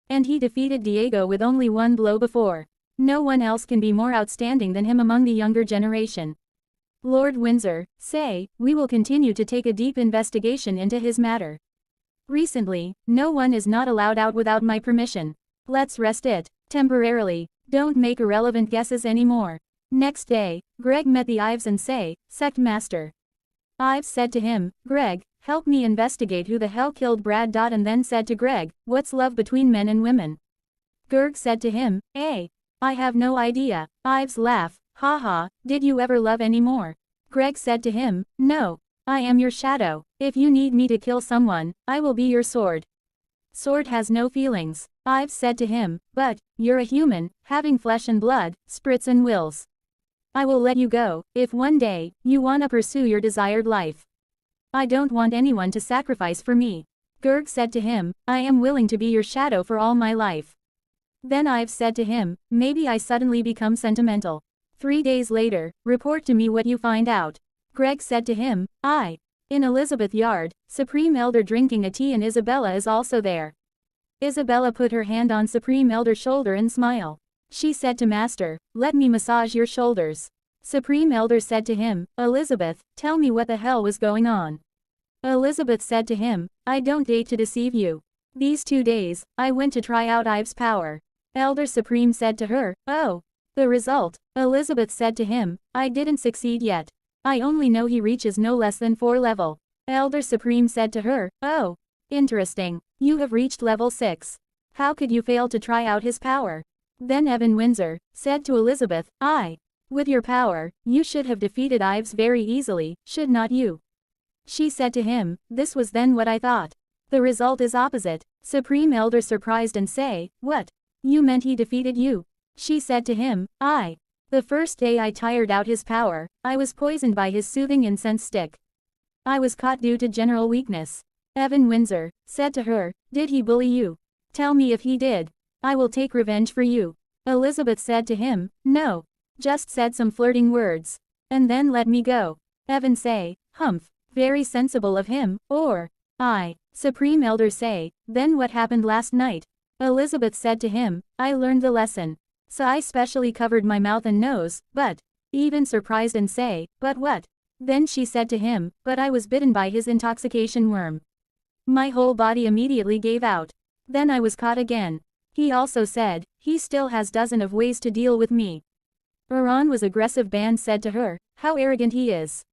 And he defeated Diego with only one blow before. No one else can be more outstanding than him among the younger generation. Lord Windsor, say, we will continue to take a deep investigation into his matter. Recently, no one is not allowed out without my permission. Let's rest it, temporarily, don't make irrelevant guesses anymore. Next day, Greg met the Ives and say, Sect Master. Ives said to him, Greg, help me investigate who the hell killed Brad. And then said to Greg, what's love between men and women? Greg said to him, I have no idea. Ives laughed, haha, did you ever love anymore? Greg said to him, no. I am your shadow. If you need me to kill someone, I will be your sword. Sword has no feelings. Ives said to him, but, you're a human, having flesh and blood, spirits and wills. I will let you go, if one day, you wanna pursue your desired life. I don't want anyone to sacrifice for me. Greg said to him, I am willing to be your shadow for all my life. Then Ives said to him, maybe I suddenly become sentimental. 3 days later, report to me what you find out. Greg said to him, in Elizabeth Yard, Supreme Elder drinking a tea and Isabella is also there. Isabella put her hand on Supreme Elder's shoulder and smiled. She said to Master, let me massage your shoulders. Supreme Elder said to him, Elizabeth, tell me what the hell was going on. Elizabeth said to him, I don't date to deceive you. These 2 days, I went to try out Ives' power. Elder Supreme said to her, oh. The result, Elizabeth said to him, I didn't succeed yet. I only know he reaches no less than 4 level. Elder Supreme said to her, oh. Interesting, you have reached level 6. How could you fail to try out his power? Then Evan Windsor said to Elizabeth, with your power, you should have defeated Ives very easily, should not you? She said to him, this was then what I thought. The result is opposite. Supreme Elder surprised and say, what? You meant he defeated you? She said to him, the first day I tired out his power, I was poisoned by his soothing incense stick. I was caught due to general weakness. Evan Windsor said to her, did he bully you? Tell me if he did. I will take revenge for you. Elizabeth said to him, no. Just said some flirting words. And then let me go. Evan say, humph, very sensible of him, or, Supreme Elder say, then what happened last night? Elizabeth said to him, I learned the lesson. So I specially covered my mouth and nose, but, even surprised and say, "But what?" Then she said to him, "But I was bitten by his intoxication worm. My whole body immediately gave out. Then I was caught again." He also said, "He still has dozen of ways to deal with me." Iran was aggressive. Ban said to her, "How arrogant he is.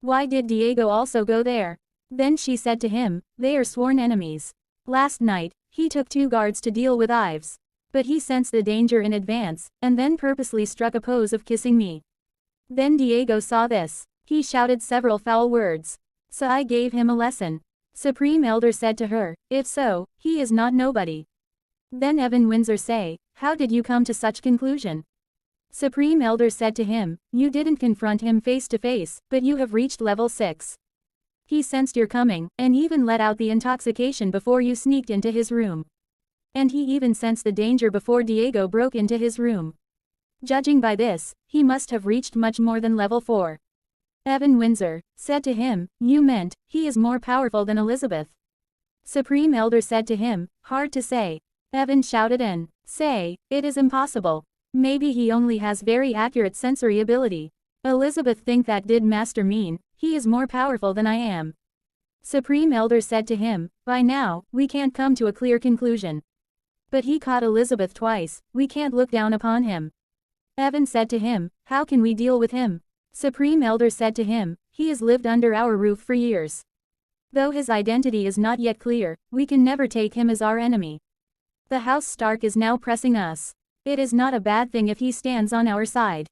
Why did Diego also go there?" Then she said to him, "They are sworn enemies. Last night, he took 2 guards to deal with Ives. But he sensed the danger in advance, and then purposely struck a pose of kissing me. Then Diego saw this. He shouted several foul words. So I gave him a lesson." Supreme Elder said to her, "If so, he is not nobody." Then Evan Windsor say, "How did you come to such conclusion?" Supreme Elder said to him, "You didn't confront him face to face, but you have reached level 6. He sensed your coming, and even let out the intoxication before you sneaked into his room. And he even sensed the danger before Diego broke into his room. Judging by this, he must have reached much more than level 4. Evan Windsor said to him, "You meant, he is more powerful than Elizabeth?" Supreme Elder said to him, "Hard to say." Evan shouted and say, "It is impossible. Maybe he only has very accurate sensory ability. Elizabeth think that did Master mean, he is more powerful than I am." Supreme Elder said to him, "By now, we can't come to a clear conclusion. But he caught Elizabeth twice, we can't look down upon him." Evan said to him, "How can we deal with him?" Supreme Elder said to him, "He has lived under our roof for years. Though his identity is not yet clear, we can never take him as our enemy. The House Stark is now pressing us. It is not a bad thing if he stands on our side."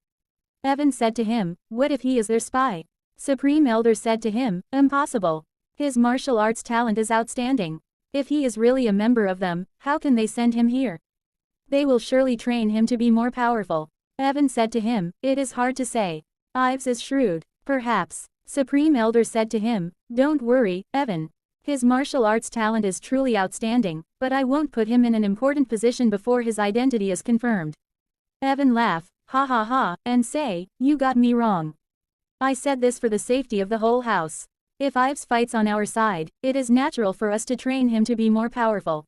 Evan said to him, "What if he is their spy?" Supreme Elder said to him, "Impossible. His martial arts talent is outstanding. If he is really a member of them, how can they send him here? They will surely train him to be more powerful." Evan said to him, "It is hard to say. Ives is shrewd. Perhaps." Supreme Elder said to him, "Don't worry, Evan. His martial arts talent is truly outstanding, but I won't put him in an important position before his identity is confirmed." Evan laugh, ha ha ha, and say, "You got me wrong. I said this for the safety of the whole house. If Ives fights on our side, it is natural for us to train him to be more powerful."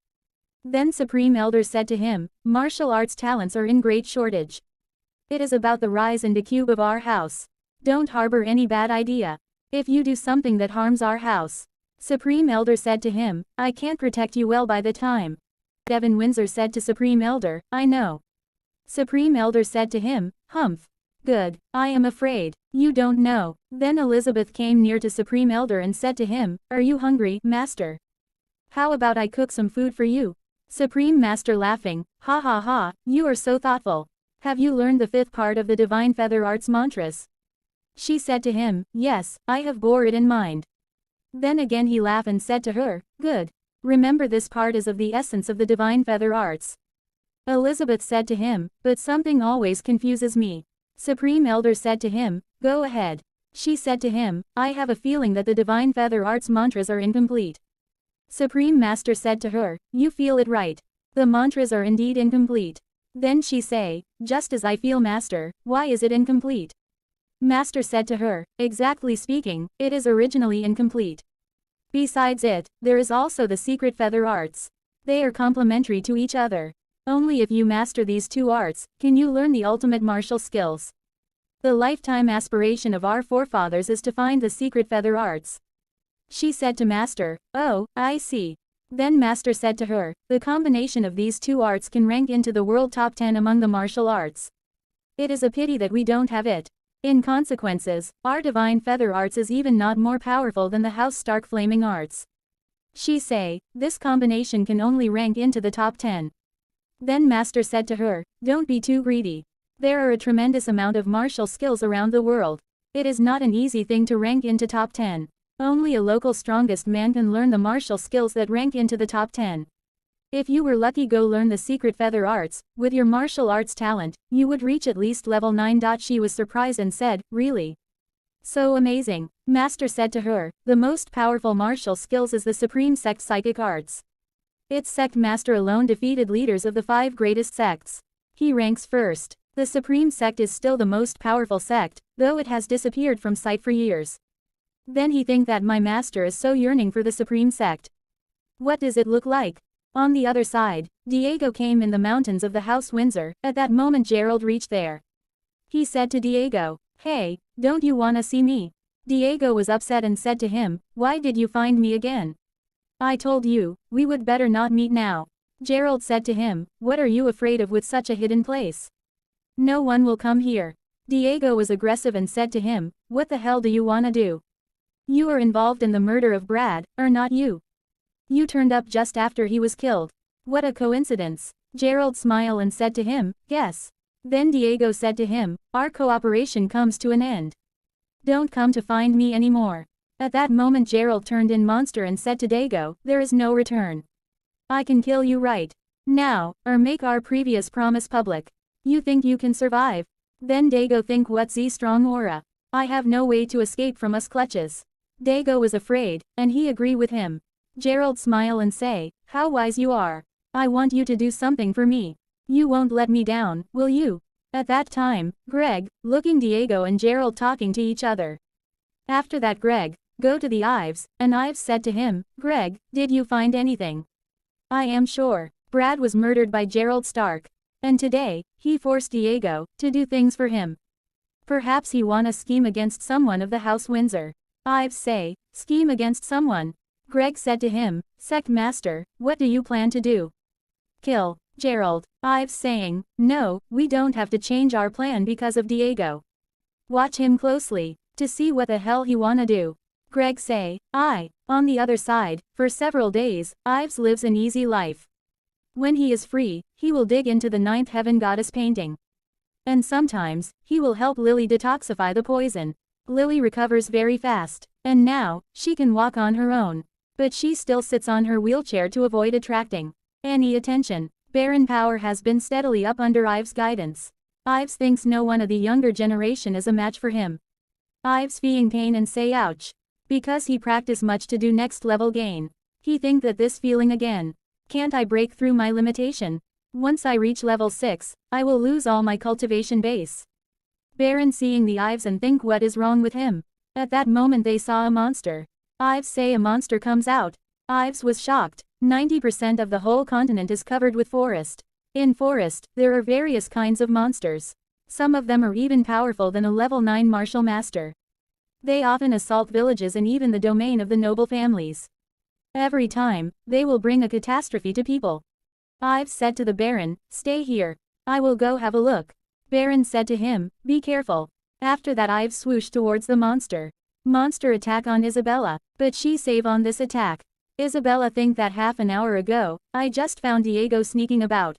Then Supreme Elder said to him, "Martial arts talents are in great shortage. It is about the rise and decube of our house. Don't harbor any bad idea. If you do something that harms our house." Supreme Elder said to him, "I can't protect you well by the time." Evan Windsor said to Supreme Elder, "I know." Supreme Elder said to him, "Humph. Good, I am afraid. You don't know." Then Elizabeth came near to Supreme Elder and said to him, "Are you hungry, Master? How about I cook some food for you?" Supreme Master laughing, ha ha ha, "You are so thoughtful. Have you learned the 5th part of the Divine Feather Arts mantras?" She said to him, "Yes, I have bore it in mind." Then again he laughed and said to her, "Good. Remember this part is of the essence of the Divine Feather Arts." Elizabeth said to him, "But something always confuses me." Supreme Elder said to him, "Go ahead." She said to him, "I have a feeling that the Divine Feather Arts mantras are incomplete." Supreme Master said to her, "You feel it right. The mantras are indeed incomplete." Then she say, "Just as I feel, Master, why is it incomplete?" Master said to her, "Exactly speaking, it is originally incomplete. Besides it, there is also the secret feather arts. They are complementary to each other. Only if you master these 2 arts, can you learn the ultimate martial skills. The lifetime aspiration of our forefathers is to find the secret feather arts." She said to Master, "Oh, I see." Then Master said to her, "The combination of these 2 arts can rank into the world top 10 among the martial arts. It is a pity that we don't have it. In consequences, our Divine Feather Arts is even not more powerful than the House Stark Flaming Arts." She say, "This combination can only rank into the top 10. Then Master said to her, "Don't be too greedy. There are a tremendous amount of martial skills around the world. It is not an easy thing to rank into top 10. Only a local strongest man can learn the martial skills that rank into the top 10. If you were lucky go learn the secret feather arts, with your martial arts talent, you would reach at least level 9. She was surprised and said, "Really? So amazing." Master said to her, "The most powerful martial skills is the Supreme Sect Psychic Arts. Its sect master alone defeated leaders of the 5 greatest sects. He ranks first. The Supreme Sect is still the most powerful sect, though it has disappeared from sight for years. Then he think that my master is so yearning for the Supreme Sect. What does it look like?" On the other side, Diego came in the mountains of the House Windsor. At that moment Gerald reached there. He said to Diego, "Hey, don't you wanna see me?" Diego was upset and said to him, "Why did you find me again? I told you, we would better not meet now." Gerald said to him, "What are you afraid of with such a hidden place? No one will come here." Diego was aggressive and said to him, "What the hell do you wanna do? You are involved in the murder of Brad, or not you? You turned up just after he was killed. What a coincidence." Gerald smiled and said to him, "Yes." Then Diego said to him, "Our cooperation comes to an end. Don't come to find me anymore." At that moment Gerald turned in monster and said to Diego, "There is no return. I can kill you right now, or make our previous promise public. You think you can survive? Then Dago think what's Z strong aura. I have no way to escape from us clutches." Dago was afraid, and he agree with him. Gerald smile and say, "How wise you are. I want you to do something for me. You won't let me down, will you?" At that time, Greg, looking Diego and Gerald talking to each other. After that Greg, go to the Ives, and Ives said to him, "Greg, did you find anything?" "I am sure. Brad was murdered by Gerald Stark. And today, he forced Diego to do things for him. Perhaps he wanna scheme against someone of the House Windsor." Ives say, "Scheme against someone?" Greg said to him, "Sect Master, what do you plan to do? Kill Gerald?" Ives saying, "No, we don't have to change our plan because of Diego. Watch him closely, to see what the hell he wanna do." Greg say, On the other side, for several days, Ives lives an easy life. When he is free, he will dig into the ninth heaven goddess painting. And sometimes, he will help Lily detoxify the poison. Lily recovers very fast, and now, she can walk on her own. But she still sits on her wheelchair to avoid attracting any attention. Baron power has been steadily up under Ives' guidance. Ives thinks no one of the younger generation is a match for him. Ives feeling pain and say ouch. Because he practice much to do next level gain. He think that this feeling again. Can't I break through my limitation? Once I reach level 6, I will lose all my cultivation base. Baron seeing the Ives and think what is wrong with him. At that moment they saw a monster. Ives say a monster comes out. Ives was shocked. 90% of the whole continent is covered with forest. In forest, there are various kinds of monsters. Some of them are even powerful than a level 9 martial master. They often assault villages and even the domain of the noble families. Every time, they will bring a catastrophe to people. Ives said to the Baron, "Stay here. I will go have a look." Baron said to him, "Be careful." After that Ives swooshed towards the monster. Monster attack on Isabella, but she save on this attack. Isabella think that half an hour ago, I just found Diego sneaking about.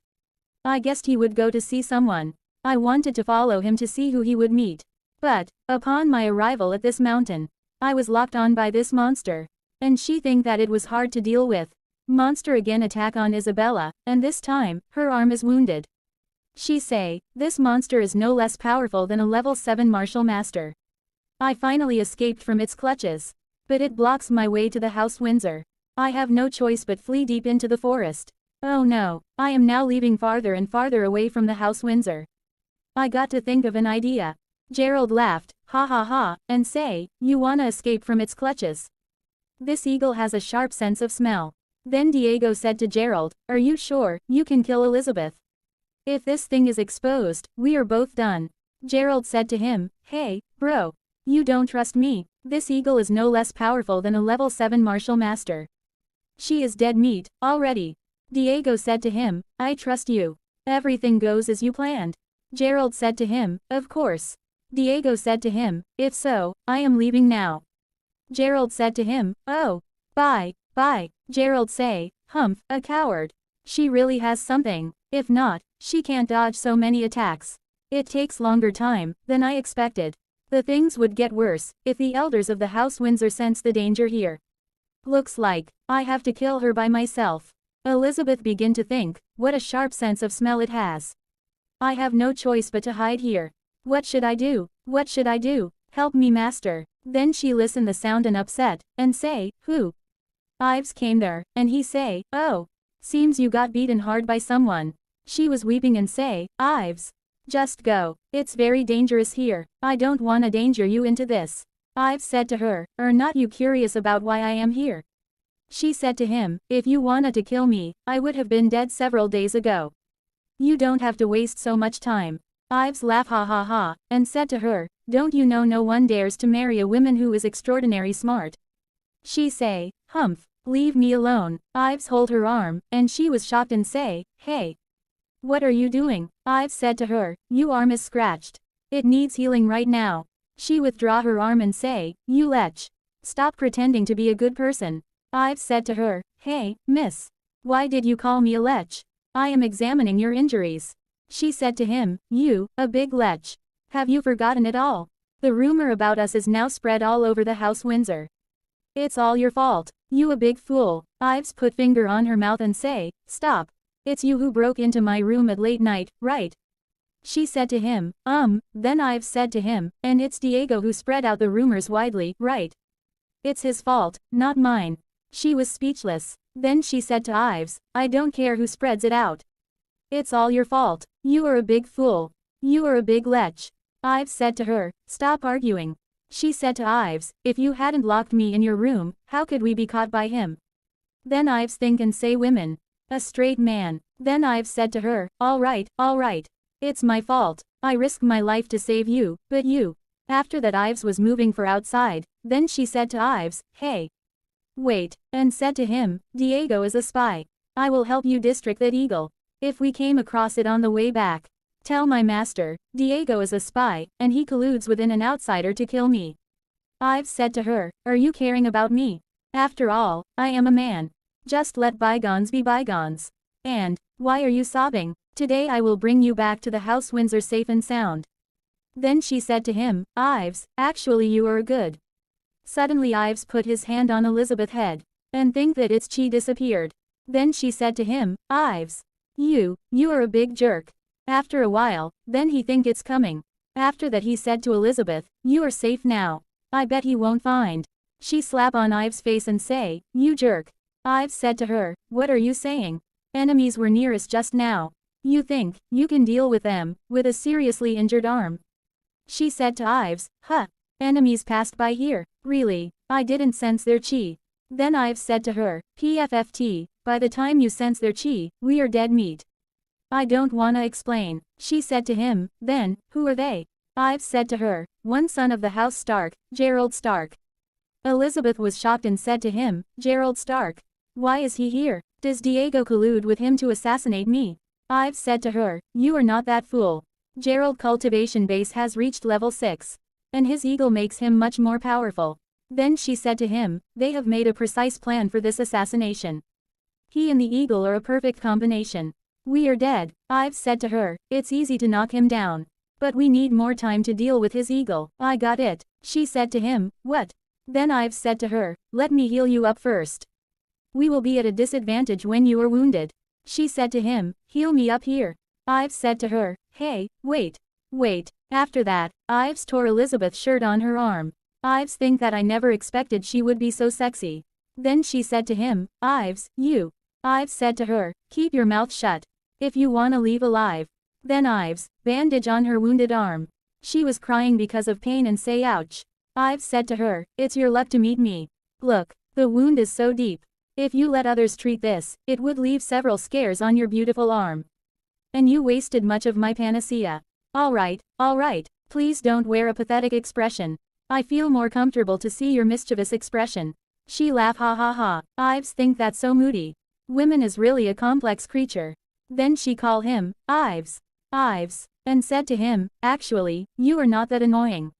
I guessed he would go to see someone. I wanted to follow him to see who he would meet. But, upon my arrival at this mountain, I was locked on by this monster. And she think that it was hard to deal with. Monster again attack on Isabella, and this time, her arm is wounded. She say, "This monster is no less powerful than a level 7 martial master. I finally escaped from its clutches. But it blocks my way to the House Windsor. I have no choice but flee deep into the forest. Oh no, I am now leaving farther and farther away from the House Windsor. I got to think of an idea." Gerald laughed, ha ha ha, and say, "You wanna escape from its clutches? This eagle has a sharp sense of smell." Then Diego said to Gerald, "Are you sure you can kill Elizabeth? If this thing is exposed, we are both done." Gerald said to him, "Hey, bro. You don't trust me. This eagle is no less powerful than a level 7 martial master. She is dead meat, already." Diego said to him, "I trust you. Everything goes as you planned." Gerald said to him, "Of course." Diego said to him, "If so, I am leaving now." Gerald said to him, "Oh. Bye. Gerald say, "Humph, a coward. She really has something. If not, she can't dodge so many attacks. It takes longer time than I expected. The things would get worse if the elders of the House Windsor sense the danger here. Looks like I have to kill her by myself." Elizabeth began to think, what a sharp sense of smell it has. "I have no choice but to hide here. What should I do? What should I do? Help me, master." Then she listened the sound and upset, and say, "Who?" Ives came there, and he say, "Oh. Seems you got beaten hard by someone." She was weeping and say, "Ives. Just go. It's very dangerous here. I don't wanna danger you into this." Ives said to her, "Are not you curious about why I am here?" She said to him, "If you wanted to kill me, I would have been dead several days ago. You don't have to waste so much time. Ives laughed ha ha ha, and said to her, don't you know no one dares to marry a woman who is extraordinary smart? She say, humph, leave me alone. Ives hold her arm, and she was shocked and say, hey. What are you doing? Ives said to her, your arm is scratched. It needs healing right now. She withdraw her arm and say, you lech. Stop pretending to be a good person. Ives said to her, hey, miss. Why did you call me a lech? I am examining your injuries. She said to him, you, a big lech. Have you forgotten it all? The rumor about us is now spread all over the house Windsor. It's all your fault. You a big fool. Ives put finger on her mouth and say, stop. It's you who broke into my room at late night, right? She said to him, then Ives said to him, and it's Diego who spread out the rumors widely, right? It's his fault, not mine. She was speechless. Then she said to Ives, I don't care who spreads it out. It's all your fault. You are a big fool. You are a big lech. Ives said to her, stop arguing. She said to Ives, if you hadn't locked me in your room, how could we be caught by him? Then Ives think and say women. A straight man. Then Ives said to her, all right. It's my fault. I risked my life to save you, but you. After that Ives was moving for outside, then she said to Ives, hey. Wait, and said to him, Diego is a spy. I will help you distract that eagle. If we came across it on the way back. Tell my master, Diego is a spy, and he colludes with an outsider to kill me. Ives said to her, are you caring about me? After all, I am a man. Just let bygones be bygones. And, why are you sobbing? Today I will bring you back to the house Windsor safe and sound. Then she said to him, Ives, actually you are good. Suddenly Ives put his hand on Elizabeth's head, and think that its chi disappeared. Then she said to him, Ives. You are a big jerk. After a while, then he think it's coming. After that he said to Elizabeth, you are safe now. I bet he won't find. She slap on Ives' face and say, you jerk. Ives said to her, what are you saying? Enemies were near us just now. You think you can deal with them, with a seriously injured arm? She said to Ives, huh. Enemies passed by here. Really, I didn't sense their chi. Then Ives said to her, PFFT, by the time you sense their chi, we are dead meat. I don't wanna explain. She said to him, then, who are they? Ives said to her, one son of the house Stark, Gerald Stark. Elizabeth was shocked and said to him, Gerald Stark. Why is he here? Does Diego collude with him to assassinate me? Ives said to her, you are not that fool. Gerald cultivation base has reached level 6. And his eagle makes him much more powerful. Then she said to him, they have made a precise plan for this assassination. He and the eagle are a perfect combination. We are dead. Ives said to her, it's easy to knock him down. But we need more time to deal with his eagle. I got it. She said to him, what? Then Ives said to her, let me heal you up first. We will be at a disadvantage when you are wounded. She said to him, heal me up here. Ives said to her, hey, wait. After that, Ives tore Elizabeth's shirt on her arm. Ives think that I never expected she would be so sexy. Then she said to him, Ives, you. Ives said to her, keep your mouth shut. If you wanna leave alive. Then Ives, bandage on her wounded arm. She was crying because of pain and say ouch. Ives said to her, it's your luck to meet me. Look, the wound is so deep. If you let others treat this, it would leave several scars on your beautiful arm. And you wasted much of my panacea. Alright, please don't wear a pathetic expression. I feel more comfortable to see your mischievous expression. She laughed ha ha ha. Ives think that's so moody. Women is really a complex creature. Then she called him, Ives, and said to him, actually, you are not that annoying.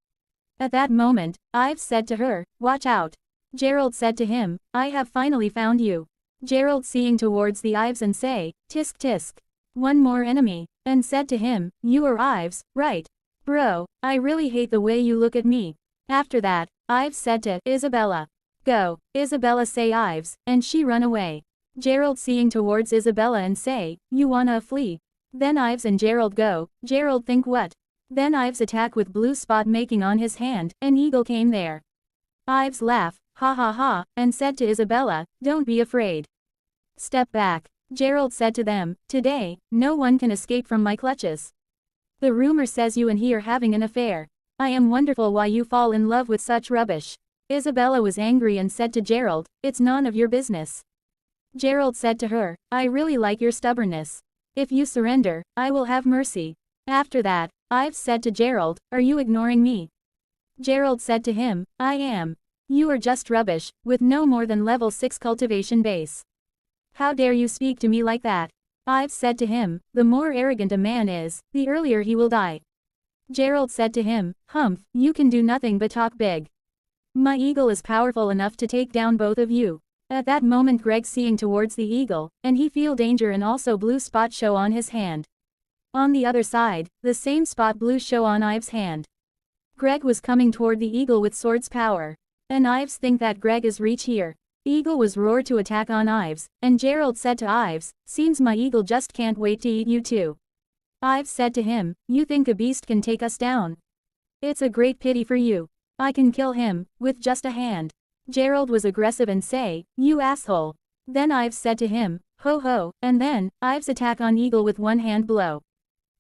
At that moment, Ives said to her, watch out. Gerald said to him, I have finally found you. Gerald seeing towards the Ives and say, tisk tisk. One more enemy, and said to him, you are Ives, right? Bro, I really hate the way you look at me. After that, Ives said to Isabella, go. Isabella say Ives, and she run away. Gerald seeing towards Isabella and say, you wanna flee. Then Ives and Gerald go. Gerald think what? Then Ives attack with blue spot making on his hand, an eagle came there. Ives laugh, ha ha ha, and said to Isabella, don't be afraid. Step back. Gerald said to them, today, no one can escape from my clutches. The rumor says you and he are having an affair. I am wonderful why you fall in love with such rubbish. Isabella was angry and said to Gerald, it's none of your business. Gerald said to her, I really like your stubbornness. If you surrender, I will have mercy. After that, Ives said to Gerald, "Are you ignoring me?" Gerald said to him, "I am. You are just rubbish, with no more than level 6 cultivation base. How dare you speak to me like that?" Ives said to him, "The more arrogant a man is, the earlier he will die." Gerald said to him, "Humph, you can do nothing but talk big. My eagle is powerful enough to take down both of you." At that moment Greg seeing towards the eagle, and he feel danger and also blue spot show on his hand. On the other side, the same spot blue show on Ives' hand. Greg was coming toward the eagle with sword's power. And Ives think that Greg is reach here. Eagle was roared to attack on Ives, and Gerald said to Ives, "Seems my eagle just can't wait to eat you too." Ives said to him, "You think a beast can take us down? It's a great pity for you. I can kill him, with just a hand." Gerald was aggressive and say, "You asshole." Then Ives said to him, "Ho ho," and then, Ives attack on eagle with one hand blow.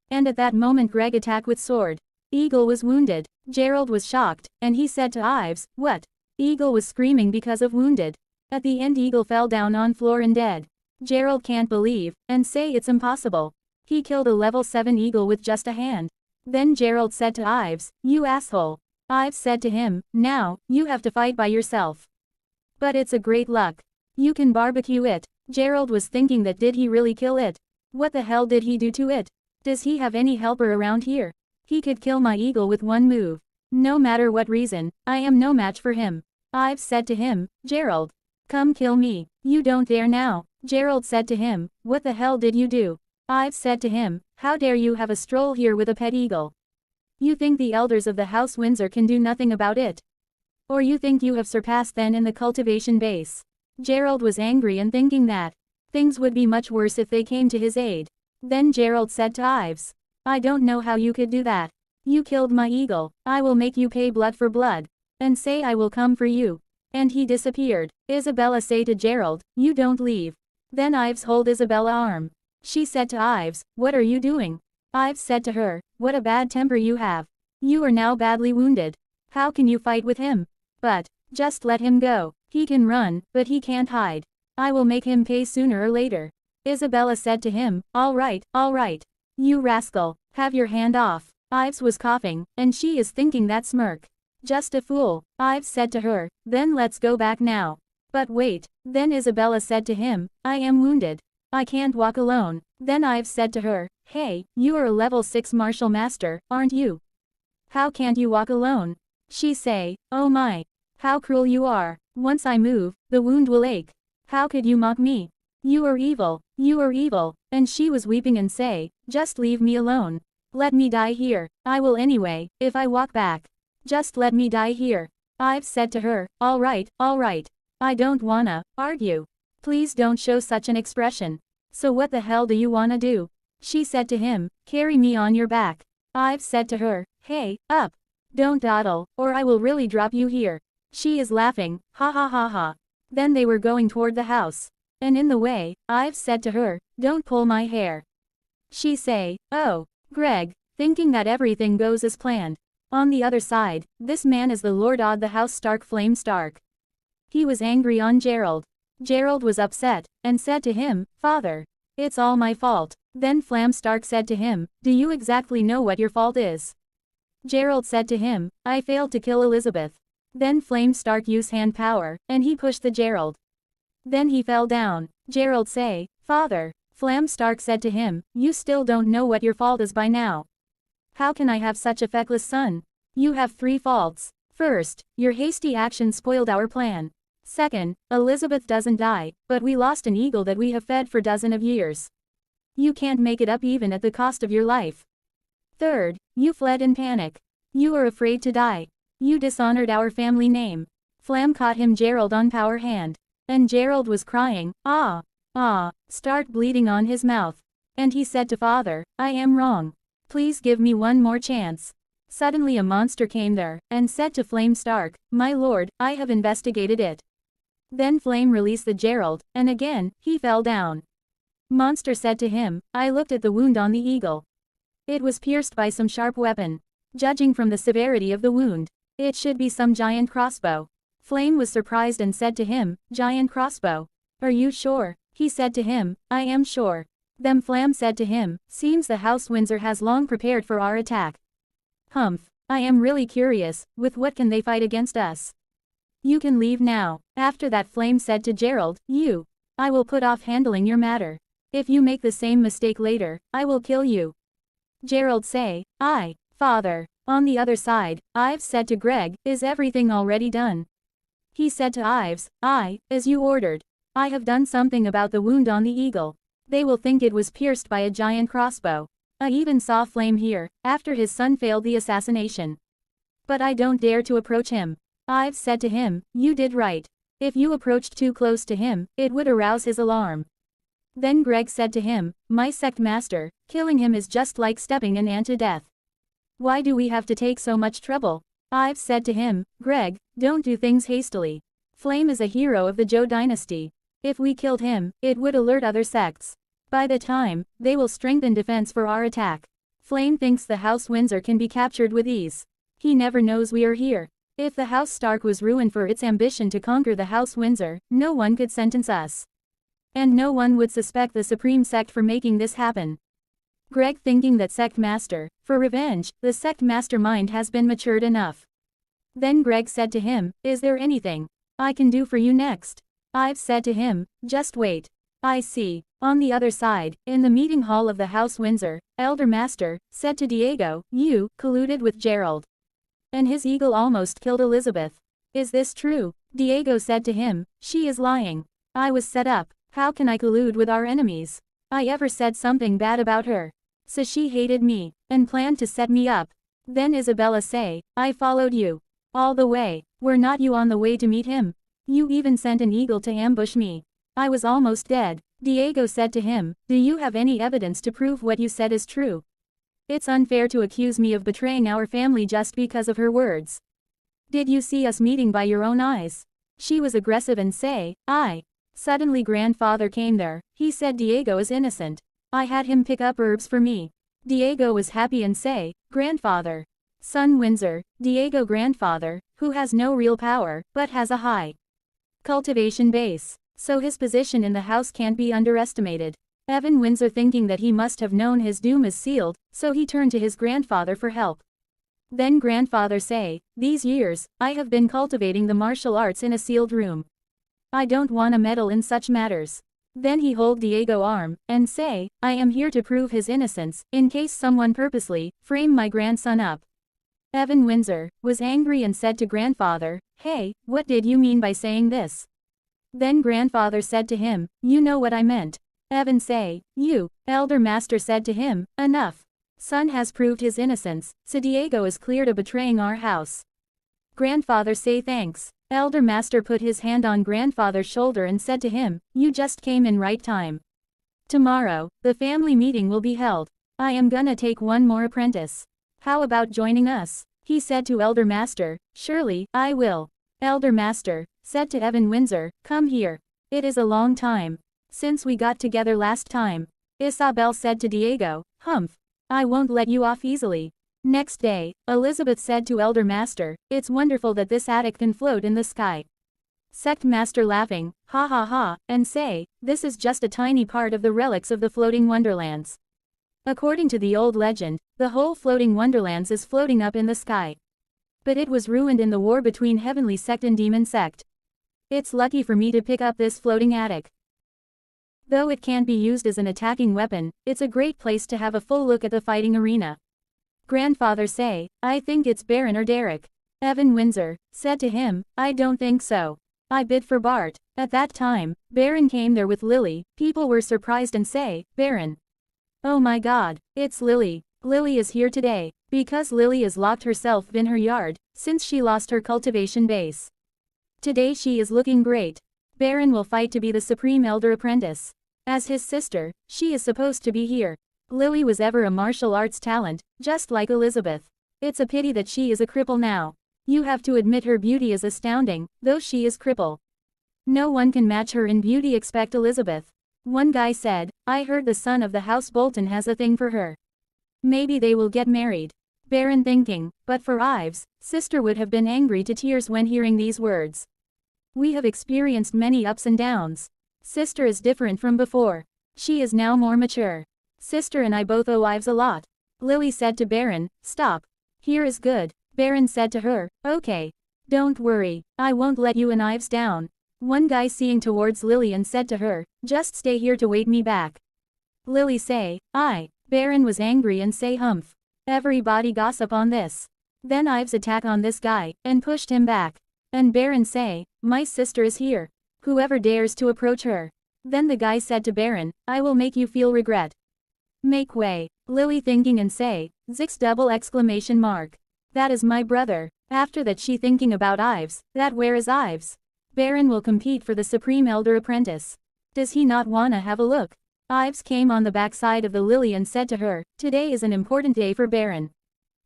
And at that moment Greg attack with sword. Eagle was wounded. Gerald was shocked, and he said to Ives, "What?" Eagle was screaming because of wounded. At the end Eagle fell down on floor and dead. Gerald can't believe, and say it's impossible. He killed a level 7 eagle with just a hand. Then Gerald said to Ives, "You asshole." Ives said to him, "Now, you have to fight by yourself. But it's a great luck. You can barbecue it." Gerald was thinking that did he really kill it? What the hell did he do to it? Does he have any helper around here? He could kill my eagle with one move. No matter what reason, I am no match for him. Ives said to him, "Gerald. Come kill me." "You don't dare now." Gerald said to him, "What the hell did you do?" Ives said to him, "How dare you have a stroll here with a pet eagle? You think the elders of the House Windsor can do nothing about it? Or you think you have surpassed them in the cultivation base?" Gerald was angry and thinking that things would be much worse if they came to his aid. Then Gerald said to Ives, "I don't know how you could do that. You killed my eagle. I will make you pay blood for blood. And say I will come for you." And he disappeared. Isabella say to Gerald, "You don't leave." Then Ives hold Isabella arm. She said to Ives, "What are you doing?" Ives said to her, "What a bad temper you have. You are now badly wounded. How can you fight with him? But, just let him go. He can run, but he can't hide. I will make him pay sooner or later." Isabella said to him, all right, you rascal, have your hand off." Ives was coughing, and she is thinking that smirk. Just a fool. Ives said to her, "Then let's go back now." But wait. Then Isabella said to him, "I am wounded. I can't walk alone." Then Ives said to her, "Hey, you are a level 6 martial master, aren't you? How can't you walk alone?" She say, "Oh my. How cruel you are. Once I move, the wound will ache. How could you mock me? You are evil, you are evil." And she was weeping and say, "Just leave me alone. Let me die here. I will anyway, if I walk back. Just let me die here." Ives said to her, all right. I don't wanna argue. Please don't show such an expression. So what the hell do you wanna do?" She said to him, "Carry me on your back." Ives said to her, "Hey, up. Don't dawdle, or I will really drop you here." She is laughing, ha ha ha ha. Then they were going toward the house. And in the way, Ives said to her, "Don't pull my hair." She say, "Oh, Greg," thinking that everything goes as planned. On the other side, this man is the Lord of the House Stark, Flame Stark. He was angry on Gerald. Gerald was upset, and said to him, "Father, it's all my fault." Then Flame Stark said to him, "Do you exactly know what your fault is?" Gerald said to him, "I failed to kill Elizabeth." Then Flame Stark used hand power, and he pushed the Gerald. Then he fell down. Gerald say, "Father." Flame Stark said to him, "You still don't know what your fault is by now. How can I have such a feckless son? You have 3 faults. First, your hasty action spoiled our plan. Second, Elizabeth doesn't die, but we lost an eagle that we have fed for dozens of years. You can't make it up even at the cost of your life. Third, you fled in panic. You are afraid to die. You dishonored our family name." Flam caught him Gerald on power hand. And Gerald was crying, start bleeding on his mouth. And he said to Father, "I am wrong. Please give me one more chance." Suddenly a monster came there, and said to Flame Stark, "My lord, I have investigated it." Then Flame released the Gerald, and again, he fell down. Monster said to him, "I looked at the wound on the eagle. It was pierced by some sharp weapon. Judging from the severity of the wound, it should be some giant crossbow." Flame was surprised and said to him, "Giant crossbow? Are you sure?" He said to him, "I am sure." Then Flam said to him, seems the House Windsor has long prepared for our attack. Humph, I am really curious, with what can they fight against us? You can leave now. After that Flame said to Gerald, I will put off handling your matter. If you make the same mistake later, I will kill you. Gerald say, Father. On the other side, Ives said to Greg, is everything already done? He said to Ives, as you ordered. I have done something about the wound on the eagle. They will think it was pierced by a giant crossbow. I even saw Flame here, after his son failed the assassination. But I don't dare to approach him. Ives said to him, you did right. If you approached too close to him, it would arouse his alarm. Then Greg said to him, my sect master, killing him is just like stepping an ant to death. Why do we have to take so much trouble? Ives said to him, Greg, don't do things hastily. Flame is a hero of the Zhou dynasty. If we killed him, it would alert other sects. By the time, they will strengthen defense for our attack. Flame thinks the House Windsor can be captured with ease. He never knows we are here. If the House Stark was ruined for its ambition to conquer the House Windsor, no one could sentence us. And no one would suspect the Supreme Sect for making this happen. Greg thinking that Sect Master, for revenge, the Sect Mastermind has been matured enough. Then Greg said to him, is there anything I can do for you next? Ives said to him, just wait. I see. On the other side, in the meeting hall of the House Windsor, Elder Master said to Diego, you colluded with Gerald. And his eagle almost killed Elizabeth. Is this true? Diego said to him, she is lying. I was set up. How can I collude with our enemies? I ever said something bad about her? So she hated me, and planned to set me up. Then Isabella say, I followed you. All the way. Were not you on the way to meet him? You even sent an eagle to ambush me. I was almost dead. Diego said to him, do you have any evidence to prove what you said is true? It's unfair to accuse me of betraying our family just because of her words. Did you see us meeting by your own eyes? She was aggressive and say, Suddenly grandfather came there. He said Diego is innocent. I had him pick up herbs for me. Diego was happy and say, grandfather. Son Windsor, Diego grandfather, who has no real power, but has a high cultivation base. So his position in the house can't be underestimated. Evan Windsor thinking that he must have known his doom is sealed, so he turned to his grandfather for help. Then grandfather say, these years, I have been cultivating the martial arts in a sealed room. I don't wanna meddle in such matters. Then he hold Diego arm, and say, I am here to prove his innocence, in case someone purposely, frame my grandson up. Evan Windsor was angry and said to grandfather, hey, what did you mean by saying this? Then grandfather said to him, you know what I meant. Evan say, you. Elder Master said to him, enough. Son has proved his innocence, so Diego is cleared of betraying our house. Grandfather say thanks. Elder Master put his hand on grandfather's shoulder and said to him, you just came in right time. Tomorrow, the family meeting will be held. I am gonna take one more apprentice. How about joining us? He said to Elder Master, surely, I will. Elder Master said to Evan Windsor, come here. It is a long time since we got together last time. Isabel said to Diego, humph. I won't let you off easily. Next day, Elizabeth said to Elder Master, it's wonderful that this attic can float in the sky. Sect Master laughing, ha ha ha, and say, this is just a tiny part of the relics of the floating wonderlands. According to the old legend, the whole floating wonderlands is floating up in the sky. But it was ruined in the war between Heavenly Sect and Demon Sect. It's lucky for me to pick up this floating attic. Though it can't be used as an attacking weapon, it's a great place to have a full look at the fighting arena. Grandfather say, I think it's Baron or Derek. Evan Windsor said to him, I don't think so. I bid for Bart. At that time, Baron came there with Lily. People were surprised and say, Baron. Oh my god, it's Lily. Lily is here today, because Lily is locked herself in her yard, since she lost her cultivation base. Today she is looking great. Baron will fight to be the Supreme Elder Apprentice. As his sister, she is supposed to be here. Lily was ever a martial arts talent, just like Elizabeth. It's a pity that she is a cripple now. You have to admit her beauty is astounding, though she is cripple. No one can match her in beauty except Elizabeth. One guy said, I heard the son of the House Bolton has a thing for her. Maybe they will get married. Baron thinking, but for Ives, sister would have been angry to tears when hearing these words. We have experienced many ups and downs. Sister is different from before. She is now more mature. Sister and I both owe Ives a lot. Lily said to Baron, stop. Here is good. Baron said to her, okay. Don't worry, I won't let you and Ives down. One guy seeing towards Lily and said to her, just stay here to wait me back. Lily say, I. Baron was angry and say humph. Everybody gossip on this. Then Ives attack on this guy, and pushed him back. And Baron say, my sister is here. Whoever dares to approach her. Then the guy said to Baron, I will make you feel regret. Make way. Lily thinking and say, Zix double exclamation mark. That is my brother. After that she thinking about Ives, that where is Ives? Baron will compete for the Supreme Elder Apprentice. Does he not wanna have a look? Ives came on the backside of the Lily and said to her, today is an important day for Baron.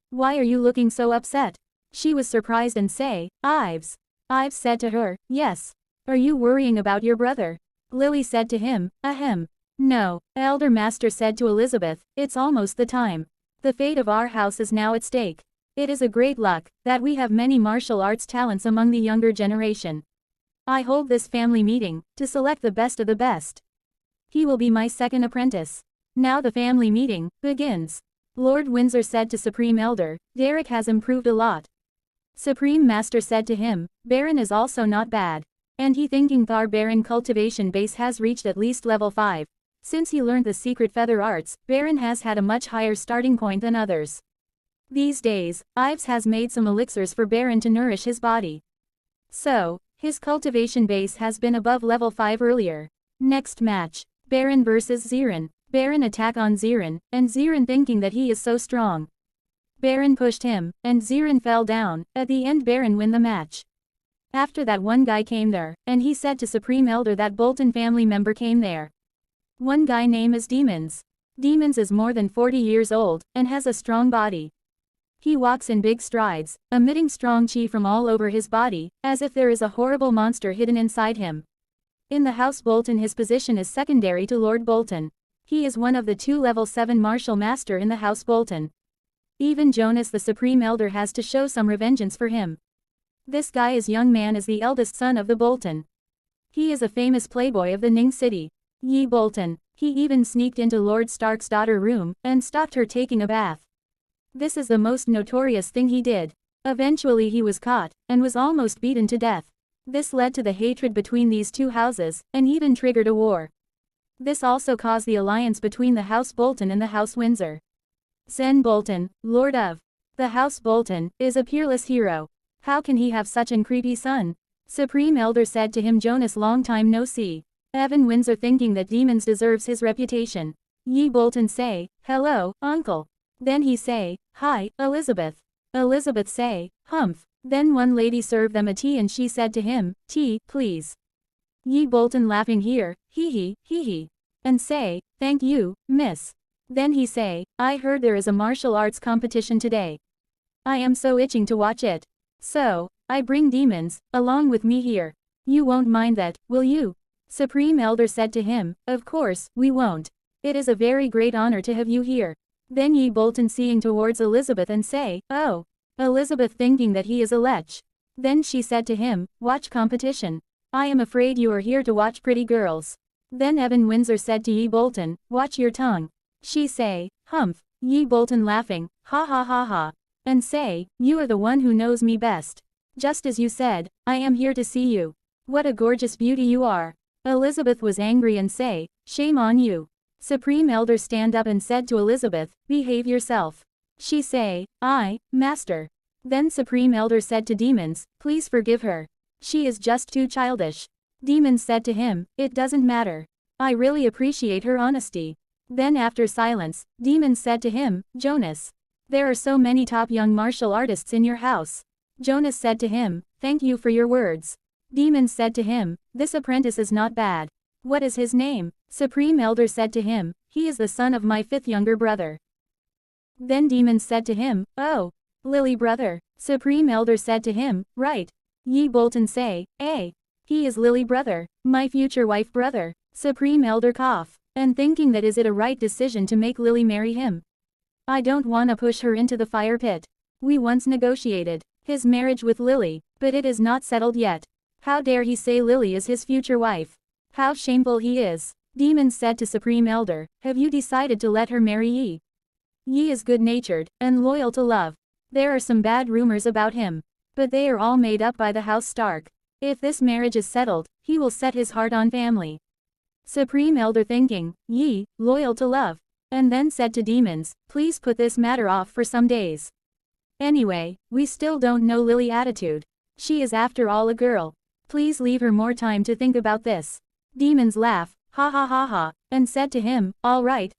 Why are you looking so upset? She was surprised and say, Ives. Ives said to her, yes. Are you worrying about your brother? Lily said to him, ahem. No, Elder Master said to Elizabeth, it's almost the time. The fate of our house is now at stake. It is a great luck that we have many martial arts talents among the younger generation. I hold this family meeting to select the best of the best. He will be my second apprentice. Now the family meeting begins. Lord Windsor said to Supreme Elder, Derek has improved a lot. Supreme Master said to him, Baron is also not bad. And he thinking Thar Baron cultivation base has reached at least level 5. Since he learned the secret feather arts, Baron has had a much higher starting point than others. These days, Ives has made some elixirs for Baron to nourish his body. So, his cultivation base has been above level 5 earlier. Next match. Baron vs Zirin. Baron attack on Zirin, and Zirin thinking that he is so strong. Baron pushed him, and Zirin fell down. At the end Baron win the match. After that one guy came there, and he said to Supreme Elder that Bolton family member came there. One guy name is Demons. Demons is more than 40 years old, and has a strong body. He walks in big strides, emitting strong chi from all over his body, as if there is a horrible monster hidden inside him. In the House Bolton his position is secondary to Lord Bolton. He is one of the 2 level 7 martial master in the House Bolton. Even Jonas the Supreme Elder has to show some revengeance for him. This guy is young man is the eldest son of the Bolton. He is a famous playboy of the Ning City. Yi Bolton. He even sneaked into Lord Stark's daughter room, and stopped her taking a bath. This is the most notorious thing he did. Eventually he was caught, and was almost beaten to death. This led to the hatred between these two houses, and even triggered a war. This also caused the alliance between the House Bolton and the House Windsor. Zen Bolton, Lord of the House Bolton, is a peerless hero. How can he have such an creepy son? Supreme Elder said to him Jonas long time no see. Evan Windsor thinking that Demons deserves his reputation. Yi Bolton say, hello, uncle. Then he say, hi, Elizabeth. Elizabeth say, humph. Then one lady served them a tea and she said to him, tea, please. Yi Bolton laughing here, hee hee, and say, thank you, miss. Then he say, I heard there is a martial arts competition today. I am so itching to watch it. So, I bring Demons, along with me here. You won't mind that, will you? Supreme Elder said to him, of course, we won't. It is a very great honor to have you here. Then Yi Bolton seeing towards Elizabeth and say, oh. Elizabeth thinking that he is a lech. Then she said to him, watch competition. I am afraid you are here to watch pretty girls. Then Evan Windsor said to Yi Bolton, watch your tongue. She say, humph. Yi Bolton laughing, ha ha ha ha. And say, you are the one who knows me best. Just as you said, I am here to see you. What a gorgeous beauty you are. Elizabeth was angry and say, shame on you. Supreme Elder stand up and said to Elizabeth, behave yourself. She say, I, master. Then Supreme Elder said to Demons, please forgive her. She is just too childish. Demons said to him, it doesn't matter. I really appreciate her honesty. Then after silence, Demons said to him, Jonas. There are so many top young martial artists in your house. Jonas said to him, thank you for your words. Demons said to him, this apprentice is not bad. What is his name? Supreme Elder said to him, he is the son of my 5th younger brother. Then Demons said to him, oh, Lily brother. Supreme Elder said to him, right. Yi Bolton say, he is Lily brother, my future wife brother. Supreme Elder cough, and thinking that is it a right decision to make Lily marry him. I don't wanna push her into the fire pit. We once negotiated his marriage with Lily, but it is not settled yet. How dare he say Lily is his future wife? How shameful he is. Demons said to Supreme Elder, have you decided to let her marry Yi? Yi is good-natured, and loyal to love. There are some bad rumors about him. But they are all made up by the House Stark. If this marriage is settled, he will set his heart on family. Supreme Elder thinking, Yi, loyal to love. And then said to demons, please put this matter off for some days. Anyway, we still don't know Lily's attitude. She is after all a girl. Please leave her more time to think about this. Demons laugh, ha ha ha ha, and said to him, all right.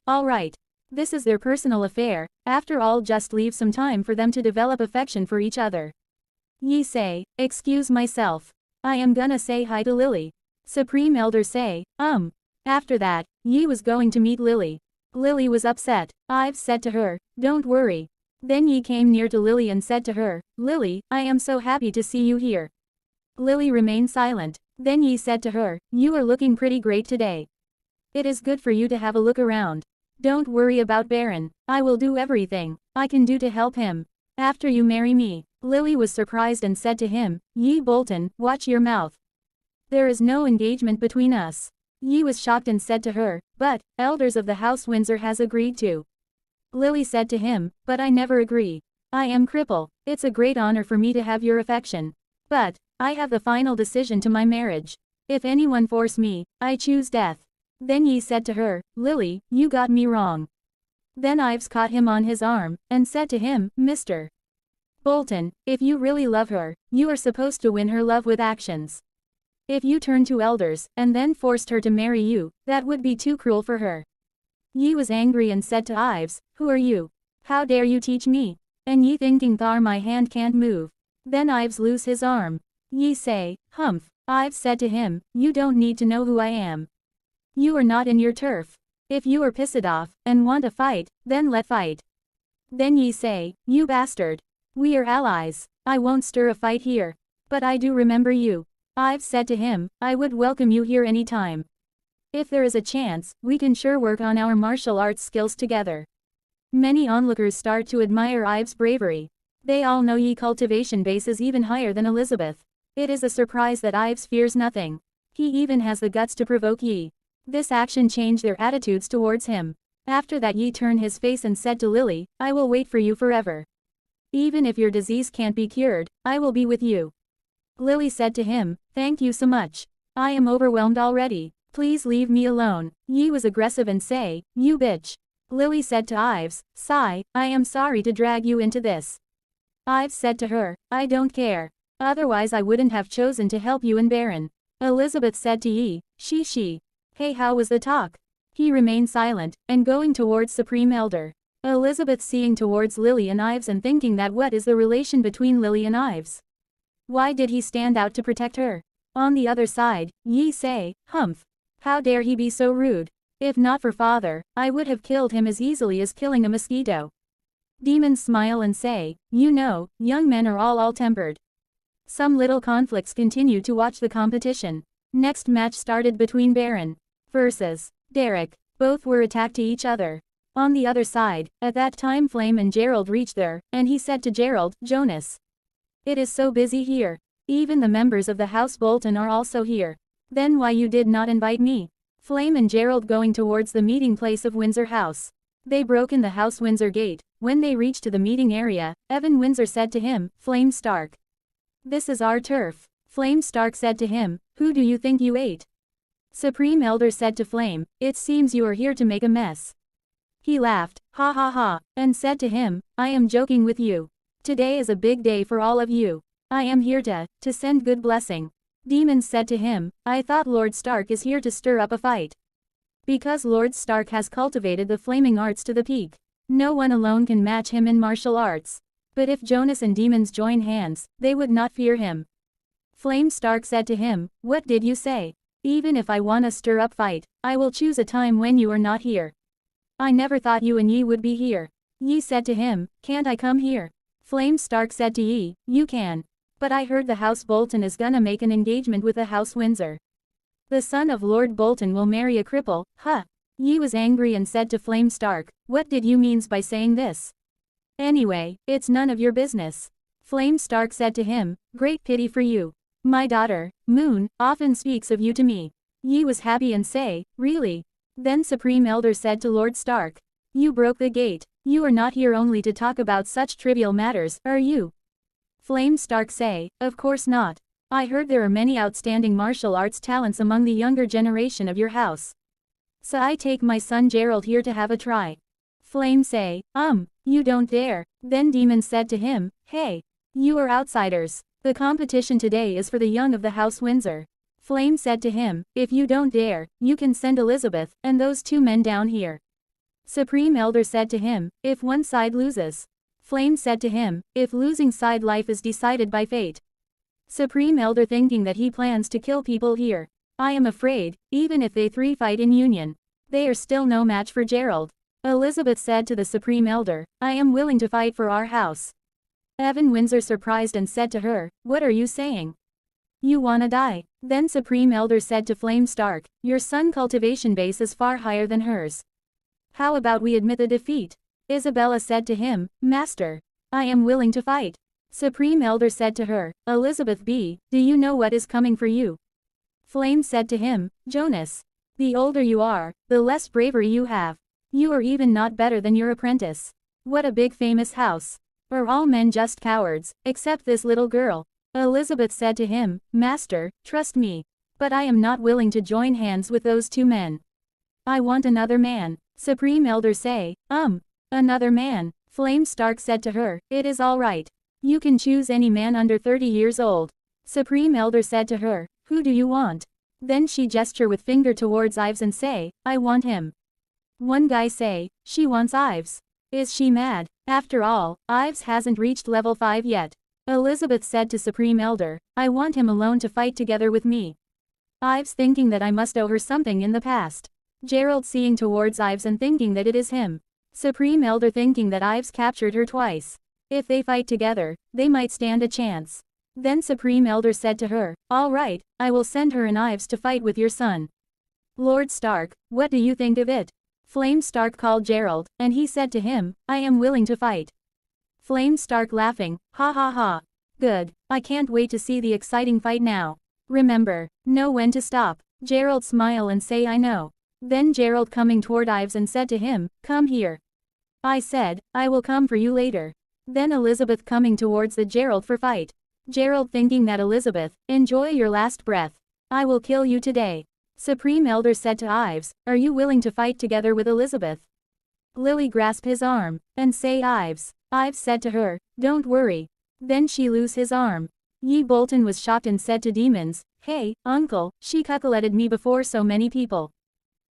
This is their personal affair, after all just leave some time for them to develop affection for each other. Yi say, excuse myself. I am gonna say hi to Lily. Supreme Elder say, After that, Yi was going to meet Lily. Lily was upset. Ives said to her, don't worry. Then Yi came near to Lily and said to her, Lily, I am so happy to see you here. Lily remained silent. Then Yi said to her, you are looking pretty great today. It is good for you to have a look around. Don't worry about Baron. I will do everything I can do to help him. After you marry me. Lily was surprised and said to him, Yi Bolton, watch your mouth. There is no engagement between us. Yi was shocked and said to her, but, elders of the House Windsor has agreed to. Lily said to him, but I never agree. I am cripple. It's a great honor for me to have your affection. But, I have the final decision to my marriage. If anyone force me, I choose death. Then Yi said to her, Lily, you got me wrong. Then Ives caught him on his arm, and said to him, Mr. Bolton, if you really love her, you are supposed to win her love with actions. If you turn to elders, and then forced her to marry you, that would be too cruel for her. Yi was angry and said to Ives, who are you? How dare you teach me? And Yi thinking thar my hand can't move. Then Ives loose his arm. Yi say, humph. Ives said to him, you don't need to know who I am. You are not in your turf. If you are pissed off, and want to fight, then let fight. Then Yi say, you bastard. We are allies. I won't stir a fight here. But I do remember you. Ives said to him, I would welcome you here any time. If there is a chance, we can sure work on our martial arts skills together. Many onlookers start to admire Ives' bravery. They all know Yi's cultivation base is even higher than Elizabeth. It is a surprise that Ives fears nothing. He even has the guts to provoke Yi. This action changed their attitudes towards him. After that Yi turned his face and said to Lily, I will wait for you forever. Even if your disease can't be cured, I will be with you. Lily said to him, thank you so much. I am overwhelmed already. Please leave me alone. Yi was aggressive and say, you bitch. Lily said to Ives, sigh, I am sorry to drag you into this. Ives said to her, I don't care. Otherwise I wouldn't have chosen to help you and Baron. Elizabeth said to Yi, she. Hey, how was the talk? He remained silent, and going towards Supreme Elder. Elizabeth seeing towards Lily and Ives and thinking that what is the relation between Lily and Ives? Why did he stand out to protect her? On the other side, Yi say, humph. How dare he be so rude? If not for father, I would have killed him as easily as killing a mosquito. Demons smile and say, you know, young men are all-tempered. Some little conflicts continue to watch the competition. Next match started between Baron versus Derek. Both were attacked to each other. On the other side, at that time Flame and Gerald reached there, and he said to Gerald, Jonas. It is so busy here. Even the members of the House Bolton are also here. Then why you did not invite me? Flame and Gerald going towards the meeting place of Windsor House. They broke in the House Windsor gate. When they reached to the meeting area, Evan Windsor said to him, Flame Stark. This is our turf. Flame Stark said to him, who do you think you ate? Supreme Elder said to Flame, it seems you are here to make a mess. He laughed, ha ha ha, and said to him, I am joking with you. Today is a big day for all of you. I am here to send good blessing. Demons said to him, I thought Lord Stark is here to stir up a fight. Because Lord Stark has cultivated the flaming arts to the peak. No one alone can match him in martial arts. But if Jonas and demons join hands, they would not fear him. Flame Stark said to him, what did you say? Even if I wanna stir up fight, I will choose a time when you are not here. I never thought you and Yi would be here. Yi said to him, can't I come here? Flame Stark said to Yi, you can. But I heard the House Bolton is gonna make an engagement with the House Windsor. The son of Lord Bolton will marry a cripple, huh? Yi was angry and said to Flame Stark, what did you mean by saying this? Anyway, it's none of your business. Flame Stark said to him, great pity for you. My daughter, Moon, often speaks of you to me. Yi was happy and say, really? Then Supreme Elder said to Lord Stark. You broke the gate. You are not here only to talk about such trivial matters, are you? Flame Stark say, of course not. I heard there are many outstanding martial arts talents among the younger generation of your house. So I take my son Gerald here to have a try. Flame say, you don't dare. Then Demon said to him, hey. You are outsiders. The competition today is for the young of the House Windsor. Flame said to him, if you don't dare, you can send Elizabeth and those two men down here. Supreme Elder said to him, if one side loses. Flame said to him, if losing side life is decided by fate. Supreme Elder thinking that he plans to kill people here. I am afraid, even if they three fight in union, they are still no match for Gerald. Elizabeth said to the Supreme Elder, I am willing to fight for our house. Evan Windsor surprised and said to her, what are you saying? You wanna die? Then Supreme Elder said to Flame Stark, your son cultivation base is far higher than hers. How about we admit the defeat? Isabella said to him, Master, I am willing to fight. Supreme Elder said to her, Elizabeth B., do you know what is coming for you? Flame said to him, Jonas, the older you are, the less bravery you have. You are even not better than your apprentice. What a big famous house. Are all men just cowards, except this little girl? Elizabeth said to him, Master, trust me. But I am not willing to join hands with those two men. I want another man. Supreme Elder say, another man. Flame Stark said to her, it is all right. You can choose any man under 30 years old. Supreme Elder said to her, who do you want? Then she gesture with finger towards Ives and say, I want him. One guy say, she wants Ives. Is she mad? After all, Ives hasn't reached level 5 yet. Elizabeth said to Supreme Elder, I want him alone to fight together with me. Ives thinking that I must owe her something in the past. Gerald seeing towards Ives and thinking that it is him. Supreme Elder thinking that Ives captured her twice. If they fight together, they might stand a chance. Then Supreme Elder said to her, all right, I will send her and Ives to fight with your son. Lord Stark, what do you think of it? Flame Stark called Gerald, and he said to him, I am willing to fight. Flame Stark laughing, ha ha ha. Good, I can't wait to see the exciting fight now. Remember, know when to stop. Gerald smile and say I know. Then Gerald coming toward Ives and said to him, come here. I said, I will come for you later. Then Elizabeth coming towards the Gerald for fight. Gerald thinking that Elizabeth, enjoy your last breath. I will kill you today. Supreme Elder said to Ives, are you willing to fight together with Elizabeth? Lily grasped his arm, and say Ives. Ives said to her, don't worry. Then she loose his arm. Yi Bolton was shocked and said to Demons, hey, uncle, she cuckolded me before so many people.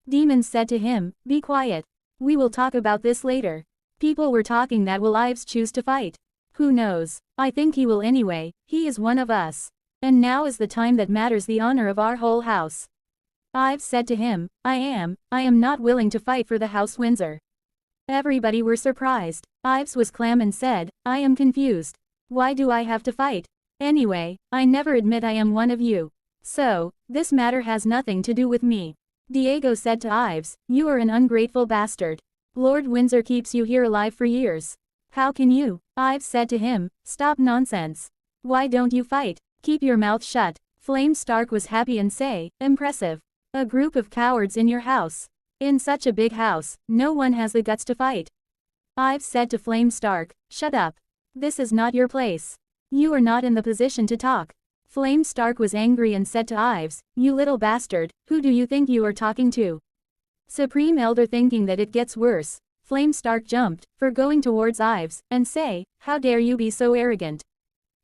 Demons said to him, be quiet. We will talk about this later. People were talking that will Ives choose to fight. Who knows? I think he will anyway, he is one of us. And now is the time that matters, the honor of our whole house. Ives said to him, I am not willing to fight for the House Windsor. Everybody were surprised. Ives was calm and said, I am confused. Why do I have to fight? Anyway, I never admit I am one of you. So, this matter has nothing to do with me. Diego said to Ives, you are an ungrateful bastard. Lord Windsor keeps you here alive for years. How can you? Ives said to him, stop nonsense. Why don't you fight? Keep your mouth shut. Flame Stark was happy and say, impressive. A group of cowards in your house. In such a big house, no one has the guts to fight. Ives said to Flame Stark, shut up. This is not your place. You are not in the position to talk. Flame Stark was angry and said to Ives, you little bastard, who do you think you are talking to? Supreme Elder thinking that it gets worse. Flame Stark jumped, for going towards Ives, and say, how dare you be so arrogant?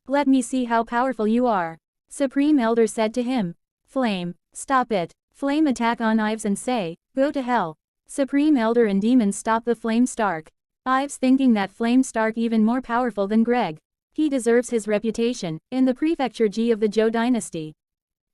Let me see how powerful you are. Supreme Elder said to him. Flame, stop it. Flame attack on Ives and say, go to hell. Supreme Elder and Demons stop the Flame Stark. Ives thinking that Flame Stark even more powerful than Greg. He deserves his reputation, in the Prefecture G of the Zhou dynasty.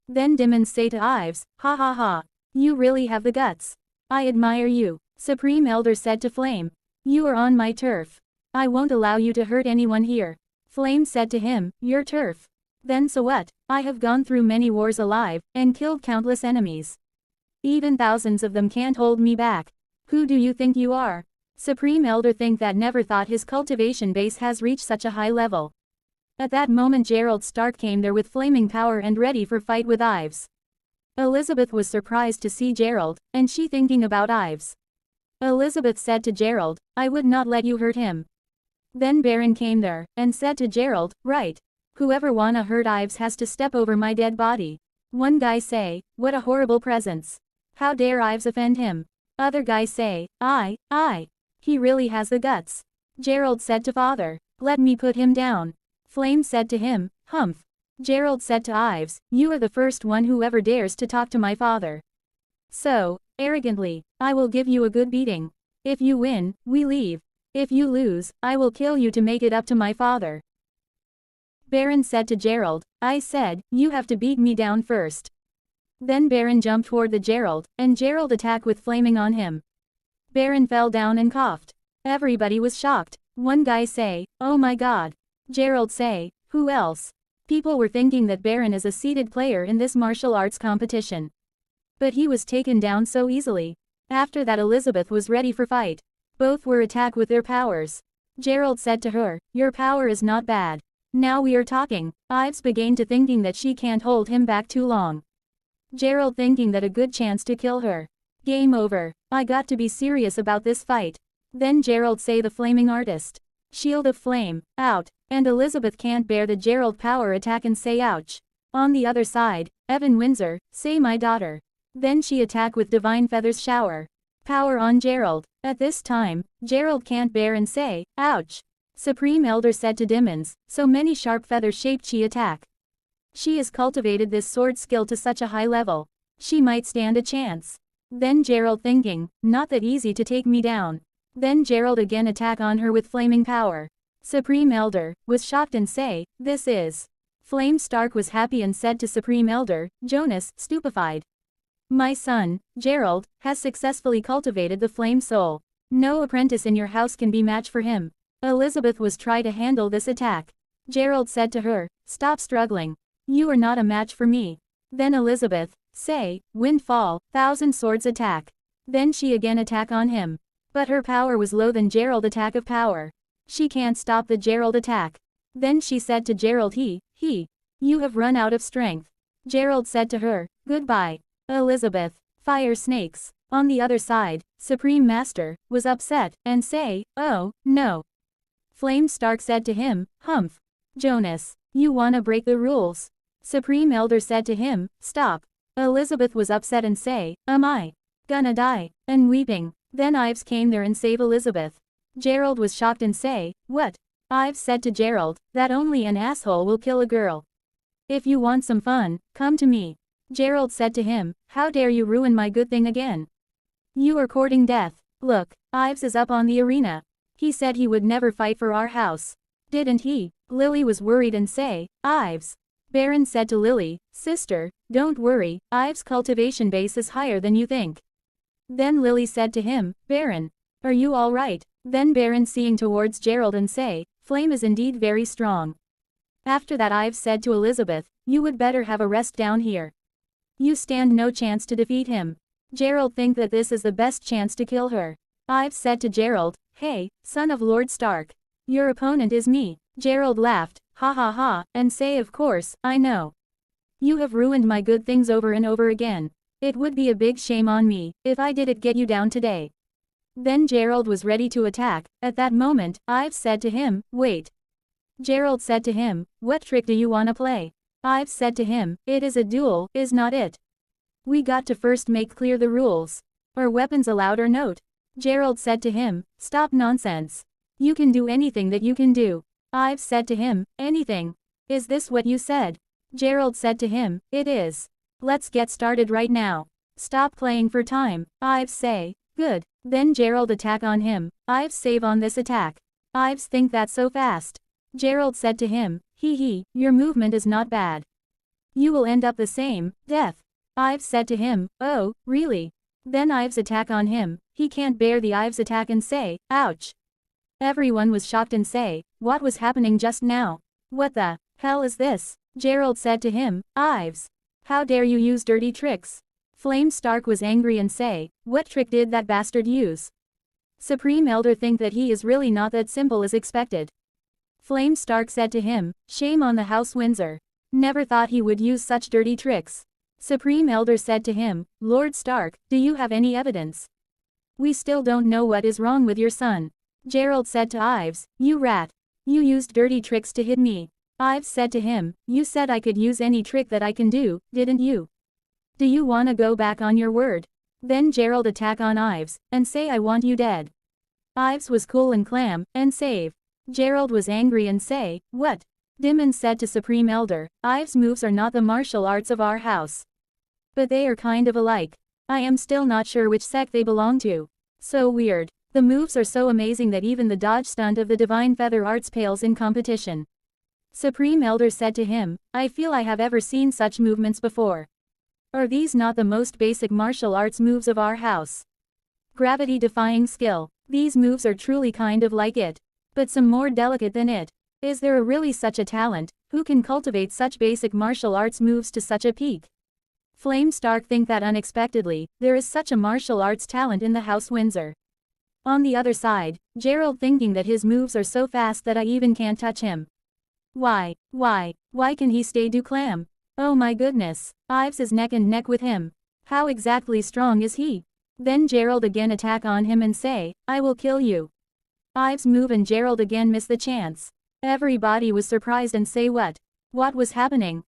Then Demons say to Ives, ha ha ha. You really have the guts. I admire you. Supreme Elder said to Flame. You are on my turf. I won't allow you to hurt anyone here. Flame said to him, your turf. Then so what? I have gone through many wars alive, and killed countless enemies. Even thousands of them can't hold me back. Who do you think you are? Supreme Elder think that never thought his cultivation base has reached such a high level. At that moment Gerald Stark came there with flaming power and ready for fight with Ives. Elizabeth was surprised to see Gerald, and she thinking about Ives. Elizabeth said to Gerald, I would not let you hurt him. Then Baron came there, and said to Gerald, right. Whoever wanna hurt Ives has to step over my dead body. One guy say, what a horrible presence. How dare Ives offend him? Other guys say, I. He really has the guts. Gerald said to father, let me put him down. Flame said to him, humph. Gerald said to Ives, you are the first one who ever dares to talk to my father. So, arrogantly, I will give you a good beating. If you win, we leave. If you lose, I will kill you to make it up to my father. Baron said to Gerald, I said, you have to beat me down first. Then Baron jumped toward the Gerald, and Gerald attacked with flaming on him. Baron fell down and coughed. Everybody was shocked. One guy say, oh my god. Gerald say, who else? People were thinking that Baron is a seeded player in this martial arts competition. But he was taken down so easily. After that Elizabeth was ready for fight. Both were attacked with their powers. Gerald said to her, your power is not bad. Now we are talking. Ives began to thinking that she can't hold him back too long. Gerald thinking that a good chance to kill her. Game over. I got to be serious about this fight. Then Gerald say the flaming artist. Shield of flame, out. And Elizabeth can't bear the Gerald power attack and say ouch. On the other side, Evan Windsor, say my daughter. Then she attack with divine feathers shower. Power on Gerald. At this time, Gerald can't bear and say, ouch. Supreme Elder said to Demons, so many sharp feather-shaped she attack. She has cultivated this sword skill to such a high level. She might stand a chance. Then Gerald thinking, not that easy to take me down. Then Gerald again attack on her with flaming power. Supreme Elder was shocked and say, this is. Flame Stark was happy and said to Supreme Elder, Jonas, stupefied. My son, Gerald, has successfully cultivated the flame soul. No apprentice in your house can be match for him. Elizabeth was try to handle this attack. Gerald said to her, stop struggling. You are not a match for me. Then Elizabeth, say, windfall, 1,000 swords attack. Then she again attack on him. But her power was low than Gerald attack of power. She can't stop the Gerald attack. Then she said to Gerald you have run out of strength. Gerald said to her, goodbye. Elizabeth, fire snakes. On the other side, Supreme Master, was upset, and say, oh, no. Flame Stark said to him, humph. Jonas, you wanna break the rules. Supreme Elder said to him, stop. Elizabeth was upset and say, am I gonna die? And weeping. Then Ives came there and save Elizabeth. Gerald was shocked and say, what? Ives said to Gerald, that only an asshole will kill a girl. If you want some fun, come to me. Gerald said to him, how dare you ruin my good thing again? You are courting death. Look, Ives is up on the arena. He said he would never fight for our house. Didn't he? Lily was worried and say, Ives. Baron said to Lily, sister, don't worry, Ives' cultivation base is higher than you think. Then Lily said to him, Baron, are you all right? Then Baron seeing towards Gerald and say, flame is indeed very strong. After that Ives said to Elizabeth, you would better have a rest down here. You stand no chance to defeat him. Gerald think that this is the best chance to kill her. Ives said to Gerald, hey, son of Lord Stark. Your opponent is me. Gerald laughed, ha ha ha, and say of course, I know. You have ruined my good things over and over again. It would be a big shame on me, if I didn't get you down today. Then Gerald was ready to attack. At that moment, Ives said to him, wait. Gerald said to him, what trick do you wanna play? Ives said to him, it is a duel, is not it? We got to first make clear the rules. Are weapons allowed or not? Gerald said to him, stop nonsense. You can do anything that you can do. Ives said to him, anything. Is this what you said? Gerald said to him, it is. Let's get started right now. Stop playing for time. Ives say, good. Then Gerald attack on him. Ives save on this attack. Ives think that so fast. Gerald said to him, your movement is not bad. You will end up the same, death. Ives said to him, oh, really? Then Ives attack on him. He can't bear the Ives attack and say, ouch. Everyone was shocked and say, what was happening just now? What the hell is this? Gerald said to him, Ives. How dare you use dirty tricks? Flame Stark was angry and say, what trick did that bastard use? Supreme Elder think that he is really not that simple as expected. Flame Stark said to him, shame on the House Windsor. Never thought he would use such dirty tricks. Supreme Elder said to him, Lord Stark, do you have any evidence? We still don't know what is wrong with your son. Gerald said to Ives, you rat. You used dirty tricks to hit me. Ives said to him, you said I could use any trick that I can do, didn't you? Do you wanna go back on your word? Then Gerald attack on Ives, and say I want you dead. Ives was cool and calm, and save. Gerald was angry and say, what? Demon said to Supreme Elder, Ives' moves are not the martial arts of our house. But they are kind of alike. I am still not sure which sect they belong to. So weird. The moves are so amazing that even the dodge stunt of the Divine Feather Arts pales in competition. Supreme Elder said to him, I feel I have ever seen such movements before. Are these not the most basic martial arts moves of our house? Gravity-defying skill. These moves are truly kind of like it. But some more delicate than it. Is there really such a talent, who can cultivate such basic martial arts moves to such a peak? Flame Stark think that unexpectedly, there is such a martial arts talent in the House Windsor. On the other side, Gerald thinking that his moves are so fast that I even can't touch him. Why can he stay clam? Oh my goodness, Ives is neck and neck with him. How exactly strong is he? Then Gerald again attack on him and say, I will kill you. Ives move and Gerald again miss the chance. Everybody was surprised and say what? What was happening?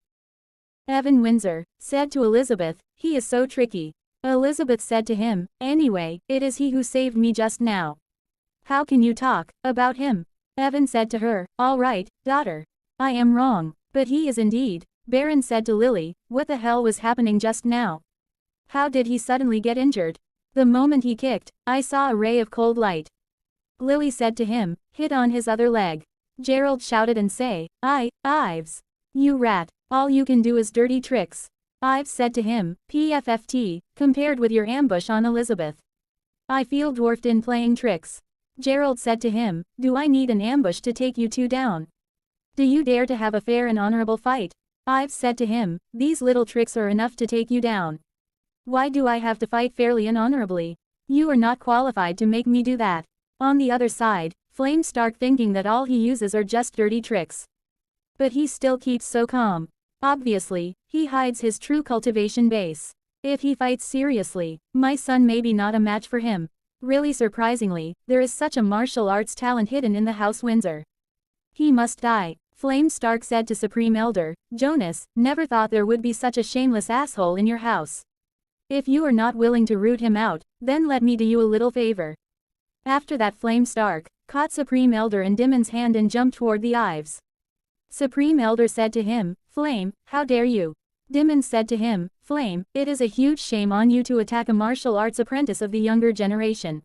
Evan Windsor said to Elizabeth, he is so tricky. Elizabeth said to him, anyway, it is he who saved me just now. How can you talk about him? Evan said to her, all right, daughter. I am wrong, but he is indeed. Baron said to Lily, what the hell was happening just now? How did he suddenly get injured? The moment he kicked, I saw a ray of cold light. Lily said to him, hit on his other leg. Gerald shouted and say, Ives. You rat, all you can do is dirty tricks. Ives said to him, PFFT, compared with your ambush on Elizabeth. I feel dwarfed in playing tricks. Gerald said to him, do I need an ambush to take you two down? Do you dare to have a fair and honorable fight? Ives said to him, these little tricks are enough to take you down. Why do I have to fight fairly and honorably? You are not qualified to make me do that. On the other side, Flame Stark thinking that all he uses are just dirty tricks. But he still keeps so calm. Obviously, he hides his true cultivation base. If he fights seriously, my son may be not a match for him. Really surprisingly, there is such a martial arts talent hidden in the House Windsor. He must die. Flame Stark said to Supreme Elder, Jonas, never thought there would be such a shameless asshole in your house. If you are not willing to root him out, then let me do you a little favor. After that Flame Stark caught Supreme Elder in Demon's hand and jumped toward the Ives. Supreme Elder said to him, Flame, how dare you? Demon said to him, Flame, it is a huge shame on you to attack a martial arts apprentice of the younger generation.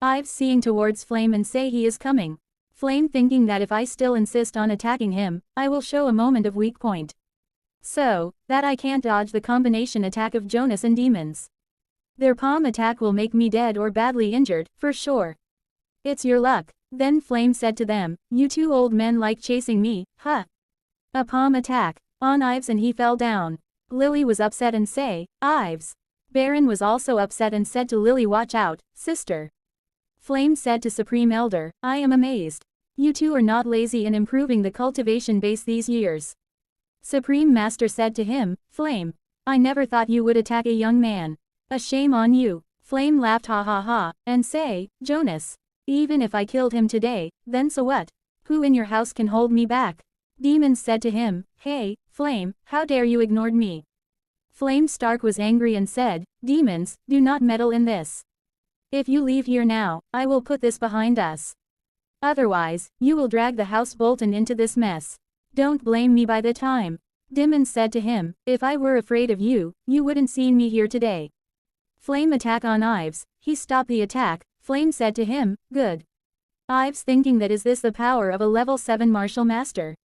Ives seeing towards Flame and say he is coming. Flame thinking that if I still insist on attacking him, I will show a moment of weak point. So, that I can't dodge the combination attack of Jonas and demons. Their palm attack will make me dead or badly injured, for sure. It's your luck. Then Flame said to them, you two old men like chasing me, huh? A palm attack on Ives and he fell down. Lily was upset and say, Ives. Baron was also upset and said to Lily, watch out, sister. Flame said to Supreme Elder, I am amazed. You two are not lazy in improving the cultivation base these years. Supreme Master said to him, Flame. I never thought you would attack a young man. A shame on you. Flame laughed ha ha ha, and say, Jonas. Even if I killed him today, then so what? Who in your house can hold me back? Demons said to him, hey, Flame, how dare you ignored me? Flame Stark was angry and said, Demons, do not meddle in this. If you leave here now, I will put this behind us. Otherwise, you will drag the House Bolton into this mess. Don't blame me by the time. Demons said to him, if I were afraid of you, you wouldn't seen me here today. Flame attack on Ives, he stopped the attack. Flame said to him, good. Ives thinking that is this the power of a level 7 martial master?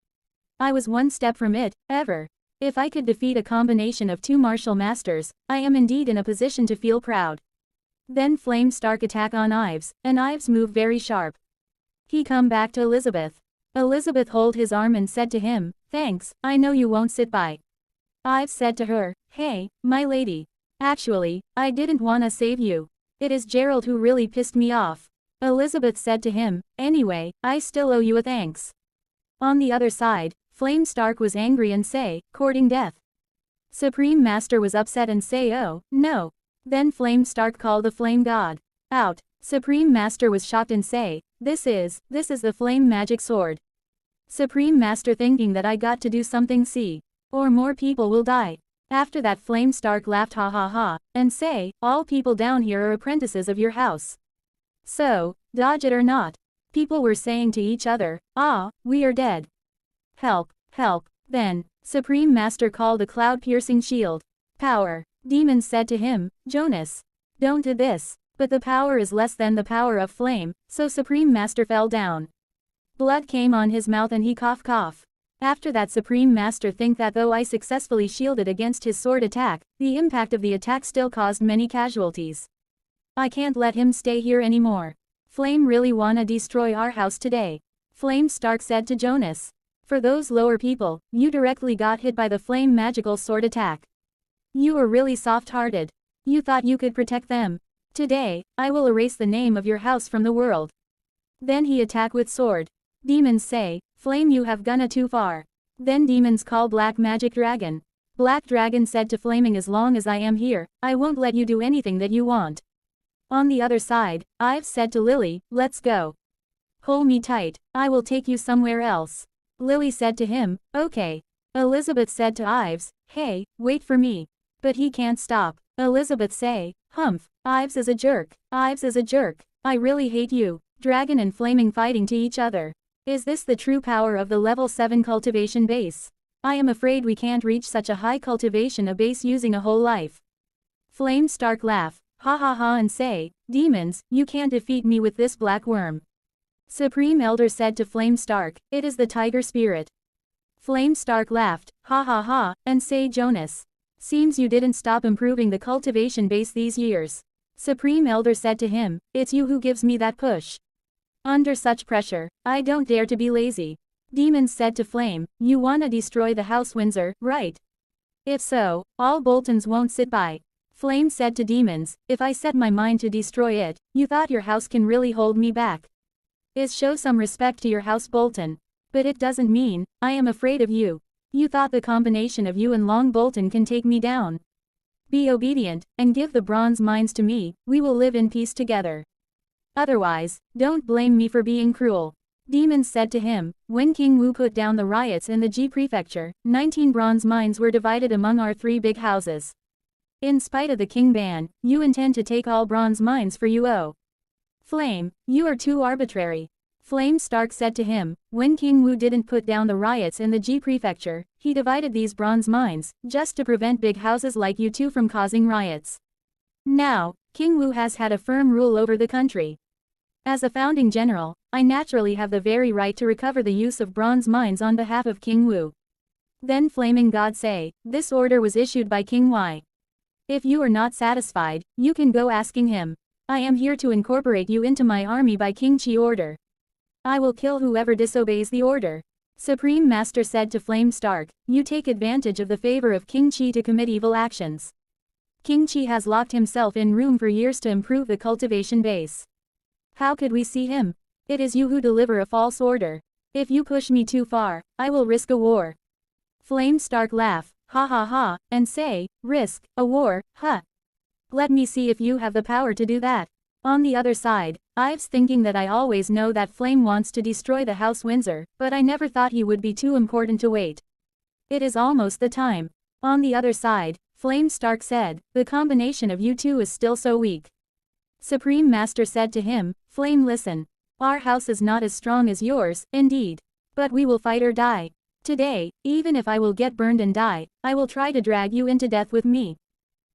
I was one step from it, ever. If I could defeat a combination of 2 martial masters, I am indeed in a position to feel proud. Then Flame Stark attack on Ives, and Ives move very sharp. He come back to Elizabeth. Elizabeth hold his arm and said to him, thanks, I know you won't sit by. Ives said to her, hey, my lady. Actually, I didn't wanna save you. It is Gerald who really pissed me off. Elizabeth said to him, anyway, I still owe you a thanks. On the other side, Flame Stark was angry and say, courting death. Supreme Master was upset and say, "Oh, no." Then Flame Stark called the Flame God out. Supreme Master was shocked and say, This is the flame magic sword. Supreme Master thinking that I got to do something, see, or more people will die. After that Flame Stark laughed ha ha ha, and say, all people down here are apprentices of your house. So, dodge it or not. People were saying to each other, ah, we are dead. Help, help. Then, Supreme Master called a cloud-piercing shield. Power. Demons said to him, Jonas, don't do this. But the power is less than the power of flame, so Supreme Master fell down. Blood came on his mouth and he cough. After that Supreme Master think that though I successfully shielded against his sword attack, the impact of the attack still caused many casualties. I can't let him stay here anymore. Flame really wanna destroy our house today. Flame Stark said to Jonas. For those lower people, you directly got hit by the flame magical sword attack. You were really soft-hearted. You thought you could protect them. Today, I will erase the name of your house from the world. Then he attack with sword. Demons say, Flame, you have gone too far. Then demons call Black Magic Dragon. Black Dragon said to Flaming, as long as I am here, I won't let you do anything that you want. On the other side, Ives said to Lily, let's go. Hold me tight, I will take you somewhere else. Lily said to him, okay. Elizabeth said to Ives, hey, wait for me. But he can't stop. Elizabeth say, humph, Ives is a jerk. Ives is a jerk. I really hate you. Dragon and Flaming fighting to each other. Is this the true power of the level 7 cultivation base? I am afraid we can't reach such a high cultivation base using a whole life. Flame Stark laugh, ha ha ha, and say, demons, you can't defeat me with this black worm. Supreme Elder said to Flame Stark, it is the tiger spirit. Flame Stark laughed, ha ha ha, and say, Jonas, seems you didn't stop improving the cultivation base these years. Supreme Elder said to him, it's you who gives me that push. Under such pressure, I don't dare to be lazy. Demons said to Flame, you wanna destroy the house Windsor, right? If so, all Boltons won't sit by. Flame said to demons, if I set my mind to destroy it, you thought your house can really hold me back? Is show some respect to your house Bolton. But it doesn't mean, I am afraid of you. You thought the combination of you and Long Bolton can take me down. Be obedient, and give the bronze mines to me, we will live in peace together. Otherwise, don't blame me for being cruel. Demons said to him, when King Wu put down the riots in the Ji prefecture, 19 bronze mines were divided among our 3 big houses. In spite of the king ban, you intend to take all bronze mines for you. Flame, you are too arbitrary. Flame Stark said to him, when King Wu didn't put down the riots in the Ji prefecture, he divided these bronze mines, just to prevent big houses like you two from causing riots. Now, King Wu has had a firm rule over the country. As a founding general, I naturally have the very right to recover the use of bronze mines on behalf of King Wu. Then Flaming God say, this order was issued by King Y. If you are not satisfied, you can go asking him. I am here to incorporate you into my army by King Chi order. I will kill whoever disobeys the order. Supreme Master said to Flame Stark, you take advantage of the favor of King Chi to commit evil actions. King Chi has locked himself in room for years to improve the cultivation base. How could we see him? It is you who deliver a false order. If you push me too far, I will risk a war. Flame Stark laugh, ha ha ha, and say, risk a war, huh? Let me see if you have the power to do that. On the other side, Ives thinking that I always know that Flame wants to destroy the house Windsor, but I never thought he would be too important to wait. It is almost the time. On the other side, Flame Stark said, the combination of you two is still so weak. Supreme Master said to him, Flame, listen. Our house is not as strong as yours, indeed. But we will fight or die. Today, even if I will get burned and die, I will try to drag you into death with me.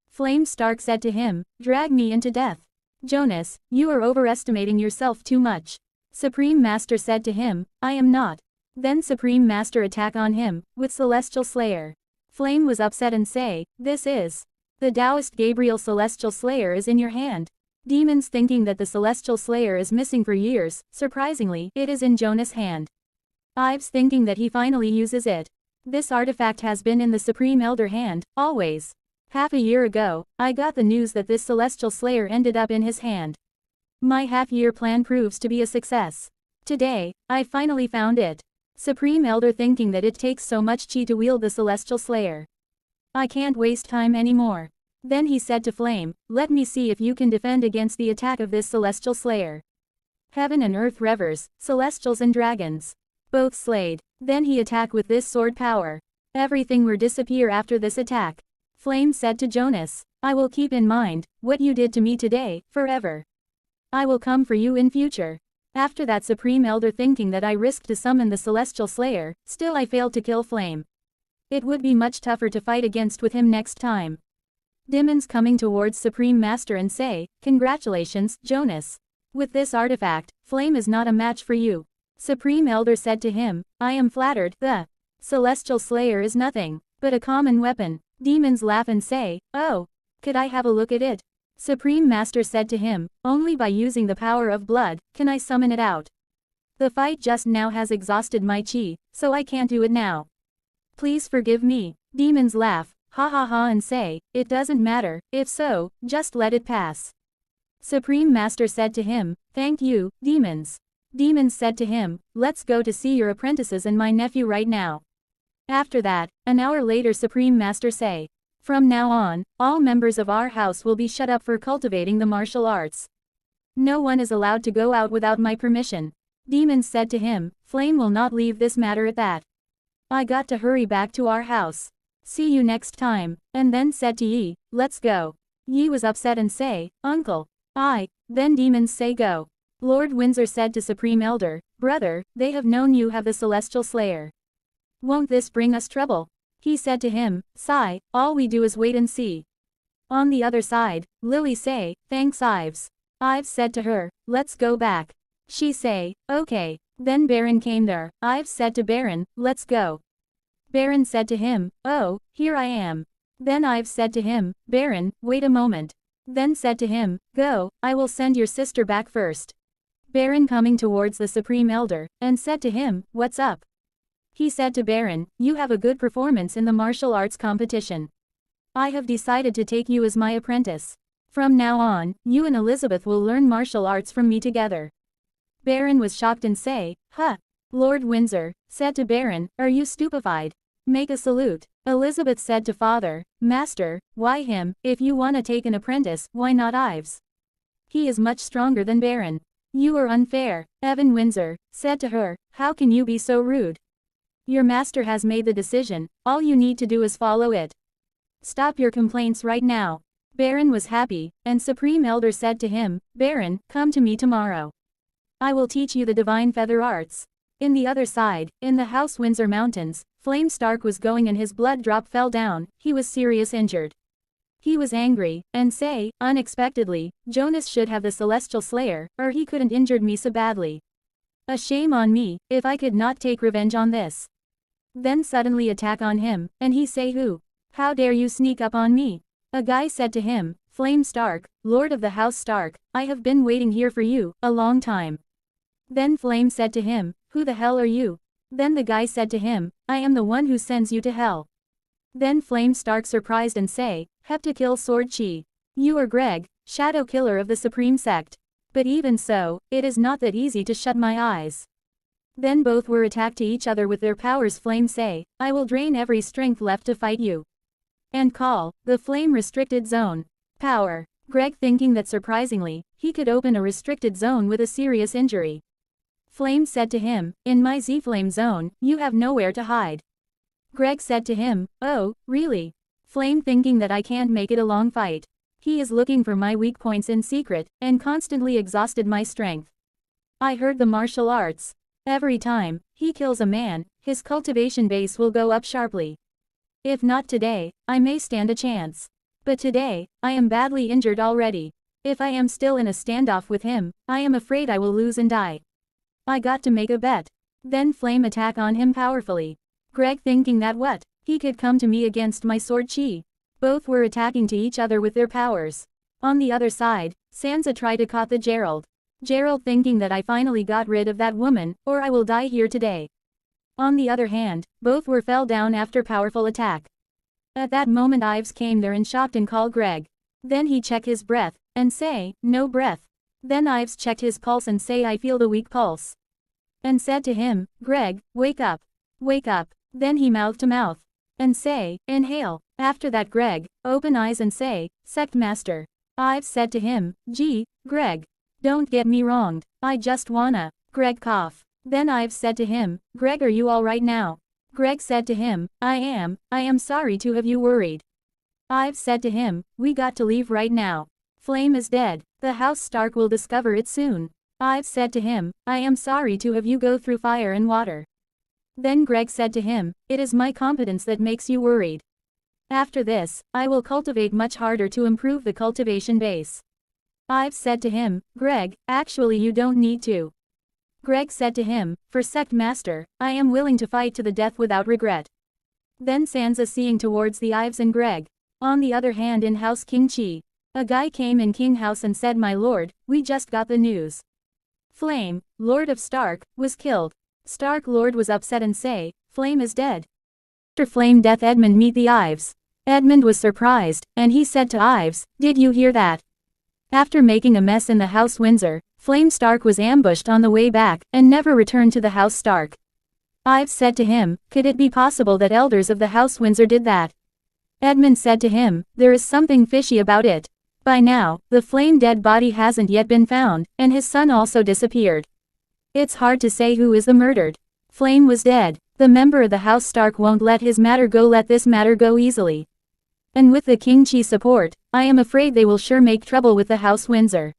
Flame Stark said to him, drag me into death. Jonas, you are overestimating yourself too much. Supreme Master said to him, I am not. Then Supreme Master attack on him, with Celestial Slayer. Flame was upset and say, this is. The Taoist Gabriel Celestial Slayer is in your hand. Demons thinking that the Celestial Slayer is missing for years, surprisingly, it is in Jonas' hand. Ives thinking that he finally uses it. This artifact has been in the Supreme Elder hand, always. Half a year ago, I got the news that this Celestial Slayer ended up in his hand. My half-year plan proves to be a success. Today, I finally found it. Supreme Elder thinking that it takes so much chi to wield the Celestial Slayer. I can't waste time anymore. Then he said to Flame, let me see if you can defend against the attack of this celestial slayer. Heaven and earth revers, celestials and dragons. Both slayed. Then he attack with this sword power. Everything will disappear after this attack. Flame said to Jonas, I will keep in mind what you did to me today, forever. I will come for you in future. After that Supreme Elder thinking that I risked to summon the celestial slayer, still I failed to kill Flame. It would be much tougher to fight against with him next time. Demons coming towards Supreme Master and say, congratulations, Jonas. With this artifact, Flame is not a match for you. Supreme Elder said to him, I am flattered, the celestial slayer is nothing but a common weapon. Demons laugh and say, oh, could I have a look at it? Supreme Master said to him, only by using the power of blood, can I summon it out. The fight just now has exhausted my chi, so I can't do it now. Please forgive me. Demons laugh, ha ha ha and say, it doesn't matter, if so, just let it pass. Supreme Master said to him, thank you, demons. Demons said to him, let's go to see your apprentices and my nephew right now. After that, an hour later Supreme Master say, from now on, all members of our house will be shut up for cultivating the martial arts. No one is allowed to go out without my permission. Demons said to him, Flame will not leave this matter at that. I got to hurry back to our house. See you next time, and then said to Yi, let's go. Yi was upset and say, Uncle. Then demons say go. Lord Windsor said to Supreme Elder, brother, they have known you have the celestial slayer. Won't this bring us trouble? He said to him, sigh, all we do is wait and see. On the other side, Lily say, thanks Ives. Ives said to her, let's go back. She say, okay. Then Baron came there. Ives said to Baron, let's go. Baron said to him, oh, here I am. Then Ives said to him, Baron, wait a moment. Then said to him, go, I will send your sister back first. Baron coming towards the Supreme Elder, and said to him, what's up? He said to Baron, you have a good performance in the martial arts competition. I have decided to take you as my apprentice. From now on, you and Elizabeth will learn martial arts from me together. Baron was shocked and say, huh. Lord Windsor said to Baron, are you stupefied? Make a salute. Elizabeth said to father, Master, why him? If you wanna take an apprentice, why not Ives? He is much stronger than Baron. You are unfair. Evan Windsor said to her, how can you be so rude? Your master has made the decision, all you need to do is follow it. Stop your complaints right now. Baron was happy, and Supreme Elder said to him, Baron, come to me tomorrow. I will teach you the divine feather arts. In the other side, in the House Windsor Mountains, Flame Stark was going and his blood drop fell down, he was serious injured. He was angry, and say, unexpectedly, Jonas should have the celestial slayer, or he couldn't injured me so badly. A shame on me, if I could not take revenge on this. Then suddenly attack on him, and he say who? How dare you sneak up on me? A guy said to him, Flame Stark, Lord of the House Stark, I have been waiting here for you, a long time. Then Flame said to him, who the hell are you? Then the guy said to him, I am the one who sends you to hell. Then Flame Stark surprised and say, Heptakill Sword Chi. You are Greg, Shadow Killer of the Supreme Sect. But even so, it is not that easy to shut my eyes. Then both were attacked to each other with their powers. Flame say, I will drain every strength left to fight you. And call, the Flame Restricted Zone. Power. Greg thinking that surprisingly, he could open a restricted zone with a serious injury. Flame said to him, in my Z-Flame zone, you have nowhere to hide. Greg said to him, oh, really? Flame thinking that I can't make it a long fight. He is looking for my weak points in secret, and constantly exhausted my strength. I heard the martial arts. Every time he kills a man, his cultivation base will go up sharply. If not today, I may stand a chance. But today, I am badly injured already. If I am still in a standoff with him, I am afraid I will lose and die. I got to make a bet. Then Flame attack on him powerfully. Greg thinking that what? He could come to me against my sword chi. Both were attacking to each other with their powers. On the other side, Sansa tried to caught the Gerald. Gerald thinking that I finally got rid of that woman, or I will die here today. On the other hand, both were fell down after powerful attack. At that moment Ives came there and shocked and called Greg. Then he check his breath, and say, no breath. Then Ives checked his pulse and say I feel the weak pulse. And said to him, Greg, wake up. Wake up. Then he mouth to mouth. and say, inhale. After that Greg, open eyes and say, Sect Master. Ives said to him, gee, Greg. Don't get me wronged, I just wanna. Greg cough. Then Ives said to him, Greg, are you alright now? Greg said to him, I am sorry to have you worried. Ives said to him, we got to leave right now. Flame is dead, the House Stark will discover it soon. Ives said to him, I am sorry to have you go through fire and water. Then Greg said to him, it is my competence that makes you worried. After this, I will cultivate much harder to improve the cultivation base. Ives said to him, Greg, actually you don't need to. Greg said to him, for Sect Master, I am willing to fight to the death without regret. Then Sansa seeing towards the Ives and Greg. On the other hand in House King Chi. A guy came in King House and said, my lord, we just got the news. Flame, Lord of Stark, was killed. Stark Lord was upset and say, Flame is dead. After Flame death Edmund meet the Ives. Edmund was surprised, and he said to Ives, did you hear that? After making a mess in the House Windsor, Flame Stark was ambushed on the way back, and never returned to the House Stark. Ives said to him, could it be possible that elders of the House Windsor did that? Edmund said to him, there is something fishy about it. By now, the Flame dead body hasn't yet been found, and his son also disappeared. It's hard to say who is the murdered. Flame was dead. The member of the House Stark won't let this matter go easily. And with the King Chi support, I am afraid they will sure make trouble with the House Windsor.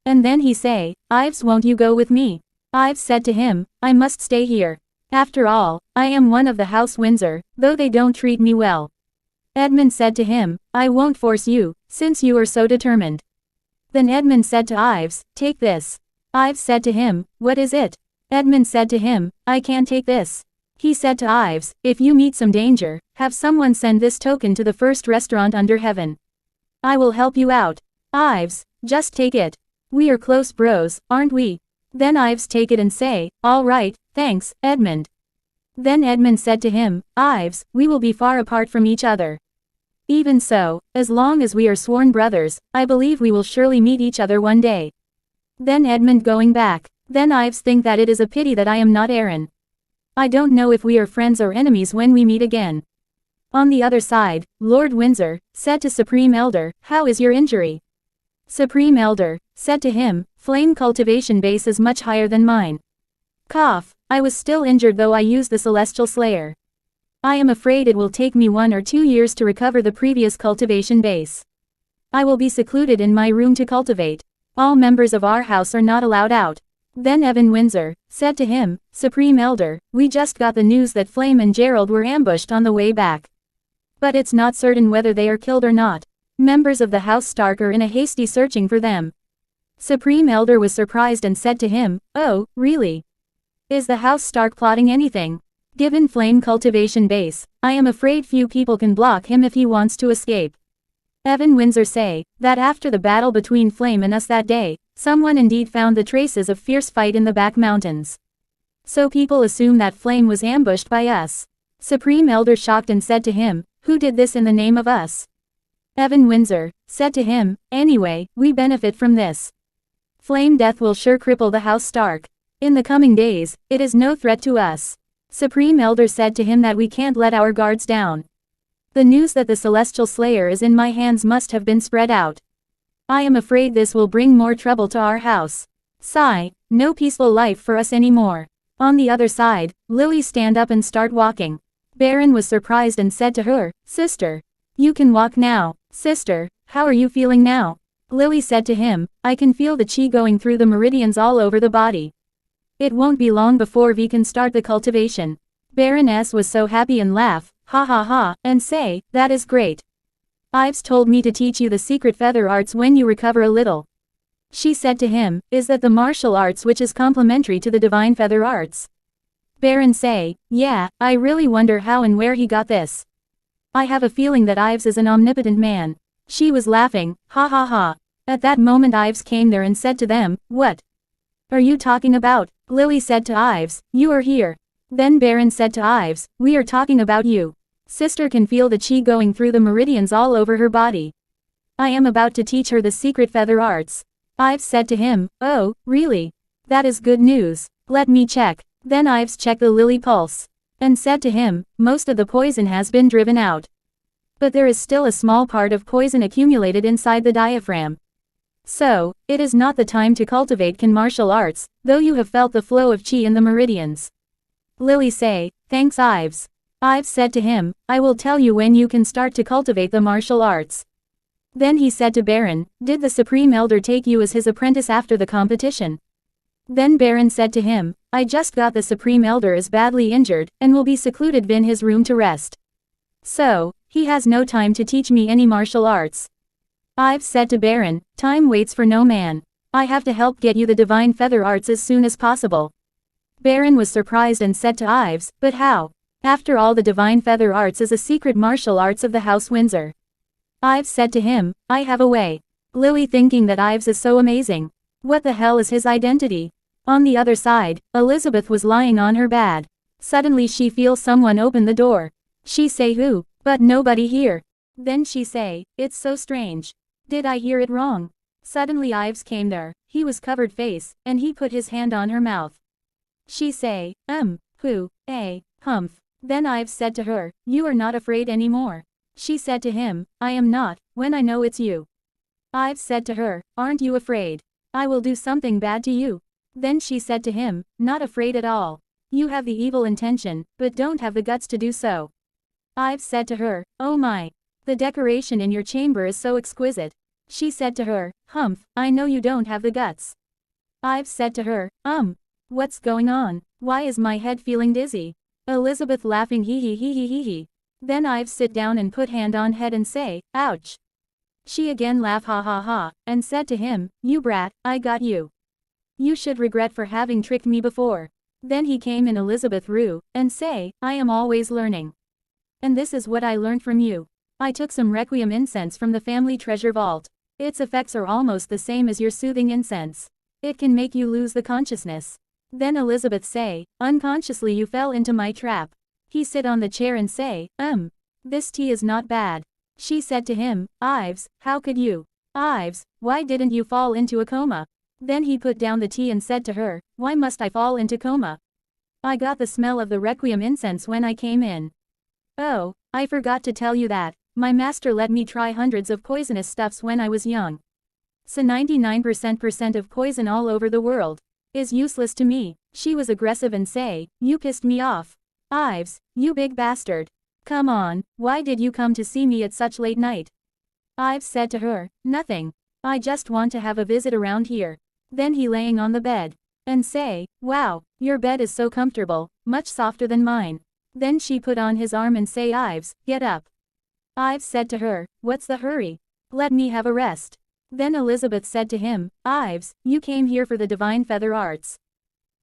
And then he say, Ives, won't you go with me? Ives said to him, I must stay here. After all, I am one of the House Windsor, though they don't treat me well. Edmund said to him, I won't force you, since you are so determined. Then Edmund said to Ives, take this. Ives said to him, what is it? Edmund said to him, I can't take this. He said to Ives, if you meet some danger, have someone send this token to the first restaurant under heaven. I will help you out. Ives, just take it. We are close bros, aren't we? Then Ives take it and say, all right, thanks, Edmund. Then Edmund said to him, Ives, we will be far apart from each other. Even so, as long as we are sworn brothers, I believe we will surely meet each other one day. Then Edmund going back. Then Ives think that it is a pity that I am not Aaron. I don't know if we are friends or enemies when we meet again. On the other side, Lord Windsor said to Supreme Elder, how is your injury? Supreme Elder said to him, flame cultivation base is much higher than mine. Cough, I was still injured though I used the Celestial Slayer. I am afraid it will take me 1 or 2 years to recover the previous cultivation base. I will be secluded in my room to cultivate. All members of our house are not allowed out. Then Evan Windsor said to him, Supreme Elder, we just got the news that Flame and Gerald were ambushed on the way back. But it's not certain whether they are killed or not. Members of the House Stark are in a hasty searching for them. Supreme Elder was surprised and said to him, oh, really? Is the House Stark plotting anything? Given Flame cultivation base, I am afraid few people can block him if he wants to escape. Evan Windsor say, that after the battle between Flame and us that day, someone indeed found the traces of fierce fight in the back mountains. So people assume that Flame was ambushed by us. Supreme Elder shocked and said to him, who did this in the name of us? Evan Windsor said to him, anyway, we benefit from this. Flame death will sure cripple the House Stark. In the coming days, it is no threat to us. Supreme Elder said to him that we can't let our guards down. The news that the Celestial Slayer is in my hands must have been spread out. I am afraid this will bring more trouble to our house. Sigh, no peaceful life for us anymore. On the other side, Lily stand up and start walking. Baron was surprised and said to her, sister, you can walk now. Sister, how are you feeling now? Lily said to him, I can feel the chi going through the meridians all over the body. It won't be long before we can start the cultivation. Baroness was so happy and laugh, ha ha ha, and say, that is great. Ives told me to teach you the secret feather arts when you recover a little. She said to him, is that the martial arts which is complementary to the divine feather arts? Baron say, yeah, I really wonder how and where he got this. I have a feeling that Ives is an omnipotent man. She was laughing, ha ha ha. At that moment Ives came there and said to them, what are you talking about? Lily said to Ives, you are here. Then Baron said to Ives, we are talking about you. Sister can feel the chi going through the meridians all over her body. I am about to teach her the secret feather arts. Ives said to him, oh, really? That is good news. Let me check. Then Ives checked the Lily pulse. and said to him, most of the poison has been driven out. But there is still a small part of poison accumulated inside the diaphragm. So, it is not the time to cultivate Kan martial arts, though you have felt the flow of chi in the meridians. Lily say, thanks Ives. Ives said to him, I will tell you when you can start to cultivate the martial arts. Then he said to Baron, did the Supreme Elder take you as his apprentice after the competition? Then Baron said to him, I just got the Supreme Elder is badly injured, and will be secluded in his room to rest. So, he has no time to teach me any martial arts. Ives said to Baron, time waits for no man. I have to help get you the divine feather arts as soon as possible. Baron was surprised and said to Ives, but how? After all, the divine feather arts is a secret martial arts of the House Windsor. Ives said to him, I have a way. Lily thinking that Ives is so amazing. What the hell is his identity? On the other side, Elizabeth was lying on her bed. Suddenly she feels someone open the door. She say who, but nobody here. Then she say, it's so strange. Did I hear it wrong? Suddenly Ives came there, he was covered face, and he put his hand on her mouth. She say, who, humph. Then Ives said to her, you are not afraid anymore. She said to him, I am not, when I know it's you. Ives said to her, aren't you afraid? I will do something bad to you. Then she said to him, not afraid at all. You have the evil intention, but don't have the guts to do so. Ives said to her, oh my. The decoration in your chamber is so exquisite. She said to her, humph, I know you don't have the guts. Ives said to her, what's going on? Why is my head feeling dizzy? Elizabeth laughing hee hee hee hee hee hee. Then Ives sit down and put hand on head and say, ouch. She again laugh ha ha ha, and said to him, you brat, I got you. You should regret for having tricked me before. Then he came in Elizabeth Rue, and say, I am always learning. And this is what I learned from you. I took some requiem incense from the family treasure vault. Its effects are almost the same as your soothing incense. It can make you lose the consciousness. Then Elizabeth say, unconsciously you fell into my trap. He sit on the chair and say, this tea is not bad. She said to him, Ives, how could you? Ives, why didn't you fall into a coma? Then he put down the tea and said to her, why must I fall into coma? I got the smell of the requiem incense when I came in. Oh, I forgot to tell you that. My master let me try hundreds of poisonous stuffs when I was young. So 99% of poison all over the world is useless to me. She was aggressive and say, you pissed me off. Ives, you big bastard. Come on, why did you come to see me at such late night? Ives said to her, nothing. I just want to have a visit around here. Then he laying on the bed and say, wow, your bed is so comfortable, much softer than mine. Then she put on his arm and say, Ives, get up. Ives said to her, what's the hurry? Let me have a rest. Then Elizabeth said to him, Ives, you came here for the divine feather arts.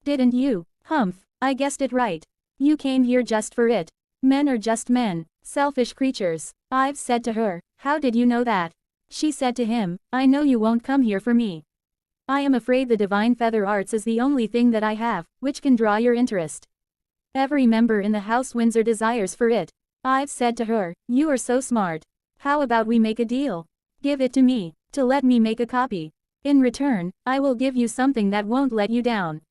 Didn't you? Humph, I guessed it right. You came here just for it. Men are just men, selfish creatures. Ives said to her, how did you know that? She said to him, I know you won't come here for me. I am afraid the divine feather arts is the only thing that I have, which can draw your interest. Every member in the House Windsor desires for it. Ives said to her, you are so smart. How about we make a deal? Give it to me, to let me make a copy. In return, I will give you something that won't let you down.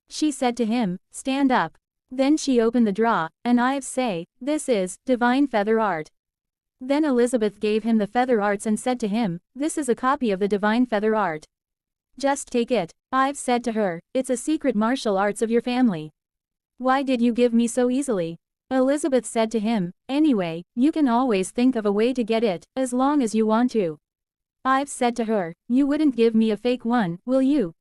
She said to him, stand up. Then she opened the drawer, and Ives say, this is divine feather art. Then Elizabeth gave him the feather arts and said to him, this is a copy of the divine feather art. Just take it. Ives said to her, it's a secret martial arts of your family. Why did you give me so easily? Elizabeth said to him, anyway, you can always think of a way to get it, as long as you want to. Ives said to her, you wouldn't give me a fake one, will you?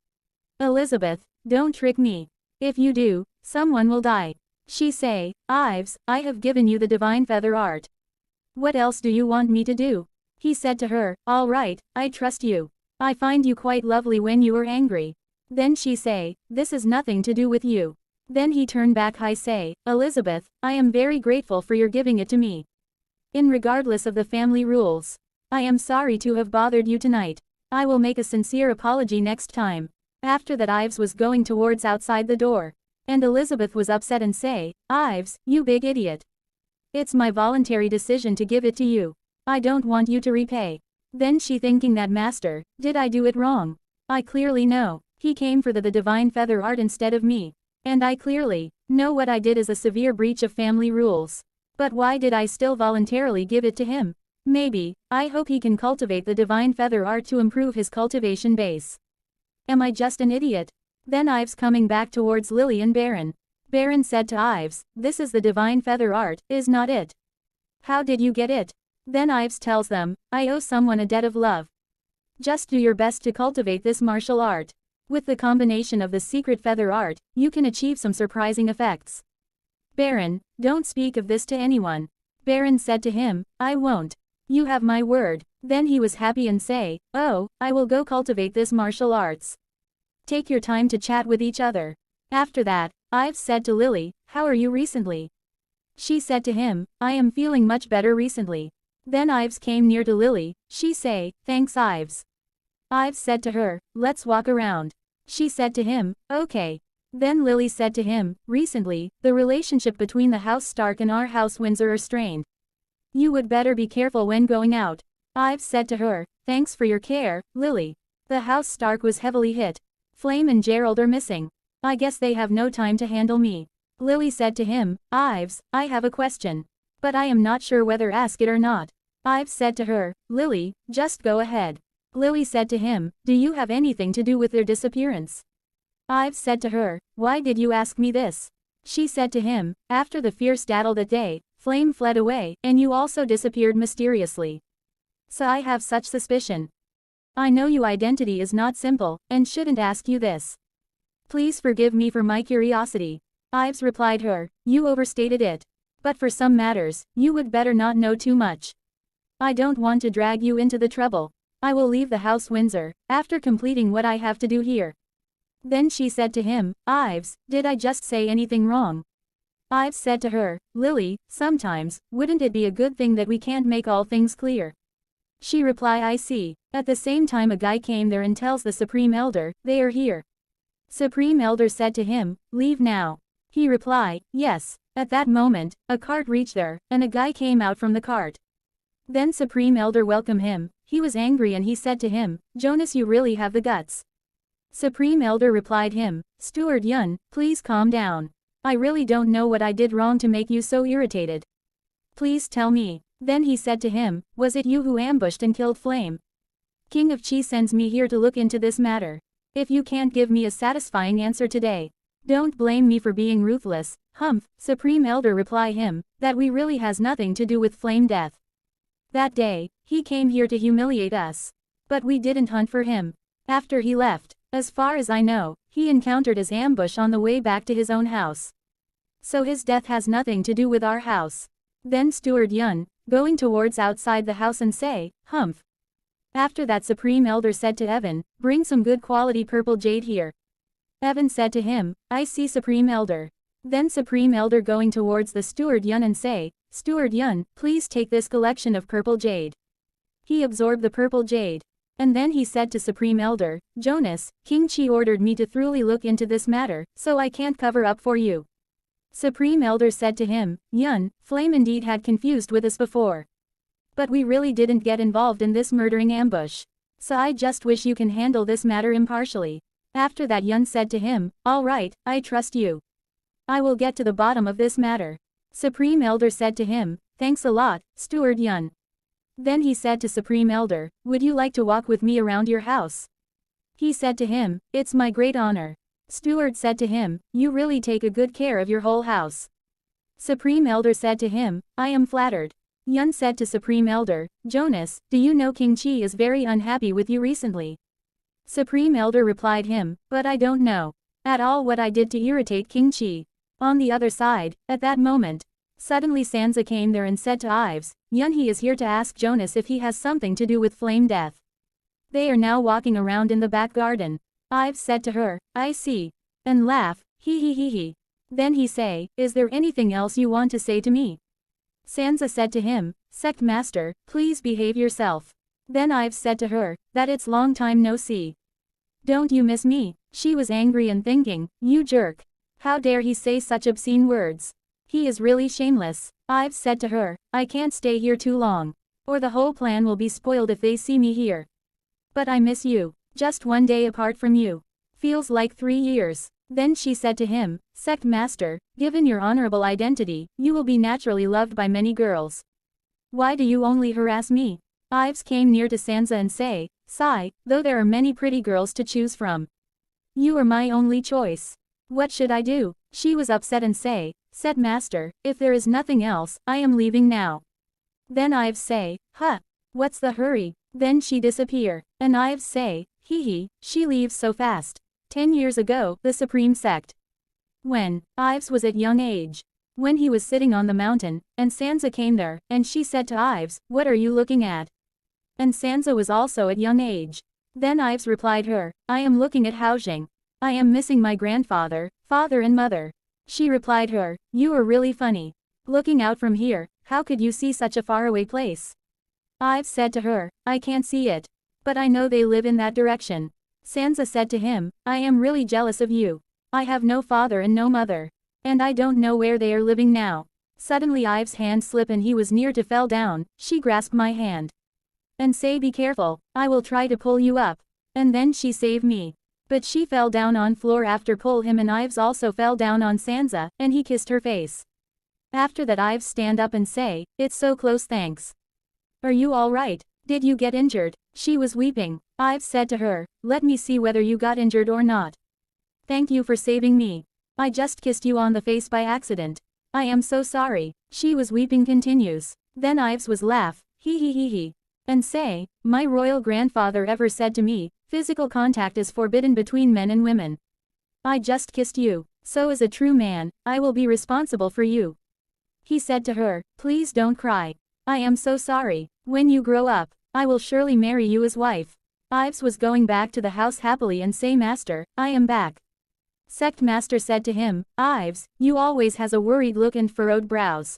Elizabeth, don't trick me. If you do, someone will die. She say, Ives, I have given you the divine feather art. What else do you want me to do? He said to her, all right, I trust you. I find you quite lovely when you are angry. Then she say, this is nothing to do with you. Then he turned back high say, Elizabeth, I am very grateful for your giving it to me. In regardless of the family rules. I am sorry to have bothered you tonight. I will make a sincere apology next time. After that Ives was going towards outside the door. And Elizabeth was upset and say, Ives, you big idiot. It's my voluntary decision to give it to you. I don't want you to repay. Then she thinking that master, did I do it wrong? I clearly know. He came for the divine feather art instead of me. And I clearly know what I did is a severe breach of family rules. But why did I still voluntarily give it to him? Maybe, I hope he can cultivate the divine feather art to improve his cultivation base. Am I just an idiot? Then Ives coming back towards Lily and Baron. Baron said to Ives, this is the divine feather art, is not it? How did you get it? Then Ives tells them, I owe someone a debt of love. Just do your best to cultivate this martial art. With the combination of the secret feather art, you can achieve some surprising effects. Baron, don't speak of this to anyone. Baron said to him, I won't. You have my word. Then he was happy and say, oh, I will go cultivate this martial arts. Take your time to chat with each other. After that, Ives said to Lily, how are you recently? She said to him, I am feeling much better recently. Then Ives came near to Lily, she say, thanks Ives. Ives said to her, let's walk around. She said to him, okay. Then Lily said to him, recently, the relationship between the House Stark and our House Windsor are strained. You would better be careful when going out. Ives said to her, thanks for your care, Lily. The House Stark was heavily hit. Flame and Gerald are missing. I guess they have no time to handle me. Lily said to him, Ives, I have a question. But I am not sure whether ask it or not. Ives said to her, Lily, just go ahead. Lily said to him, do you have anything to do with their disappearance? Ives said to her, why did you ask me this? She said to him, after the fierce battle that day, Flame fled away, and you also disappeared mysteriously. So I have such suspicion. I know your identity is not simple, and shouldn't ask you this. Please forgive me for my curiosity. Ives replied her, you overstated it. But for some matters, you would better not know too much. I don't want to drag you into the trouble. I will leave the House Windsor, after completing what I have to do here. Then she said to him, Ives, did I just say anything wrong? Ives said to her, Lily, sometimes, wouldn't it be a good thing that we can't make all things clear? She replied, I see. At the same time a guy came there and tells the Supreme Elder, they are here. Supreme Elder said to him, leave now. He replied, yes. At that moment, a cart reached there, and a guy came out from the cart. Then Supreme Elder welcomed him. He was angry and he said to him, Jonas, you really have the guts. Supreme Elder replied him, Steward Yun, please calm down. I really don't know what I did wrong to make you so irritated. Please tell me. Then he said to him, was it you who ambushed and killed Flame? King of Chi sends me here to look into this matter. If you can't give me a satisfying answer today, don't blame me for being ruthless. Humph, Supreme Elder reply him, that we really has nothing to do with Flame death. That day, he came here to humiliate us. But we didn't hunt for him. After he left, as far as I know, he encountered his ambush on the way back to his own house. So his death has nothing to do with our house. Then Steward Yun, going towards outside the house and say, humph. After that Supreme Elder said to Evan, bring some good quality purple jade here. Evan said to him, I see Supreme Elder. Then Supreme Elder going towards the Steward Yun and say, Steward Yun, please take this collection of purple jade. He absorbed the purple jade. And then he said to Supreme Elder, Jonas, King Chi ordered me to thoroughly look into this matter, so I can't cover up for you. Supreme Elder said to him, Yun, Flame indeed had confused with us before. But we really didn't get involved in this murdering ambush. So I just wish you can handle this matter impartially. After that Yun said to him, all right, I trust you. I will get to the bottom of this matter. Supreme Elder said to him, thanks a lot, Steward Yun. Then he said to Supreme Elder, would you like to walk with me around your house? He said to him, it's my great honor. Steward said to him, you really take a good care of your whole house. Supreme Elder said to him, I am flattered. Yun said to Supreme Elder, Jonas, do you know King Chi is very unhappy with you recently? Supreme Elder replied him, but I don't know at all what I did to irritate King Chi. On the other side, at that moment, suddenly Sansa came there and said to Ives, Yun, he is here to ask Jonas if he has something to do with Flame death. They are now walking around in the back garden. Ives said to her, I see. And laugh, he. Then he say, is there anything else you want to say to me? Sansa said to him, Sect Master, please behave yourself. Then Ives said to her, that it's long time no see. Don't you miss me? She was angry and thinking, you jerk. How dare he say such obscene words? He is really shameless. Ives said to her, I can't stay here too long. Or the whole plan will be spoiled if they see me here. But I miss you. Just one day apart from you. Feels like 3 years. Then she said to him, Sect Master, given your honorable identity, you will be naturally loved by many girls. Why do you only harass me? Ives came near to Sansa and say, Sigh, though there are many pretty girls to choose from. You are my only choice. What should I do? She was upset and say, Sect Master, if there is nothing else, I am leaving now. Then Ives say, Huh. What's the hurry? Then she disappear. And Ives say, Hee hee, she leaves so fast. 10 years ago, the Supreme Sect. When Ives was at young age. When he was sitting on the mountain, and Sansa came there, and she said to Ives, What are you looking at? And Sansa was also at young age. Then Ives replied her, I am looking at Housing. I am missing my grandfather, father and mother. She replied her, You are really funny. Looking out from here, how could you see such a faraway place? Ives said to her, I can't see it. But I know they live in that direction. Sansa said to him, I am really jealous of you. I have no father and no mother. And I don't know where they are living now. Suddenly Ives' hand slipped and he was near to fell down. She grasped my hand. And say be careful, I will try to pull you up. And then she saved me. But she fell down on floor after pull him and Ives also fell down on Sansa, and he kissed her face. After that Ives stand up and say, It's so close thanks. Are you all right? Did you get injured? She was weeping. Ives said to her, Let me see whether you got injured or not. Thank you for saving me. I just kissed you on the face by accident. I am so sorry. She was weeping continues. Then Ives was laugh, hee hee hee hee. And say, my royal grandfather ever said to me, physical contact is forbidden between men and women. I just kissed you. So as a true man, I will be responsible for you. He said to her, Please don't cry. I am so sorry. When you grow up, I will surely marry you as wife. Ives was going back to the house happily and say Master, I am back. Sect Master said to him, Ives, you always has a worried look and furrowed brows.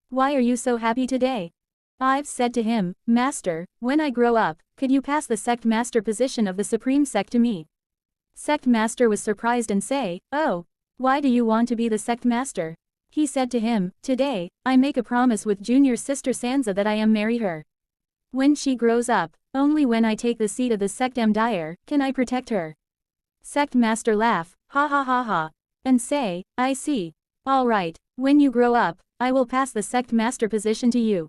Why are you so happy today? Ives said to him, Master, when I grow up, could you pass the Sect Master position of the Supreme Sect to me? Sect Master was surprised and say, Oh, why do you want to be the Sect Master? He said to him, Today, I make a promise with Junior's sister Sansa that I am marry her. When she grows up, only when I take the seat of the Sect Empire, can I protect her. Sect Master laugh, ha ha ha ha, and say, I see. All right, when you grow up, I will pass the Sect Master position to you.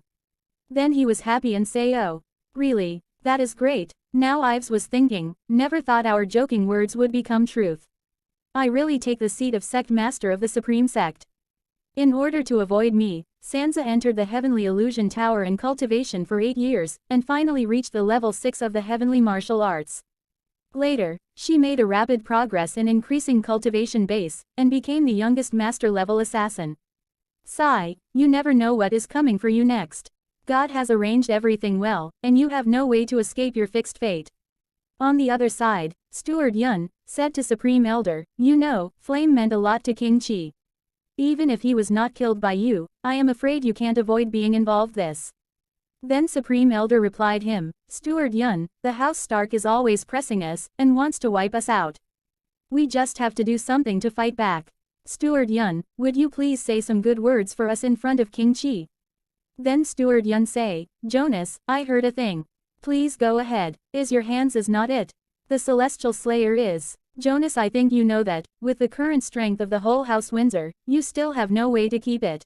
Then he was happy and say, Oh, really, that is great. Now Ives was thinking, never thought our joking words would become truth. I really take the seat of Sect Master of the Supreme Sect. In order to avoid me, Sansa entered the Heavenly Illusion Tower in cultivation for 8 years, and finally reached the level 6 of the Heavenly Martial Arts. Later, she made a rapid progress in increasing cultivation base, and became the youngest master-level assassin. Sigh, you never know what is coming for you next. God has arranged everything well, and you have no way to escape your fixed fate. On the other side, Steward Yun said to Supreme Elder, You know, flame meant a lot to King Chi. Even if he was not killed by you, I am afraid you can't avoid being involved this. Then Supreme Elder replied him, Steward Yun, the House Stark is always pressing us, and wants to wipe us out. We just have to do something to fight back. Steward Yun, would you please say some good words for us in front of King Chi? Then Steward Yun say, Jonas, I heard a thing. Please go ahead, is your hands is not it? The Celestial Slayer is. Jonas, I think you know that, with the current strength of the whole House Windsor, you still have no way to keep it.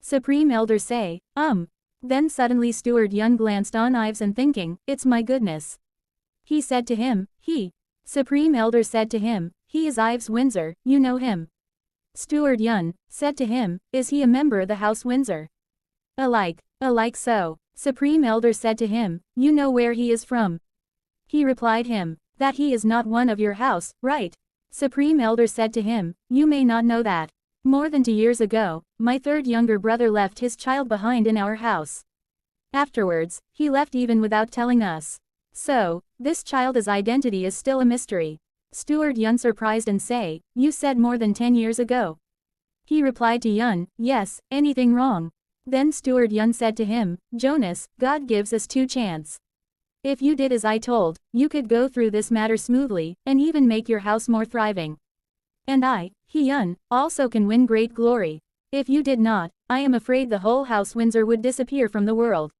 Supreme Elder say, Then suddenly Steward Yun glanced on Ives and thinking, It's my goodness. He said to him, Supreme Elder said to him, He is Ives Windsor, you know him. Steward Yun said to him, Is he a member of the House Windsor? Alike so. Supreme Elder said to him, You know where he is from? He replied him, That he is not one of your house, right? Supreme Elder said to him, You may not know that. More than 2 years ago, my third younger brother left his child behind in our house. Afterwards, he left even without telling us. So, this child's identity is still a mystery. Steward Yun surprised and say, You said more than 10 years ago. He replied to Yun, Yes, anything wrong? Then Steward Yun said to him, Jonas, God gives us 2 chances. If you did as I told, you could go through this matter smoothly, and even make your house more thriving. And I, Yun, also can win great glory. If you did not, I am afraid the whole House Windsor would disappear from the world.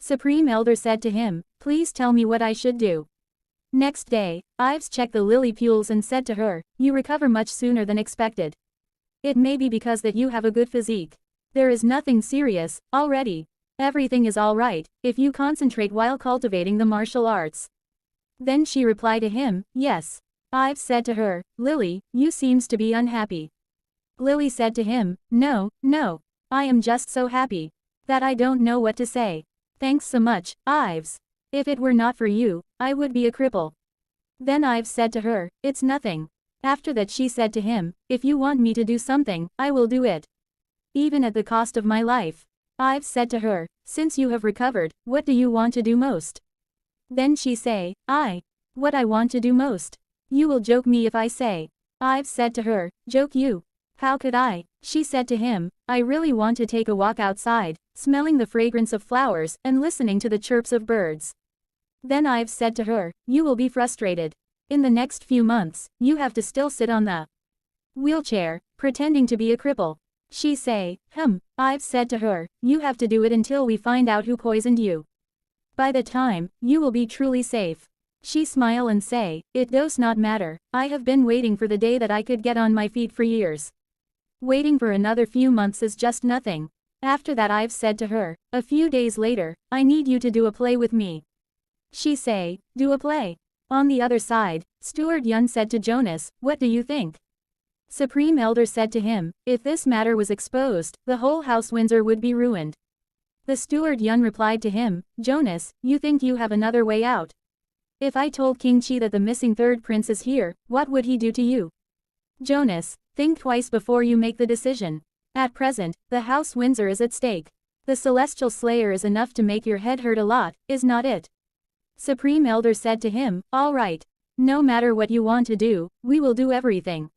Supreme Elder said to him, Please tell me what I should do. Next day, Ives checked the lily pools and said to her, "You recover much sooner than expected. It may be because that you have a good physique. There is nothing serious, already. Everything is alright, if you concentrate while cultivating the martial arts." Then she replied to him, "Yes." Ives said to her, "Lily, you seems to be unhappy." Lily said to him, "No, no. I am just so happy that I don't know what to say. Thanks so much, Ives. If it were not for you, I would be a cripple." Then Ives said to her, "It's nothing." After that she said to him, "If you want me to do something, I will do it. Even at the cost of my life." Ives said to her, "Since you have recovered, what do you want to do most?" Then she say, What I want to do most? You will joke me if I say." Ives said to her, "Joke you? How could I?" She said to him, "I really want to take a walk outside, smelling the fragrance of flowers and listening to the chirps of birds." Then Ives said to her, "You will be frustrated. In the next few months, you have to still sit on the wheelchair, pretending to be a cripple." She say, Ives said to her, "You have to do it until we find out who poisoned you. By the time, you will be truly safe." She smile and say, "It does not matter, I have been waiting for the day that I could get on my feet for years. Waiting for another few months is just nothing." After that Ives said to her, "A few days later, I need you to do a play with me." She say, "Do a play?" On the other side, Steward Yun said to Jonas, "What do you think?" Supreme Elder said to him, "If this matter was exposed, the whole house Windsor would be ruined." The Steward Yun replied to him, "Jonas, you think you have another way out? If I told King Chi that the missing third prince is here, what would he do to you? Jonas, think twice before you make the decision. At present, the house Windsor is at stake. The Celestial Slayer is enough to make your head hurt a lot, is not it?" Supreme Elder said to him, "All right. No matter what you want to do, we will do everything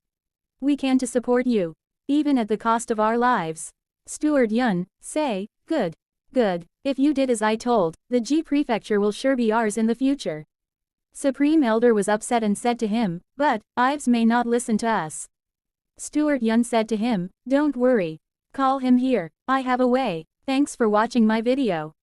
we can to support you, even at the cost of our lives." Steward Yun say, "Good. Good. If you did as I told, the G Prefecture will sure be ours in the future." Supreme Elder was upset and said to him, "But, Ives may not listen to us." Steward Yun said to him, "Don't worry. Call him here. I have a way." Thanks for watching my video.